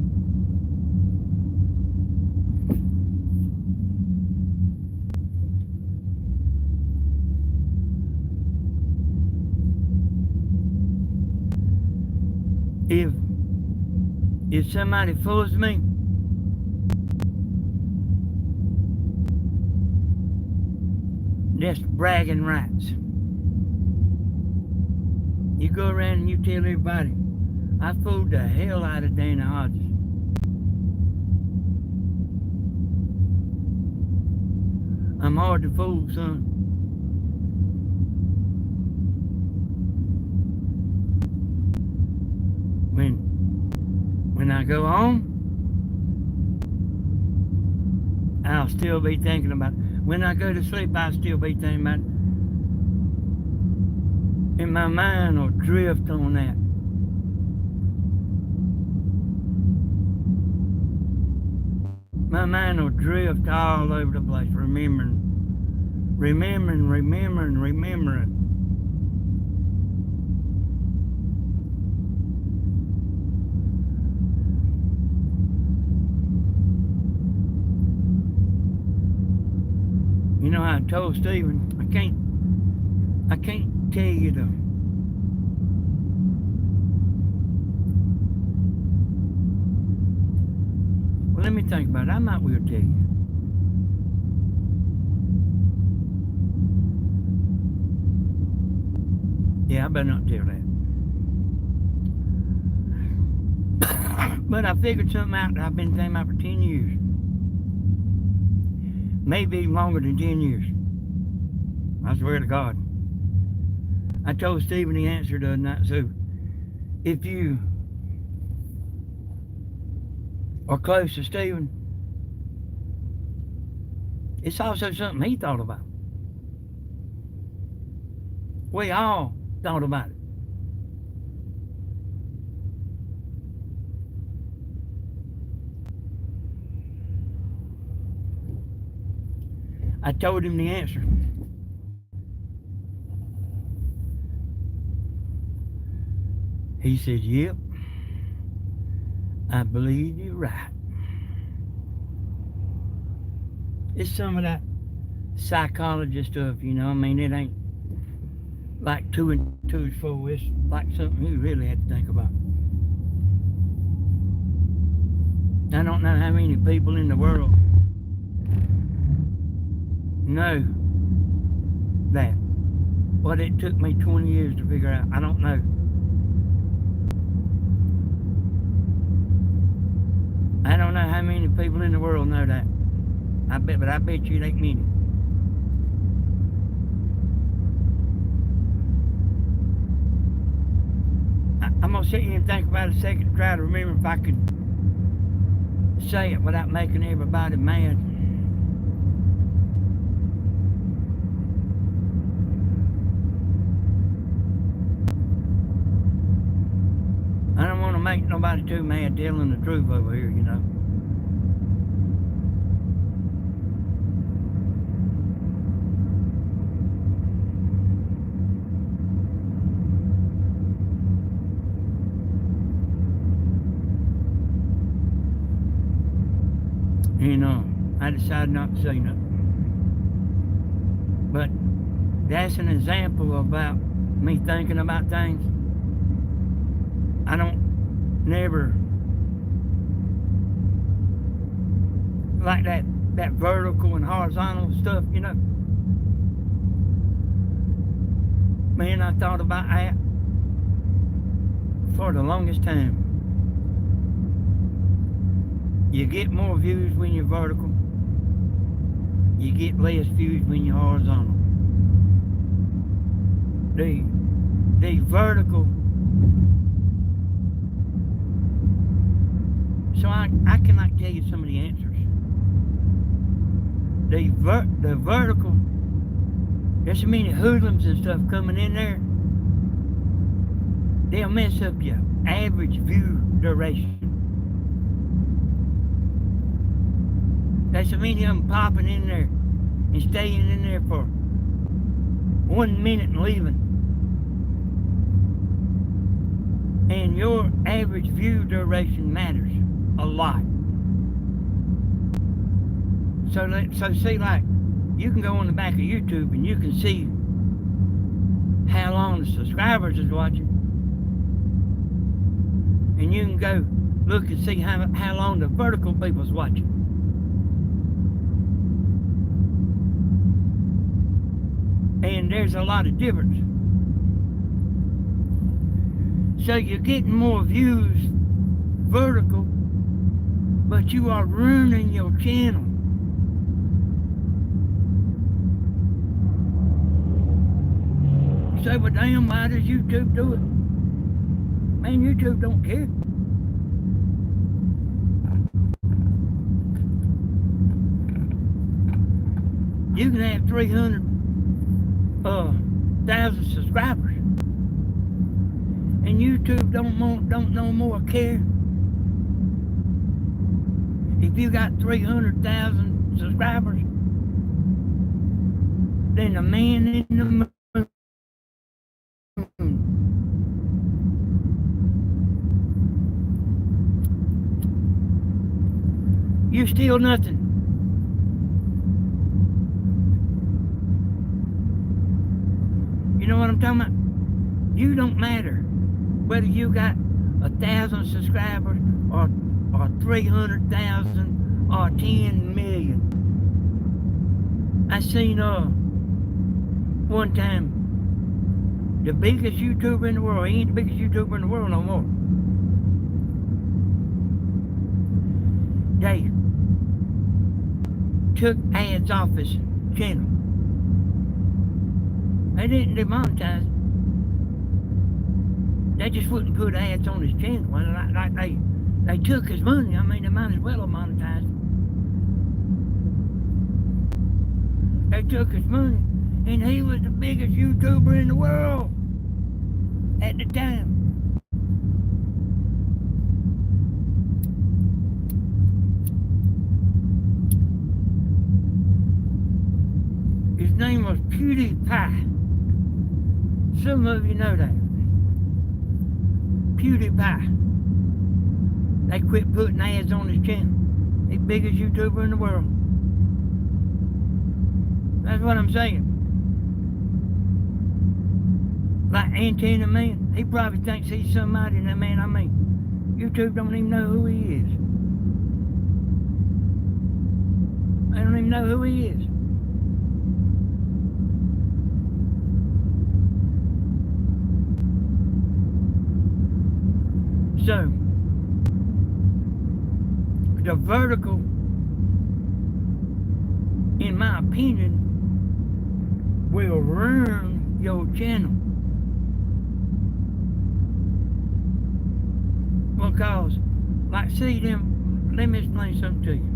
If somebody fools me, that's bragging rights. You go around and you tell everybody, I fooled the hell out of Danny Hodges. I'm hard to fool, son. When I go home, I'll still be thinking about it. When I go to sleep, I'll still be thinking about it. And my mind will drift on that. My mind will drift all over the place, remembering. You know, I told Stephen, I can't tell you the well, let me think about it. I might will tell you. Yeah, I better not tell that. But I figured something out that I've been thinking about for 10 years. Maybe longer than 10 years. I swear to God. I told Stephen the answer the other night. So, if you are close to Stephen, it's also something he thought about. We all thought about it. I told him the answer. He said, yep, I believe you're right. It's some of that psychologist stuff, you know. I mean, it ain't like 2 and 2 is 4. It's like something you really had to think about. I don't know how many people in the world know that. What it took me 20 years to figure out, I don't know. I don't know how many people in the world know that. I bet you it ain't many. I'm gonna sit here and think about it a second to try to remember if I could say it without making everybody mad. I don't want to make nobody too mad telling the truth over here, you know. I decided not to say nothing. But that's an example about me thinking about things. I don't never like that vertical and horizontal stuff, you know. Man, I thought about that for the longest time. You get more views when you're vertical. You get less views when you're horizontal. The vertical. So I cannot tell you some of the answers. The vertical There's so many hoodlums and stuff coming in there. They'll mess up your average view duration. There's so many of them popping in there and staying in there for 1 minute and leaving. And your average view duration matters a lot. So see, like, you can go on the back of YouTube and you can see how long the subscribers is watching. And you can go look and see how long the vertical people's watching. And there's a lot of difference. So you're getting more views vertical, but you are ruining your channel. You say, well, damn, why does YouTube do it? Man, YouTube don't care. You can have 300,000 subscribers, and YouTube don't no more care. If you got 300,000 subscribers, then the man in the moon. You're still nothing. You know what I'm talking about? You don't matter whether you got 1,000 subscribers or 300,000 or 10 million. I seen one time the biggest YouTuber in the world. He ain't the biggest YouTuber in the world no more. They took ads off his channel. They didn't demonetize it. They just wouldn't put ads on his channel. Like they took his money. I mean, they might as well have monetized it. They took his money, and he was the biggest YouTuber in the world at the time. His name was PewDiePie. Some of you know that. PewDiePie. They quit putting ads on his channel. He's the biggest YouTuber in the world. That's what I'm saying. Like Antenna Man, he probably thinks he's somebody, and that man, I mean, YouTube don't even know who he is. They don't even know who he is. So, the vertical, in my opinion, will ruin your channel. Because, like, see them, let me explain something to you.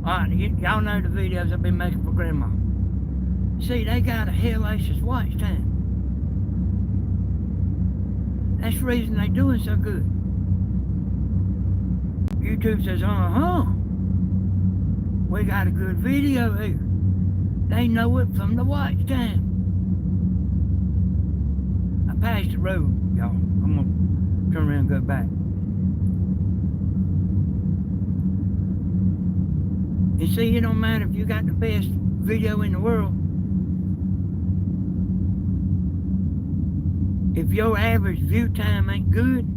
Alright, y'all know the videos I've been making for Grandma. See, they got a hellacious watch time. That's the reason they're doing so good. YouTube says, we got a good video here. They know it from the watch time. I passed the road, y'all. I'm gonna turn around and go back. You see, it don't matter if you got the best video in the world. If your average view time ain't good,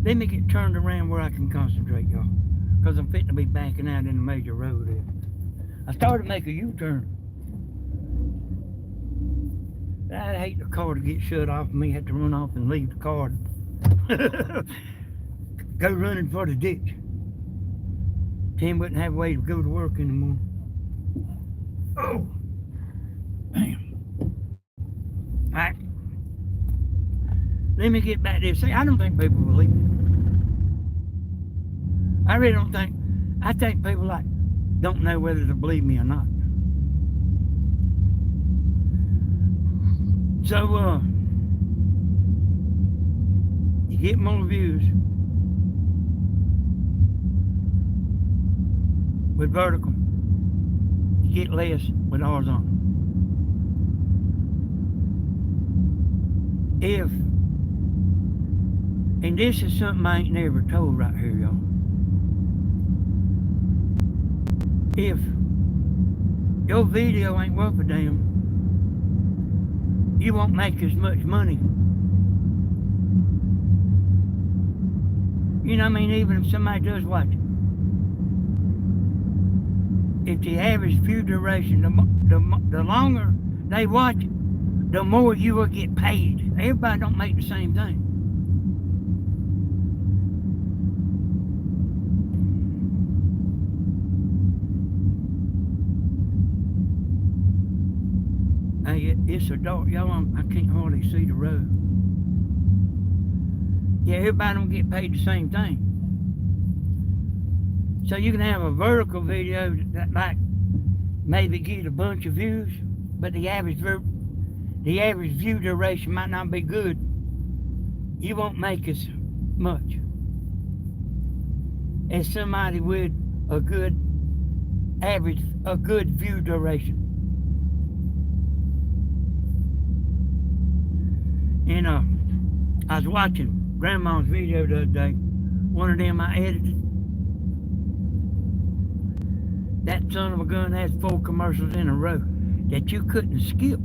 let me get turned around where I can concentrate, y'all. Because I'm fitting to be backing out in a major road here. I started to make a U-turn. I'd hate the car to get shut off and me have to run off and leave the car. Go running for the ditch. Tim wouldn't have a way to go to work anymore. Oh! Damn. Alright. let me get back there. See, I don't think people believe me. I really don't think. I think people like don't know whether to believe me or not. So, you get more views with vertical. You get less with horizontal. And this is something I ain't never told right here, y'all. If your video ain't worth a damn, you won't make as much money. You know what I mean? Even if somebody does watch it. If the average view duration, the longer they watch it, the more you will get paid. Everybody don't make the same thing. Hey, it's so dark, y'all. I can't hardly see the road. Yeah, everybody don't get paid the same thing. So you can have a vertical video that like maybe get a bunch of views, but the average view duration might not be good. You won't make as much as somebody with a good view duration. And I was watching Grandma's video the other day. One of them I edited. That son of a gun has 4 commercials in a row that you couldn't skip.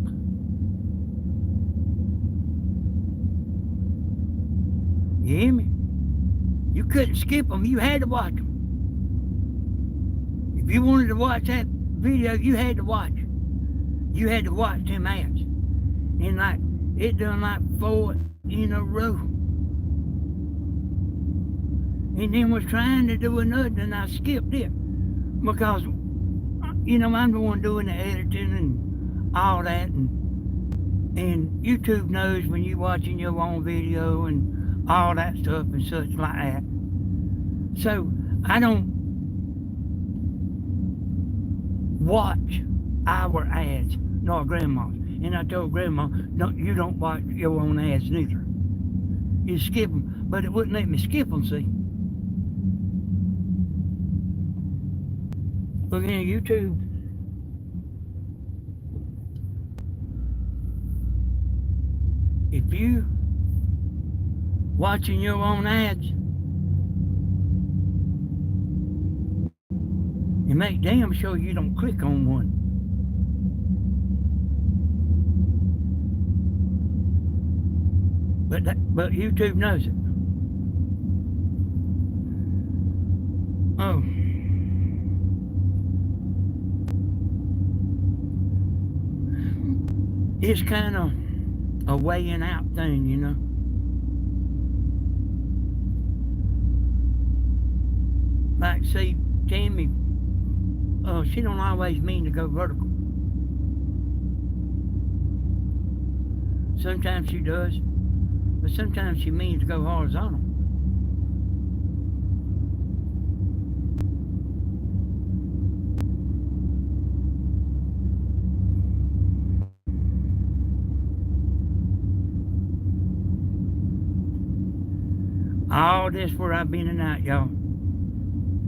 You hear me? You couldn't skip them. You had to watch them. If you wanted to watch that video, you had to watch. You had to watch them ads. And like, it done like 4 in a row. And then was trying to do another, and I skipped it. Because, you know, I'm the one doing the editing and all that. And YouTube knows when you're watching your own video and all that stuff and such like that. So, I don't watch our ads, nor Grandma's. And I told Grandma, you don't watch your own ads neither. You skip them, but it wouldn't let me skip them, see. Look at YouTube. If you watching your own ads, you make damn sure you don't click on one. But YouTube knows it. Oh. It's kind of a weighing out thing, you know. Like, see, Tammy, she don't always mean to go vertical. Sometimes she does, but sometimes she means to go horizontal. All this where I've been and out, y'all.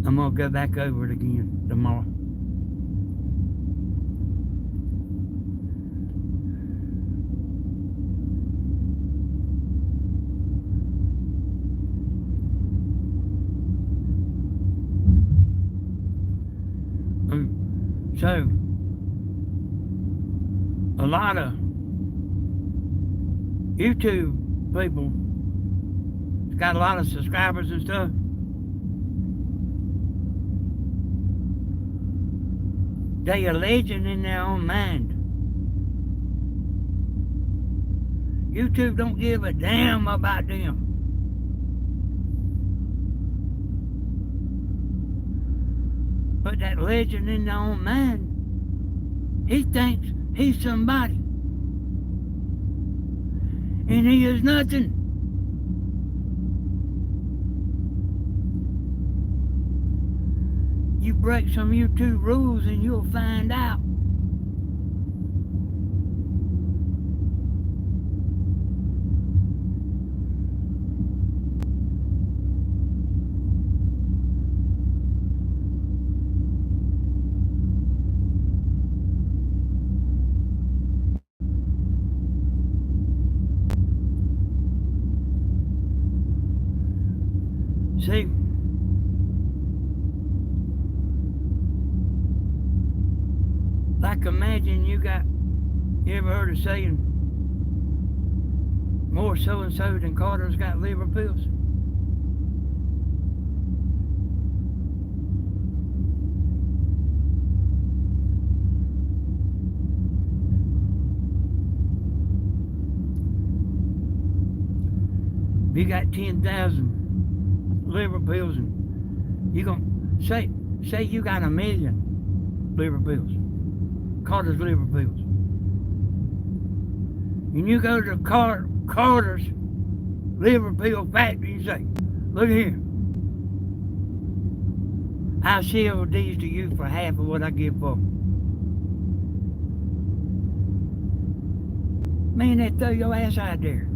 I'm gonna go back over it again tomorrow. So, a lot of YouTube people got a lot of subscribers and stuff. They are legend in their own mind. YouTube don't give a damn about them. But that legend in their own mind, he thinks he's somebody. And he is nothing. break some YouTube rules and you'll find out. See, like imagine you ever heard of saying more so and so than Carter's got liver pills? If you got 10,000 liver pills and you gonna say you got 1,000,000 liver pills, Carter's liver pills, and you go to Carter's liver pill factory and say, look here, I'll sell these to you for half of what I give for them. Man, they throw your ass out there.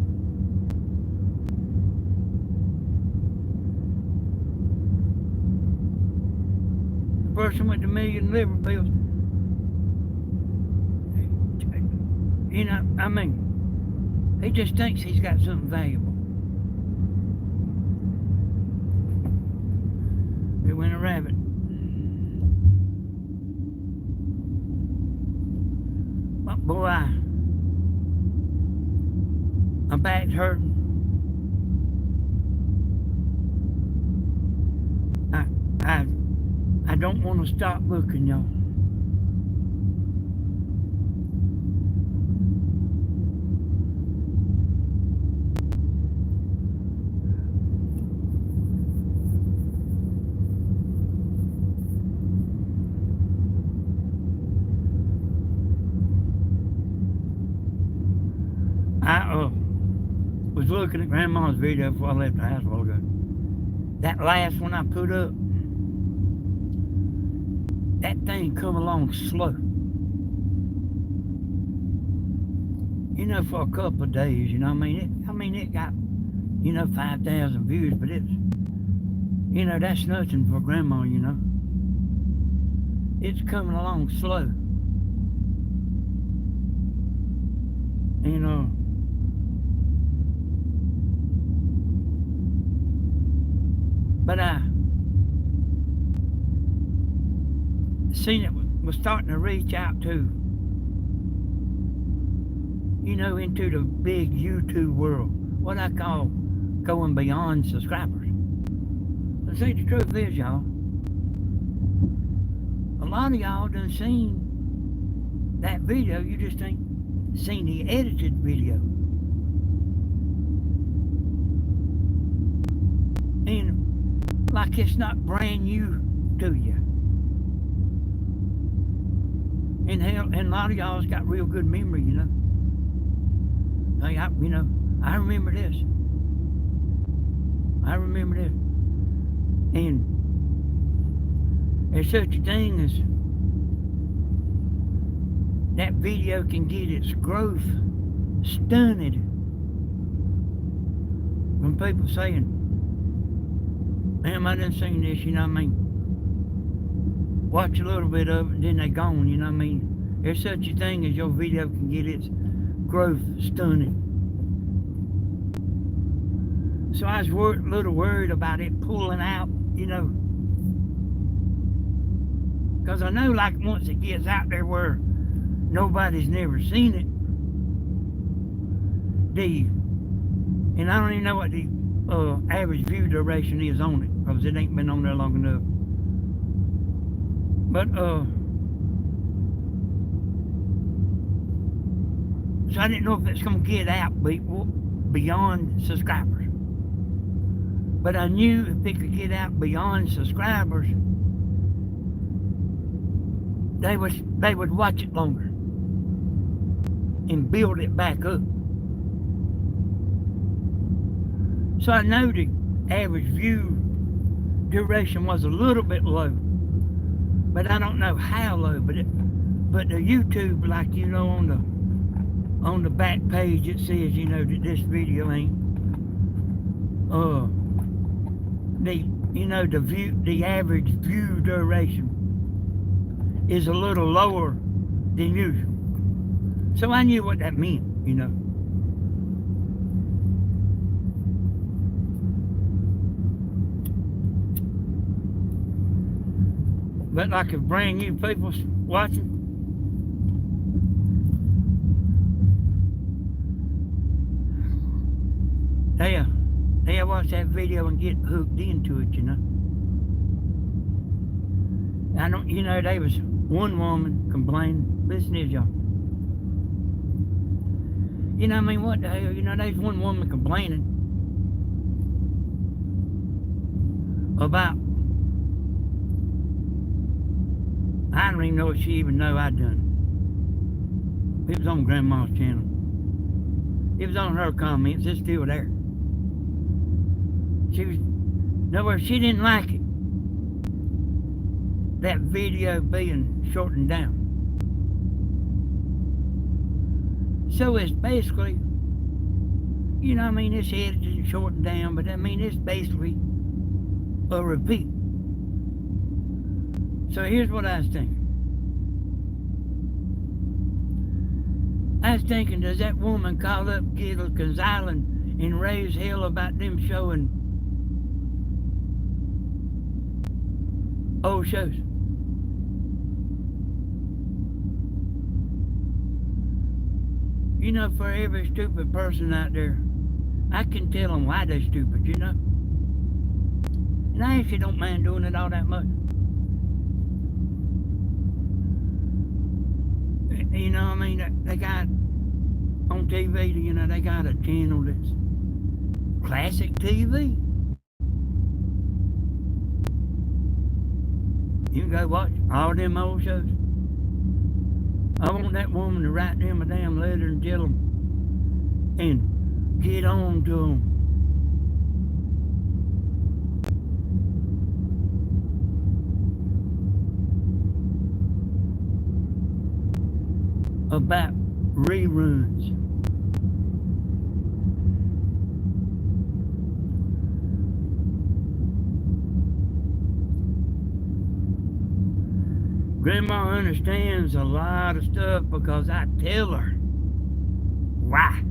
The person with the 1,000,000 liver pills, you know, I mean, he just thinks he's got something valuable. It went a rabbit. But boy, my back's hurting. I don't want to stop looking, y'all. I was looking at Grandma's video before I left the house a while ago. That last one I put up, that thing come along slow. You know, for a couple of days, you know, it got, 5,000 views, but it's, that's nothing for Grandma, you know. It's coming along slow. But I seen it was starting to reach out to, into the big YouTube world, what I call going beyond subscribers. But see, the truth is, y'all, a lot of y'all done seen that video, you just ain't seen the edited video. And like it's not brand new to you. And hell, and a lot of y'all's got real good memory, you know. Like I remember this. I remember this. And there's such a thing as that video can get its growth stunted when people saying, "Ma'am, I done seen this," watch a little bit of it and then they gone, There's such a thing as your video can get its growth stunted. So I was a little worried about it pulling out, because I know like once it gets out there where nobody's never seen it, and I don't even know what the average view duration is on it, because it ain't been on there long enough. But so I didn't know if it's gonna get out beyond subscribers. But I knew if it could get out beyond subscribers, they would watch it longer and build it back up. So I know the average view duration was a little bit low, but I don't know how low. But the YouTube, like on the back page, it says that this video ain't the average view duration is a little lower than usual. So I knew what that meant. But like if brand new people watching, they'll watch that video and get hooked into it. I don't. There was one woman complaining. Listen to this, y'all. What the hell? There's one woman complaining about. I don't even know if she even know I done it. It was on Grandma's channel. It was on her comments. It's still there. She didn't like it. That video being shortened down. So it's basically, it's edited and shortened down, but it's basically a repeat. So here's what I was thinking. I was thinking, does that woman call up Gilligan's Island and raise hell about them showing old shows? For every stupid person out there, I can tell them why they're stupid, And I actually don't mind doing it all that much. They got on TV, they got a channel that's classic TV. You can go watch all them old shows. I want that woman to write them a damn letter and tell them and get on to them. About reruns. Grandma understands a lot of stuff because I tell her why.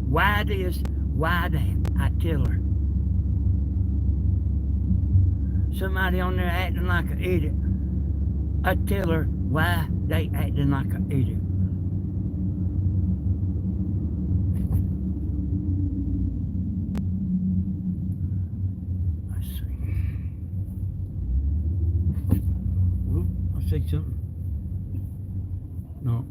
Why this, why that. I tell her. Somebody on there acting like an idiot. I tell her why they acting like an idiot. Let's see. Whoop, I see something. No.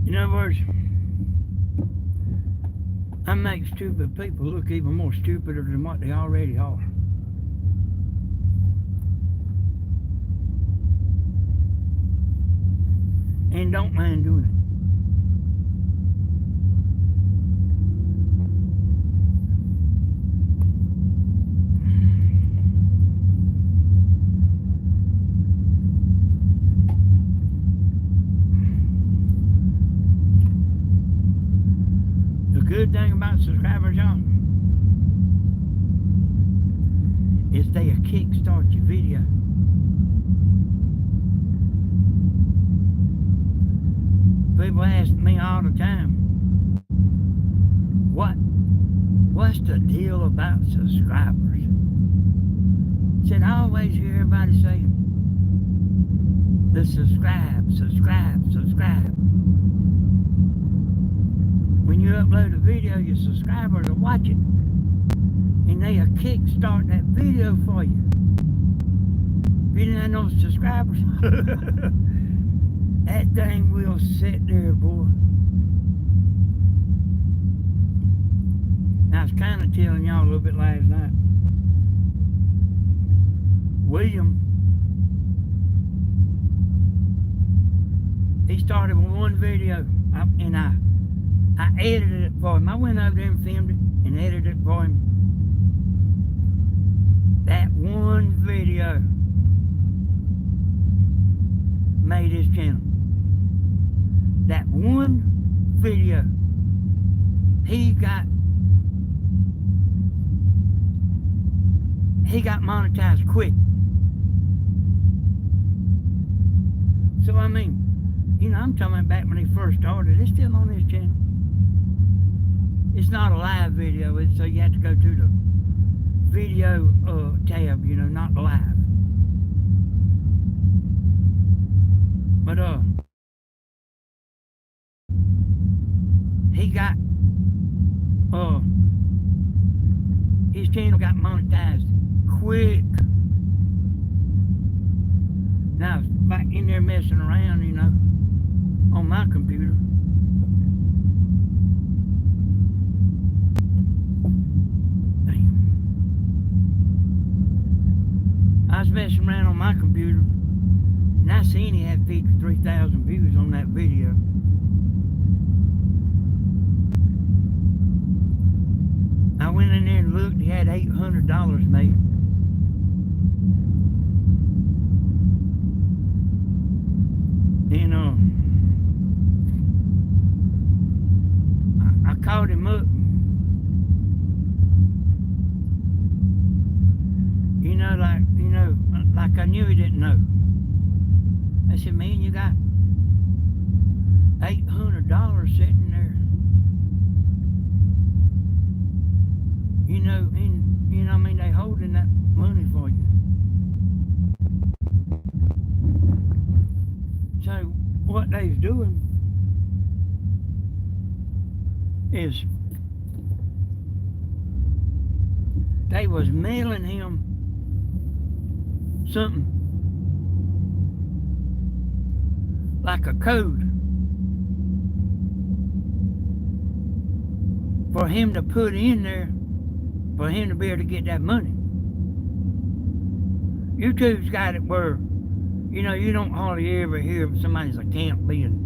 In other words, I make stupid people look even more stupider than what they already are. And don't mind doing it. The good thing about subscribers, y'all, is they'll kickstart your video. People ask me all the time, what's the deal about subscribers? Said I always hear everybody saying, the subscribe, subscribe, subscribe. When you upload a video, your subscribers will watch it. And they'll kickstart that video for you. If you didn't have no subscribers, that thing will sit there, boy. I was kind of telling y'all a little bit last night. William, he started with one video, and I edited it for him. I went over there and filmed it and edited it for him. That one video made his channel. That one video, he got monetized quick. So I mean, I'm talking about back when he first started. It's still on his channel. It's not a live video, so you have to go to the video tab, not live. But he got his channel got monetized quick. Now I was back in there messing around, on my computer. Damn. I was messing around on my computer, and I seen he had 53,000 views on that video. I went in there and looked, he had $800 made. And I called him up. Like I knew he didn't know. I said, man, you got $800 sitting there. They holding that money for you. So what they's doing is they was mailing him something like a code for him to put in there for him to be able to get that money. YouTube's got it where, you don't hardly ever hear of somebody's account being,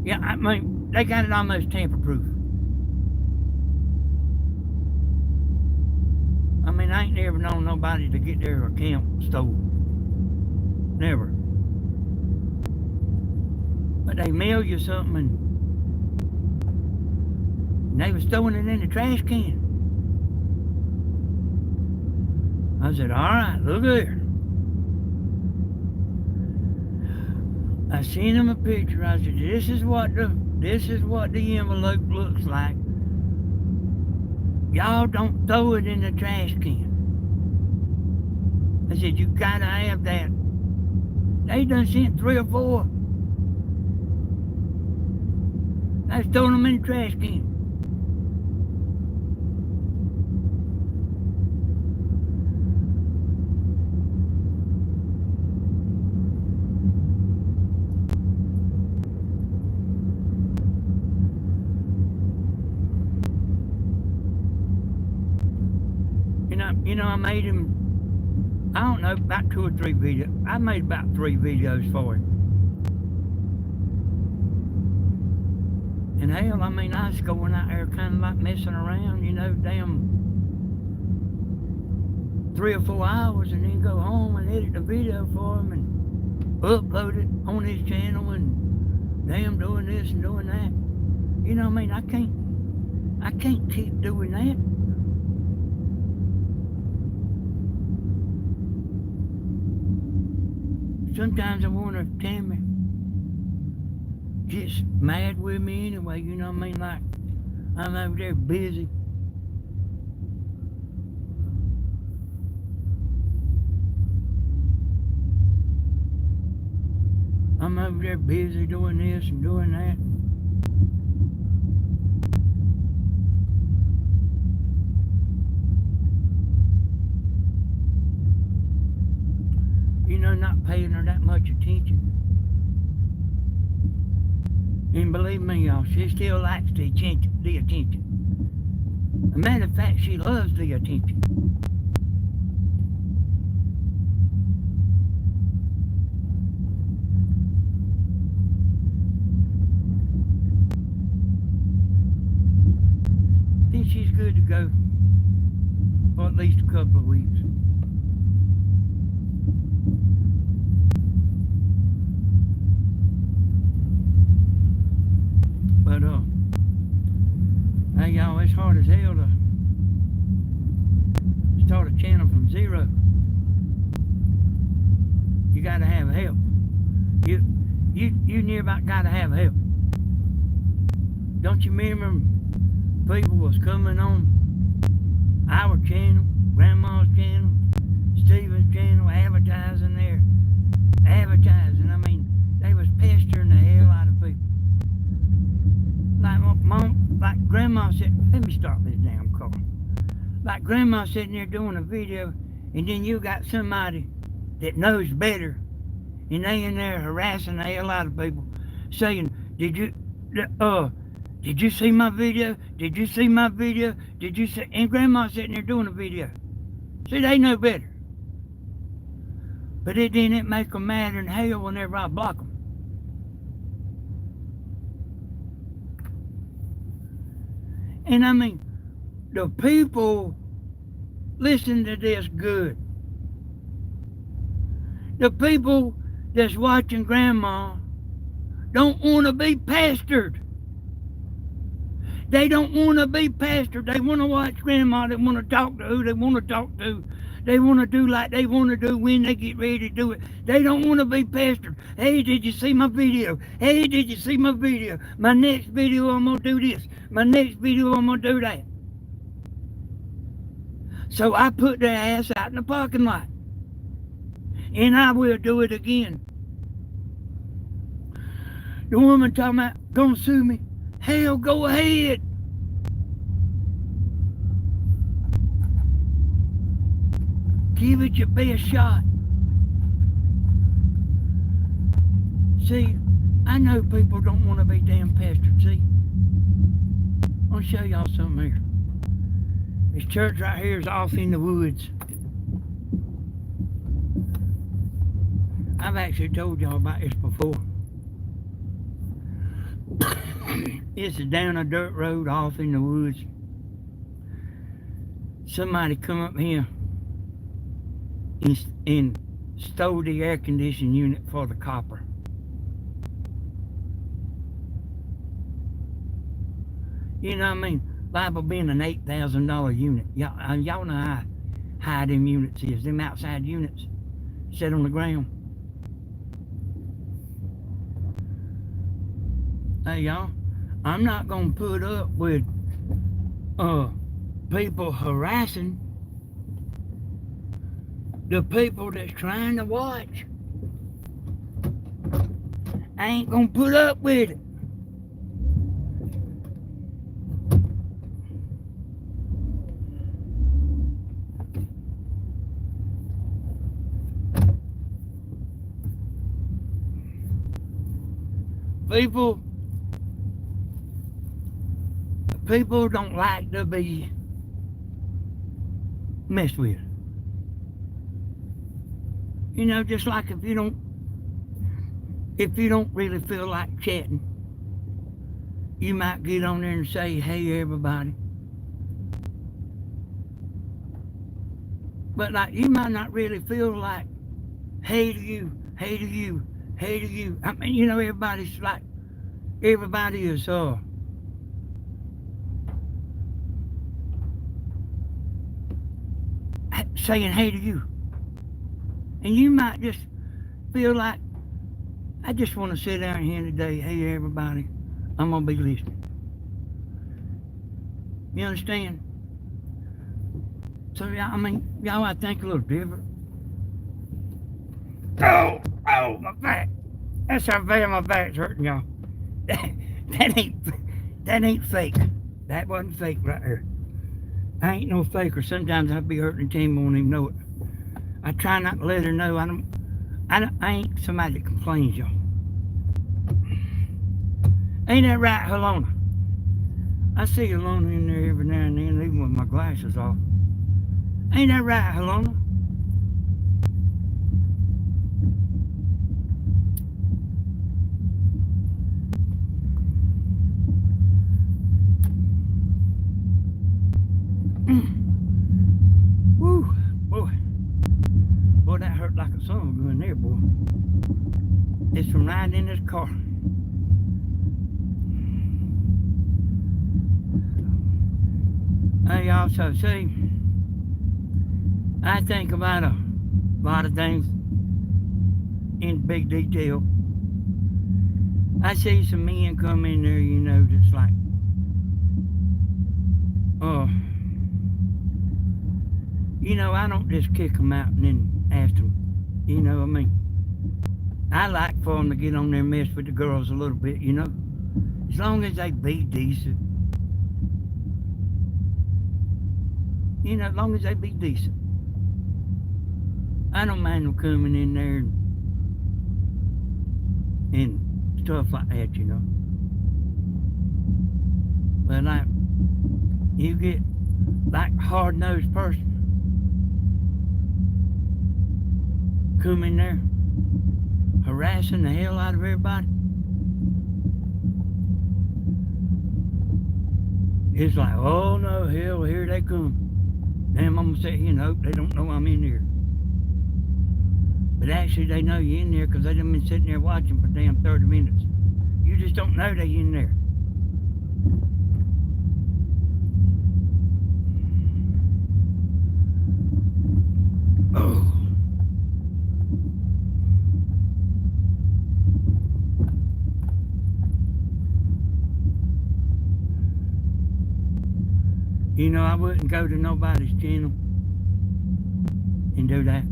yeah, I mean, they got it almost tamper-proof. I mean, I ain't never known nobody to get their account stolen. Never. But they mail you something and they was throwing it in the trash can. I said, all right, look here. I seen him a picture. I said, this is what the envelope looks like. Y'all don't throw it in the trash can. I said, you gotta have that. They done sent 3 or 4. I was throwing them in the trash can. I made him, I don't know, about 2 or 3 videos. I made about 3 videos for him. And hell, I mean, I was going out there kind of like messing around, damn 3 or 4 hours, and then go home and edit the video for him and upload it on his channel and damn doing this and doing that. I can't keep doing that. Sometimes I wonder if Tammy gets mad with me anyway, like I'm over there busy. I'm over there busy doing this and doing that. Not paying her that much attention. And believe me, y'all, she still likes the attention. The attention. As a matter of fact, she loves the attention. Think she's good to go for at least a couple of weeks. But hey y'all, it's hard as hell to start a channel from zero. You gotta have help. You near about gotta have help. Don't you remember people was coming on our channel, Grandma's channel, Stephen's channel, advertising there. Advertising, I mean, they was pestering the hell out of people. Like Grandma said, let me start this damn car. Like Grandma sitting there doing a video, and then you got somebody that knows better, and they in there harassing the hell out of people, saying, did you see my video? Did you see my video? Did you see? And Grandma sitting there doing a video. See, they know better. But it didn't make them mad in hell whenever I block them. And I mean, the people listen to this good. The people that's watching Grandma don't want to be pastored. They don't want to be pastored. They want to watch Grandma. They want to talk to who they want to talk to. They want to do like they want to do when they get ready to do it. They don't want to be pastored. Hey, did you see my video? Hey, did you see my video? My next video, I'm going to do this. My next video, I'm going to do that. So I put their ass out in the parking lot. And I will do it again. The woman talking about gonna sue me. Hell, go ahead. Give it your best shot. See, I know people don't want to be damn pestered. See, I'll show y'all something here. This church right here is off in the woods. I've actually told y'all about this before. It's down a dirt road off in the woods. Somebody come up here and stole the air conditioning unit for the copper. You know what I mean? Liable being an $8,000 unit. Y'all know how high them units is. Them outside units sit on the ground. Hey y'all, I'm not gonna put up with people harassing the people that's trying to watch. I ain't gonna put up with it. People don't like to be messed with. You know, just like if you don't really feel like chatting, you might get on there and say, hey everybody. But like you might not really feel like, hey to you, hey to you, hey to you. I mean, you know, everybody is saying hey to you. And you might just feel like, I just want to sit down here today, hey everybody, I'm going to be listening. You understand? So, I mean, y'all I think a little different. Oh, my back. That's how bad my back's hurting, y'all. That ain't fake. That wasn't fake right there. I ain't no faker. Sometimes I'd be hurting the team, won't even know it. I try not to let her know. I ain't somebody that complains, y'all. Ain't that right, Helena? I see Helena in there every now and then, even with my glasses off. Ain't that right, Helena? Woo, boy. Boy, that hurt like a son of a gun there, boy. It's from riding in this car. I also see, I think about a lot of things in big detail. I see some men come in there, you know, just like, you know, I don't just kick them out and then ask them, you know, I mean, I like for them to get on there and mess with the girls a little bit, you know, as long as they be decent. You know, as long as they be decent. I don't mind them coming in there and stuff like that, you know. But like, you get like hard-nosed person come in there harassing the hell out of everybody. It's like, oh no, hell, here they come. Damn, I'm gonna sit here and hope they don't know I'm in here. But actually, they know you're in there because they done been sitting there watching for damn 30 minutes. You just don't know they in there. Oh. You know, I wouldn't go to nobody's channel and do that.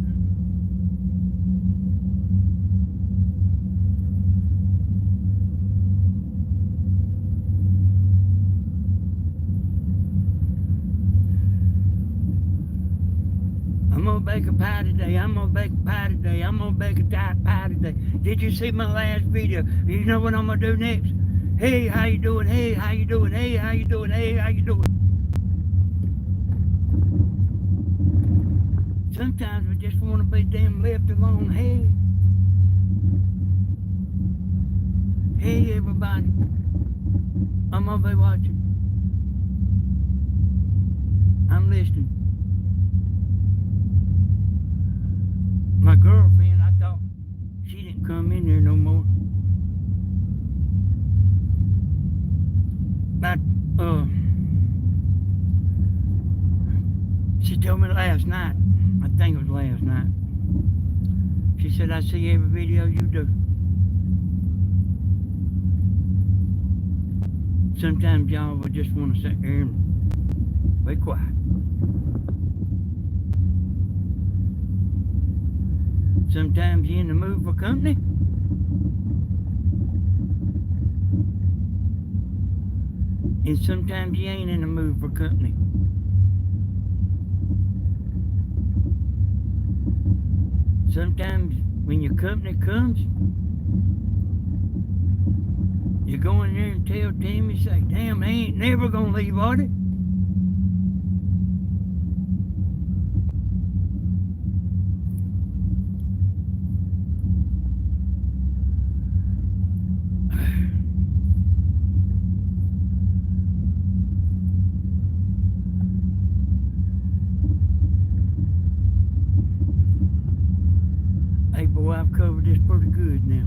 I'm gonna bake a pie today. I'm gonna bake a pie today. I'm gonna bake a pie today. Did you see my last video? You know what I'm gonna do next? Hey, how you doing? Hey, how you doing? Hey, how you doing? Hey, how you doing? Sometimes we just want to be damn left alone. Hey. Hey, everybody. I'm gonna be watching. I'm listening. My girlfriend, I thought she didn't come in there no more. But, she told me last night, I think it was last night, she said, I see every video you do. Sometimes y'all would just want to sit there and be quiet. Sometimes you're in the mood for company. And sometimes you ain't in the mood for company. Sometimes when your company comes, you go in there and tell Tammy, say, damn, they ain't never gonna leave, are they? Hey boy, I've covered this pretty good now.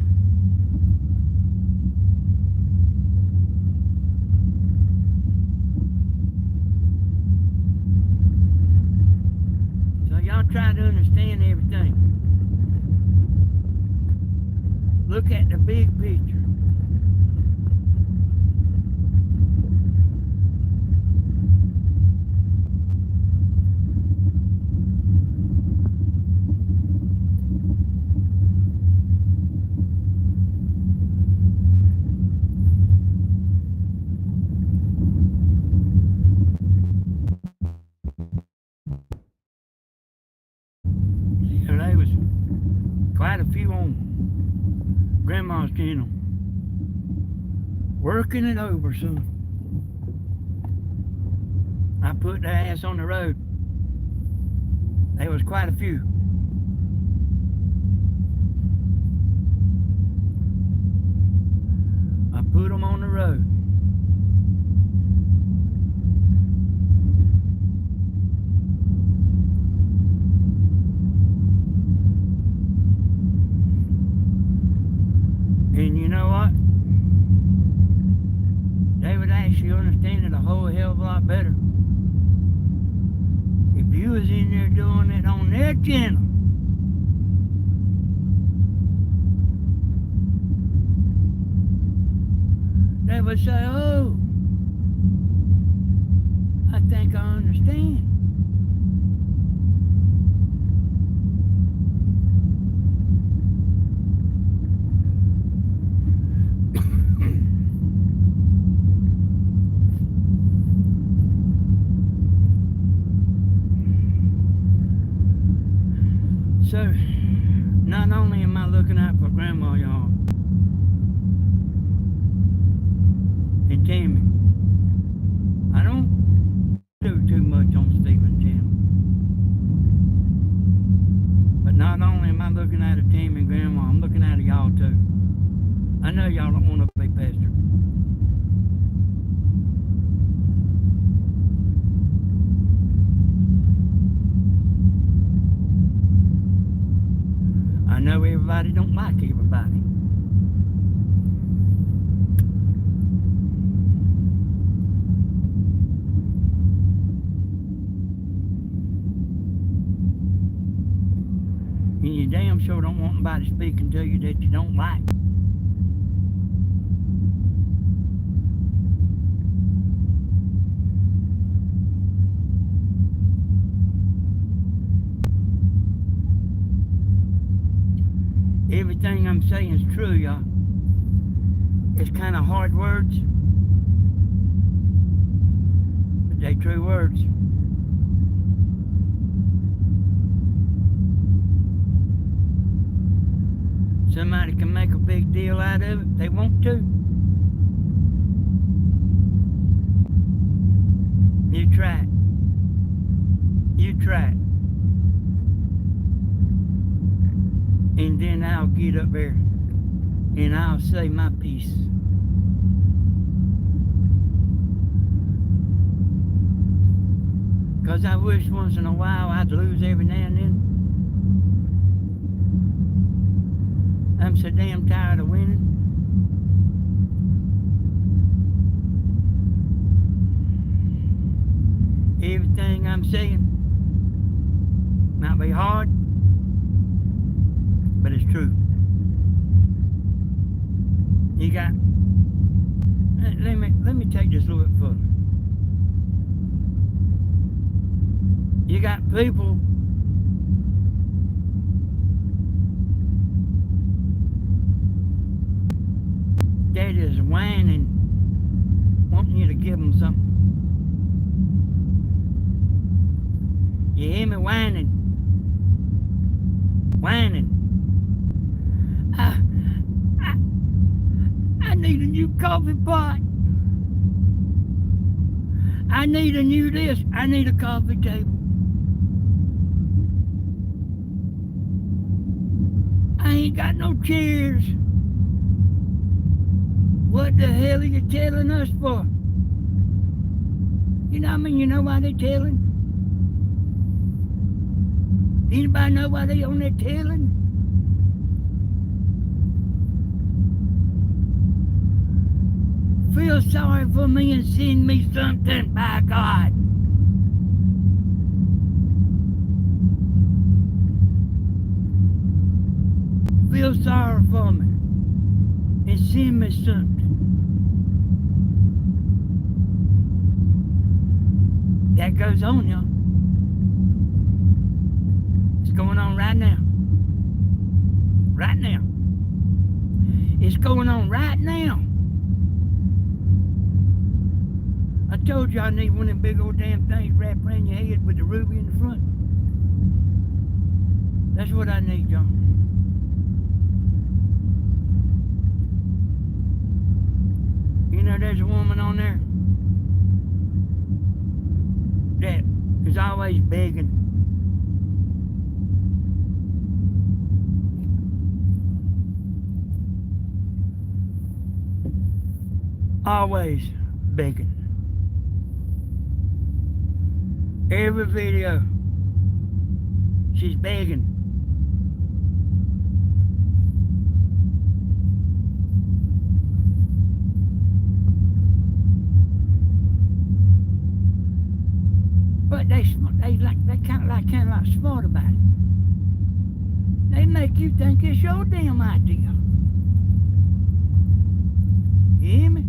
So y'all try to understand everything. Look at the big picture. And there was quite a few on Grandma's channel. working it over, son. I put their ass on the road. There was quite a few. I put them on the road. And you know what? They would actually understand it a whole hell of a lot better if you was in there doing it on their channel. They would say, oh, I think I understand. So, not only am I looking out for Grandma, y'all, and Tammy, I don't do too much on Stephen's channel. But not only am I looking at Tammy and Grandma, I'm looking at y'all too. I know y'all don't want to be pestered. I know everybody don't like everybody. And you damn sure don't want nobody speaking to you that you don't like. Everything I'm saying is true, y'all. It's kind of hard words, but they true words. Somebody can make a big deal out of it. They want to. You try it. You try it. And then I'll get up there and I'll say my piece. Because I wish once in a while I'd lose every now and then. I'm so damn tired of winning. Everything I'm saying might be hard, but it's true. You got, let me take this a little bit further. You got people that is whining, wanting you to give them something. You hear me whining? Whining. I need a new coffee pot. I need a new this. I need a coffee table. I ain't got no chairs. What the hell are you telling us for? You know what I mean? You know why they're telling? Anybody know why they on there telling? Feel sorry for me and send me something, by God. Feel sorry for me and send me something. That goes on, y'all. It's going on right now. Right now. It's going on right now. I told you I need one of them big old damn things wrapped around your head with the ruby in the front. That's what I need, y'all. You there's a woman on there that is always begging. Always begging. Every video, she's begging. But they kind of like smart about it. They make you think it's your damn idea. You hear me?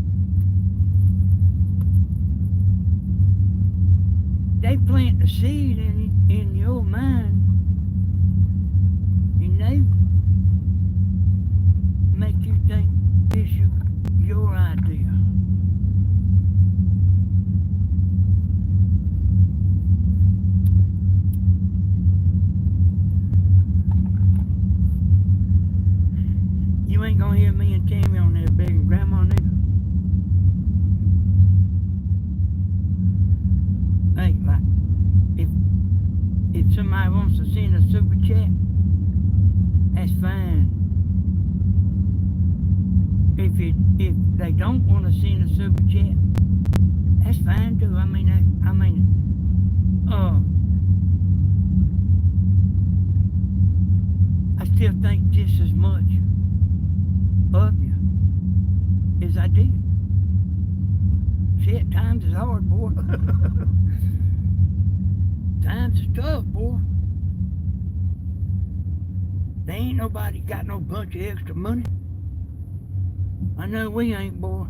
They plant the seed in your mind, and they make you think it's your idea. You ain't gonna hear me and Tammy on there begging Grandma neither. Hey, like, if somebody wants to send a super chat, that's fine. If they don't want to send a super chat, that's fine too. I still think just as much of you as I did. Shit, times is hard, boy. Times is tough, boy. There ain't nobody got no bunch of extra money. I know we ain't, boy.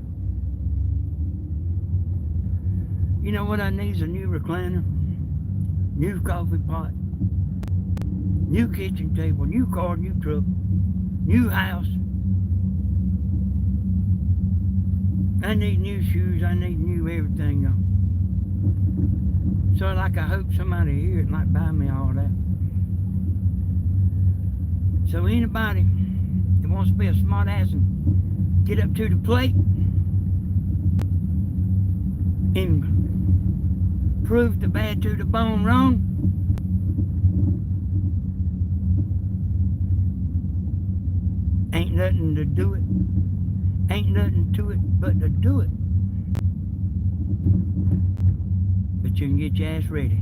You know what I need is a new recliner, new coffee pot, new kitchen table, new car, new truck, new house. I need new shoes, I need new everything, though. So like I hope somebody here would like buy me all that. So anybody that wants to be a smart ass and get up to the plate and prove the bad to the bone wrong, ain't nothing to do it. Ain't nothing to it but to do it. But you can get your ass ready.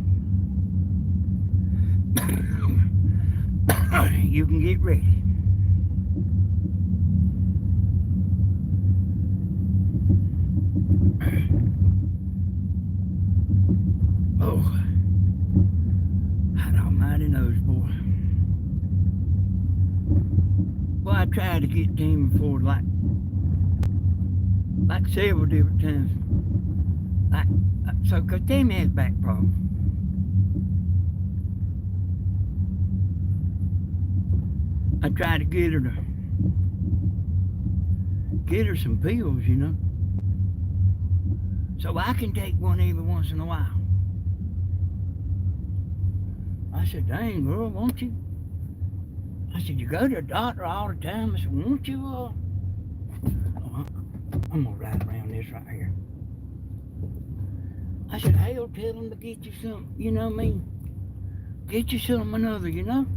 You can get ready. Oh, God almighty knows, boy. Well, I tried to get Tammy before, like several different times. So, cause Tammy has back problems. I tried to get her some pills, you know, so I can take one every once in a while. I said, dang, girl, won't you? I said, you go to the doctor all the time. I said, won't you, I'm gonna ride around this right here. I said, hell, tell them to get you some, you know what I mean? Get you some another, you know?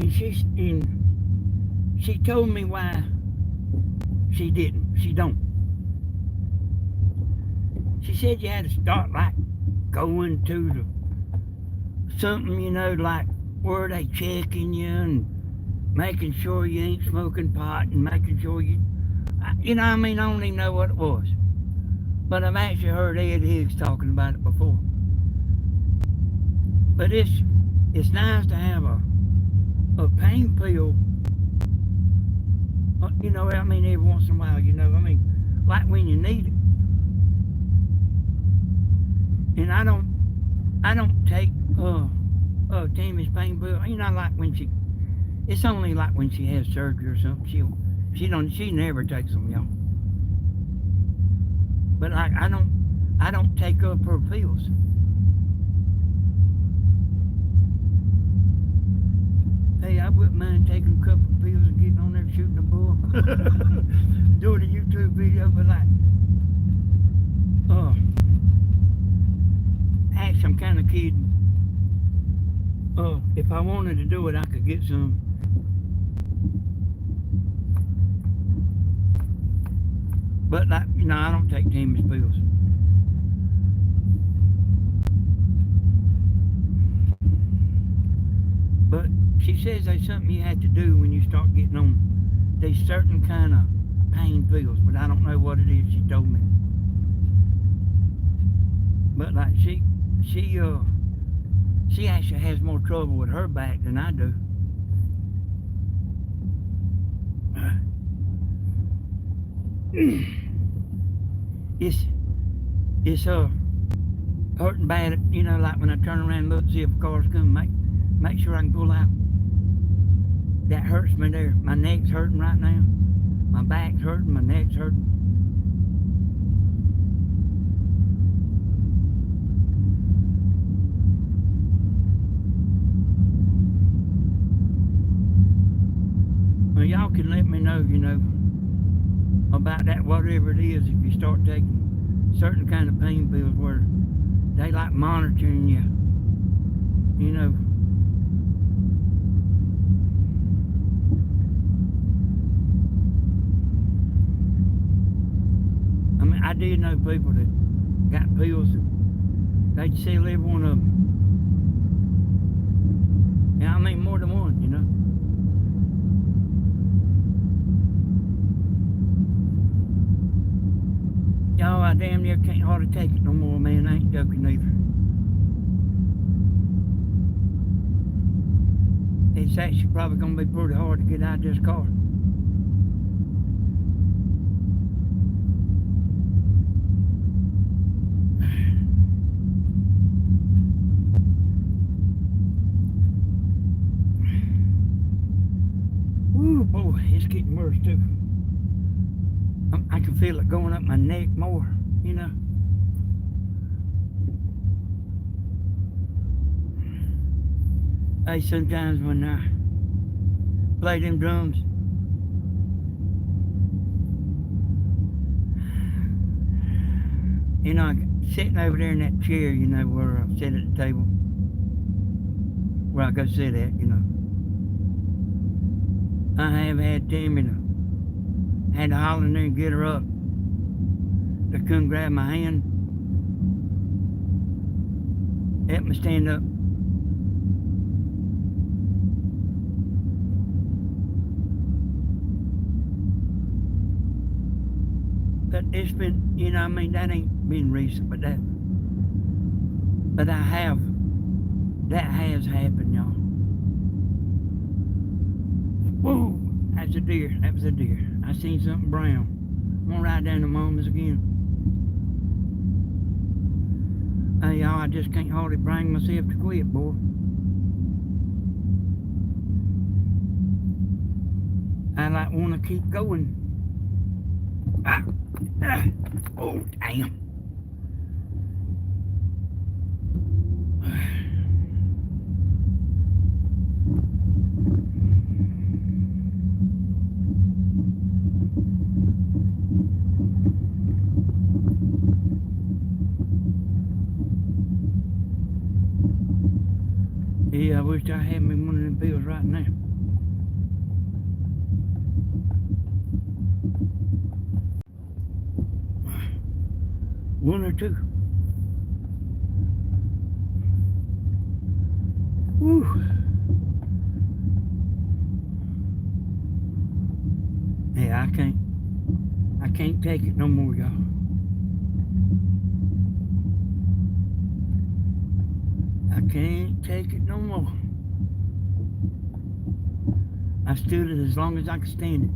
And she told me why she didn't. She don't. She said you had to start like going to the something, you know, like where they checking you and making sure you ain't smoking pot and making sure you know what I mean? I don't even know what it was. But I've actually heard Ed Higgs talking about it before. But it's nice to have a pain pill, you know what I mean, every once in a while, you know what I mean? Like when you need it. And I don't take Tammy's pain pill, you know, like when it's only like when she has surgery or something. She never takes them, y'all. But like I don't take up her pills. wouldn't mind taking a couple of pills and getting on there shooting a bull. Doing a YouTube video, but like, actually, I'm kind of kidding. If I wanted to do it, I could get some. But like, I don't take Tammy's pills. But she says there's something you have to do when you start getting on these certain kind of pain pills, but I don't know what it is. She told me. But like she actually has more trouble with her back than I do. It's hurting bad, like when I turn around and look to see if a car's coming, make sure I can pull out. That hurts me there. My neck's hurting right now. My back's hurting, my neck's hurting. Well, y'all can let me know, about that, whatever it is, if you start taking certain kind of pain pills where they like monitoring you, I mean, I did know people that got pills and they'd sell every one of them. Yeah, I mean more than one, Y'all, I damn near can't hardly take it no more, man. I ain't joking either. It's actually probably gonna be pretty hard to get out of this car. Woo, boy, it's getting worse too. I can feel it going up my neck more, Hey, sometimes when I play them drums, I'm sitting over there in that chair, where I sit at the table, where I go sit at, I have had Tammy had to holler in there and get her up. They couldn't grab my hand, help me stand up. But it's been, that ain't been recent, but that has happened, y'all. Whoa, that's a deer, that was a deer. I seen something brown. I'm gonna ride down to Mama's again. Hey, y'all, I just can't hardly bring myself to quit, boy. I like want to keep going. Oh, damn. Yeah, I wish I had me one of them pills right now. One or two. Woo. Yeah, I can't take it no more, y'all. I can't take it no more. I stood it as long as I could stand it.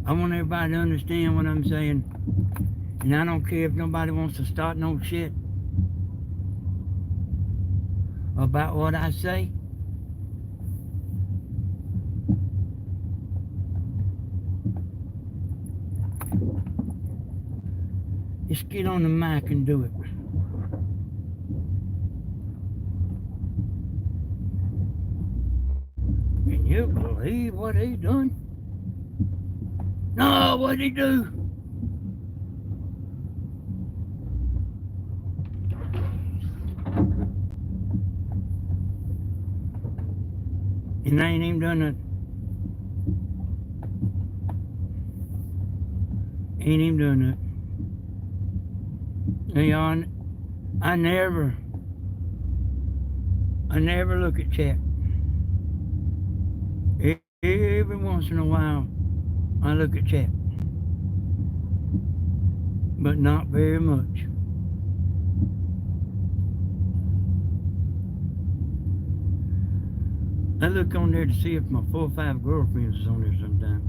I want everybody to understand what I'm saying. And I don't care if nobody wants to start no shit about what I say. Just get on the mic and do it. you believe what he done? No, what'd he do? And I ain't even done nothing. Ain't even done nothing. Hey, I never look at chat. Every once in a while, I look at chat. But not very much. I look on there to see if my 4 or 5 girlfriends is on there sometime.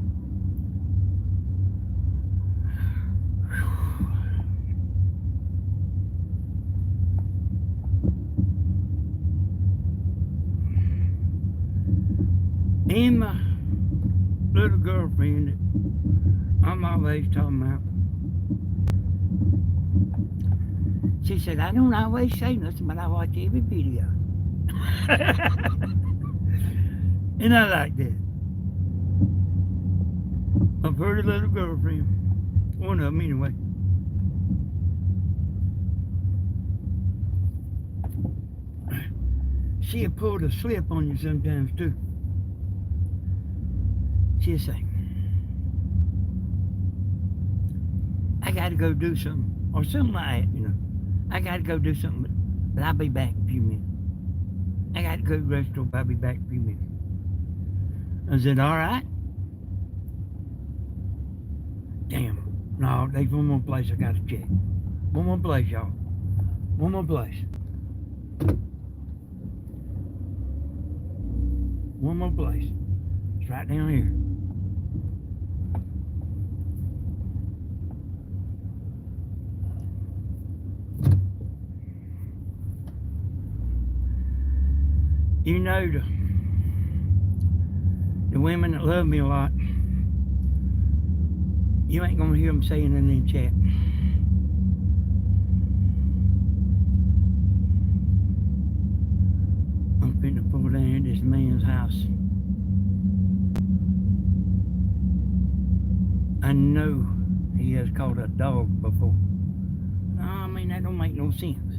And my little girlfriend that I'm always talking about. She said, I don't always say nothing, but I watch every video. And I like that. My pretty little girlfriend. One of them, anyway. She'll pull the slip on you sometimes, too. She'll say, I gotta go do something. Or something like that, you know. I gotta go do something, but I'll be back in a few minutes. I gotta go to the restaurant, but I'll be back in a few minutes. I said, all right. Damn. No, there's one more place I gotta check. One more place, y'all. One more place. One more place. It's right down here. You know, the women that love me a lot, you ain't gonna hear them saying it in chat. I'm finna pull down this man's house. I know he has caught a dog before. No, I mean, that don't make no sense.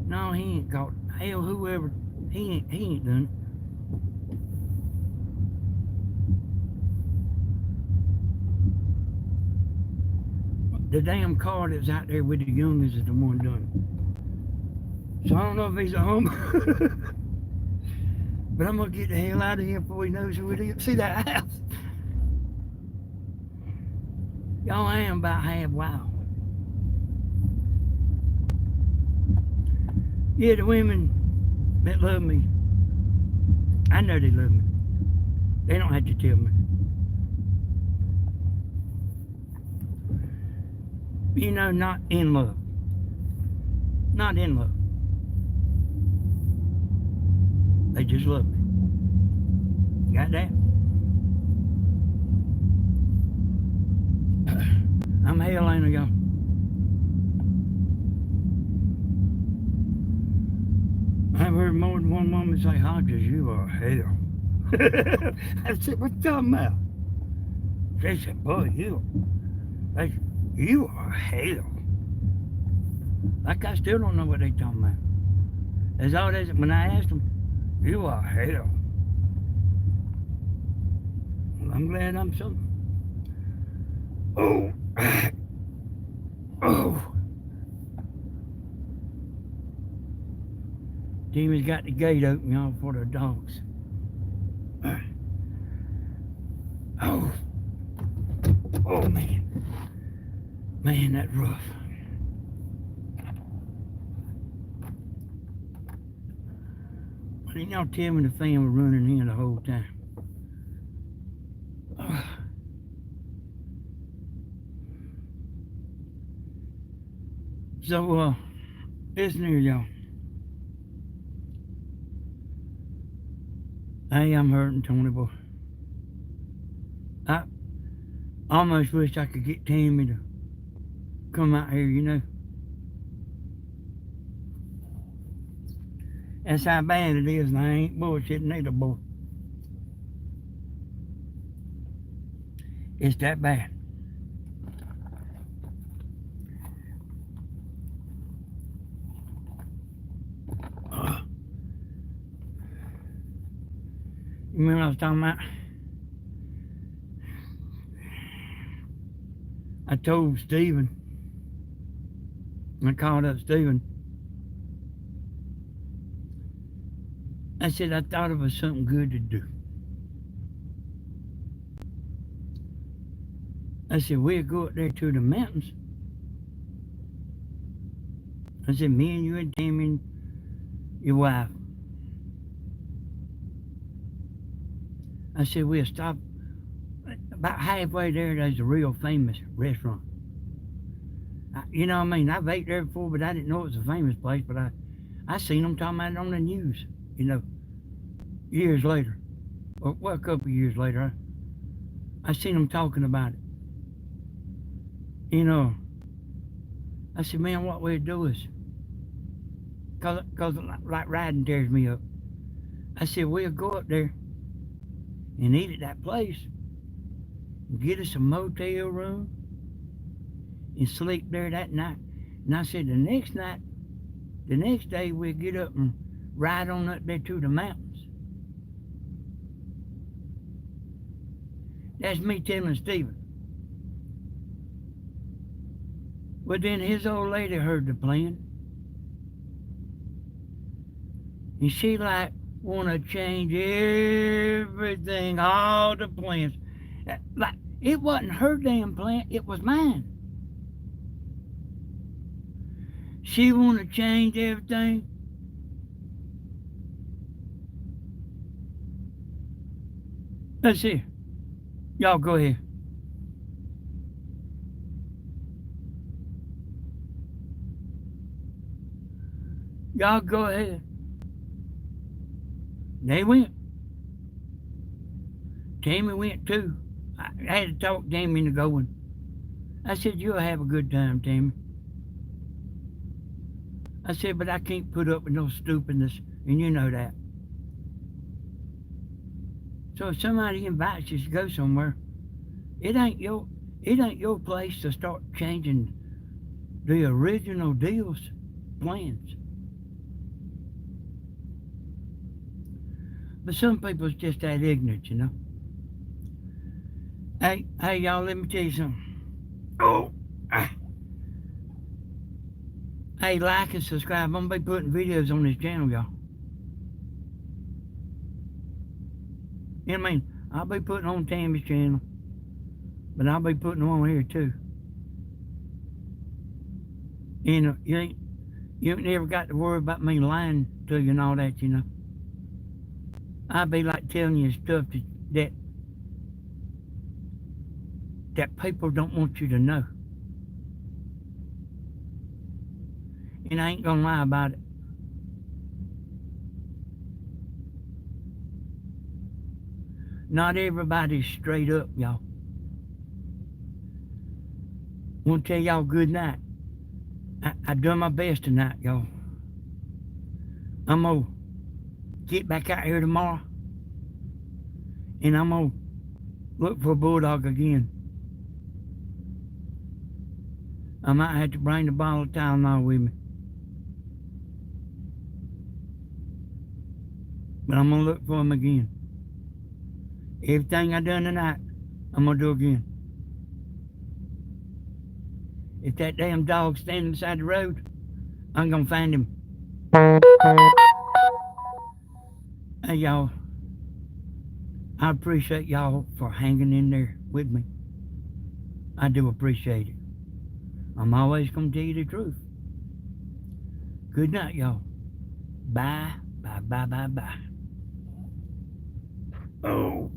No, he ain't caught. Hell, whoever, he ain't done it. The damn car that's out there with the youngest is the one done it. So I don't know if he's a homer. But I'm gonna get the hell out of here before he knows who it is. See that house? Y'all, I am about half wild. Yeah, the women that love me, I know they love me. They don't have to tell me. You know, not in love. Not in love. They just love me. Got that? I'm hell, ain't I, y'all? I've heard more than one woman say, Hodges, you are hell. I said, what you talking about? They said, boy, you are hell. Like I still don't know what they talking about. That's all they said. When I asked them, you are hell. Well, I'm glad I'm something. Oh. Oh. Tammy's got the gate open, y'all, for the dogs. Oh. Oh, man. Man, that's rough. Why didn't y'all tell me the fan was running here the whole time? So, listen here, y'all. Hey, I'm hurting, Tony boy. I almost wish I could get Tammy to come out here, you know. That's how bad it is, and I ain't bullshitting either, boy. It's that bad. You remember what I was talking about? I told Stephen, I called up Stephen. I said I thought it was something good to do. I said, we'll go up there to the mountains. I said, me and you and Tammy and your wife. I said, we'll stop. About halfway there, there's a real famous restaurant. You know what I mean? I've ate there before, but I didn't know it was a famous place. But I seen them talking about it on the news, you know, years later. Well, a couple of years later, I seen them talking about it. You know, I said, man, what we'll do is, cause like riding tears me up. I said, we'll go up there and eat at that place, and get us a motel room, and sleep there that night. And I said, the next day, we'll get up and ride on up there to the mountains. That's me telling Stephen. Well, then his old lady heard the plan. And she like want to change everything, all the plans. Like, it wasn't her damn plan, it was mine. She want to change everything. Let's see. Y'all go ahead. Y'all go ahead. They went. Tammy went too. I had to talk Tammy into going. I said, you'll have a good time, Tammy. I said, but I can't put up with no stupidness, and you know that. So if somebody invites you to go somewhere, it ain't your place to start changing the original deal's plans. But some people's just that ignorant, you know. Hey, y'all, let me tell you something. Oh, hey, like and subscribe. I'm gonna be putting videos on this channel, y'all. You know what I mean? I'll be putting on Tammy's channel, but I'll be putting them on here too. You know, you ain't never got to worry about me lying to you and all that, you know. I'll be like telling you stuff that people don't want you to know. And I ain't gonna lie about it. Not everybody's straight up, y'all. I want to tell y'all good night. I done my best tonight, y'all. I'm gonna get back out here tomorrow, and I'm gonna look for a Bulldog again. I might have to bring the bottle of Tylenol with me. But I'm gonna look for him again. Everything I done tonight, I'm gonna do again. If that damn dog's standing beside the road, I'm gonna find him. Hey, y'all, I appreciate y'all for hanging in there with me. I do appreciate it. I'm always gonna tell you the truth. Good night, y'all. Bye, bye, bye, bye, bye. Oh.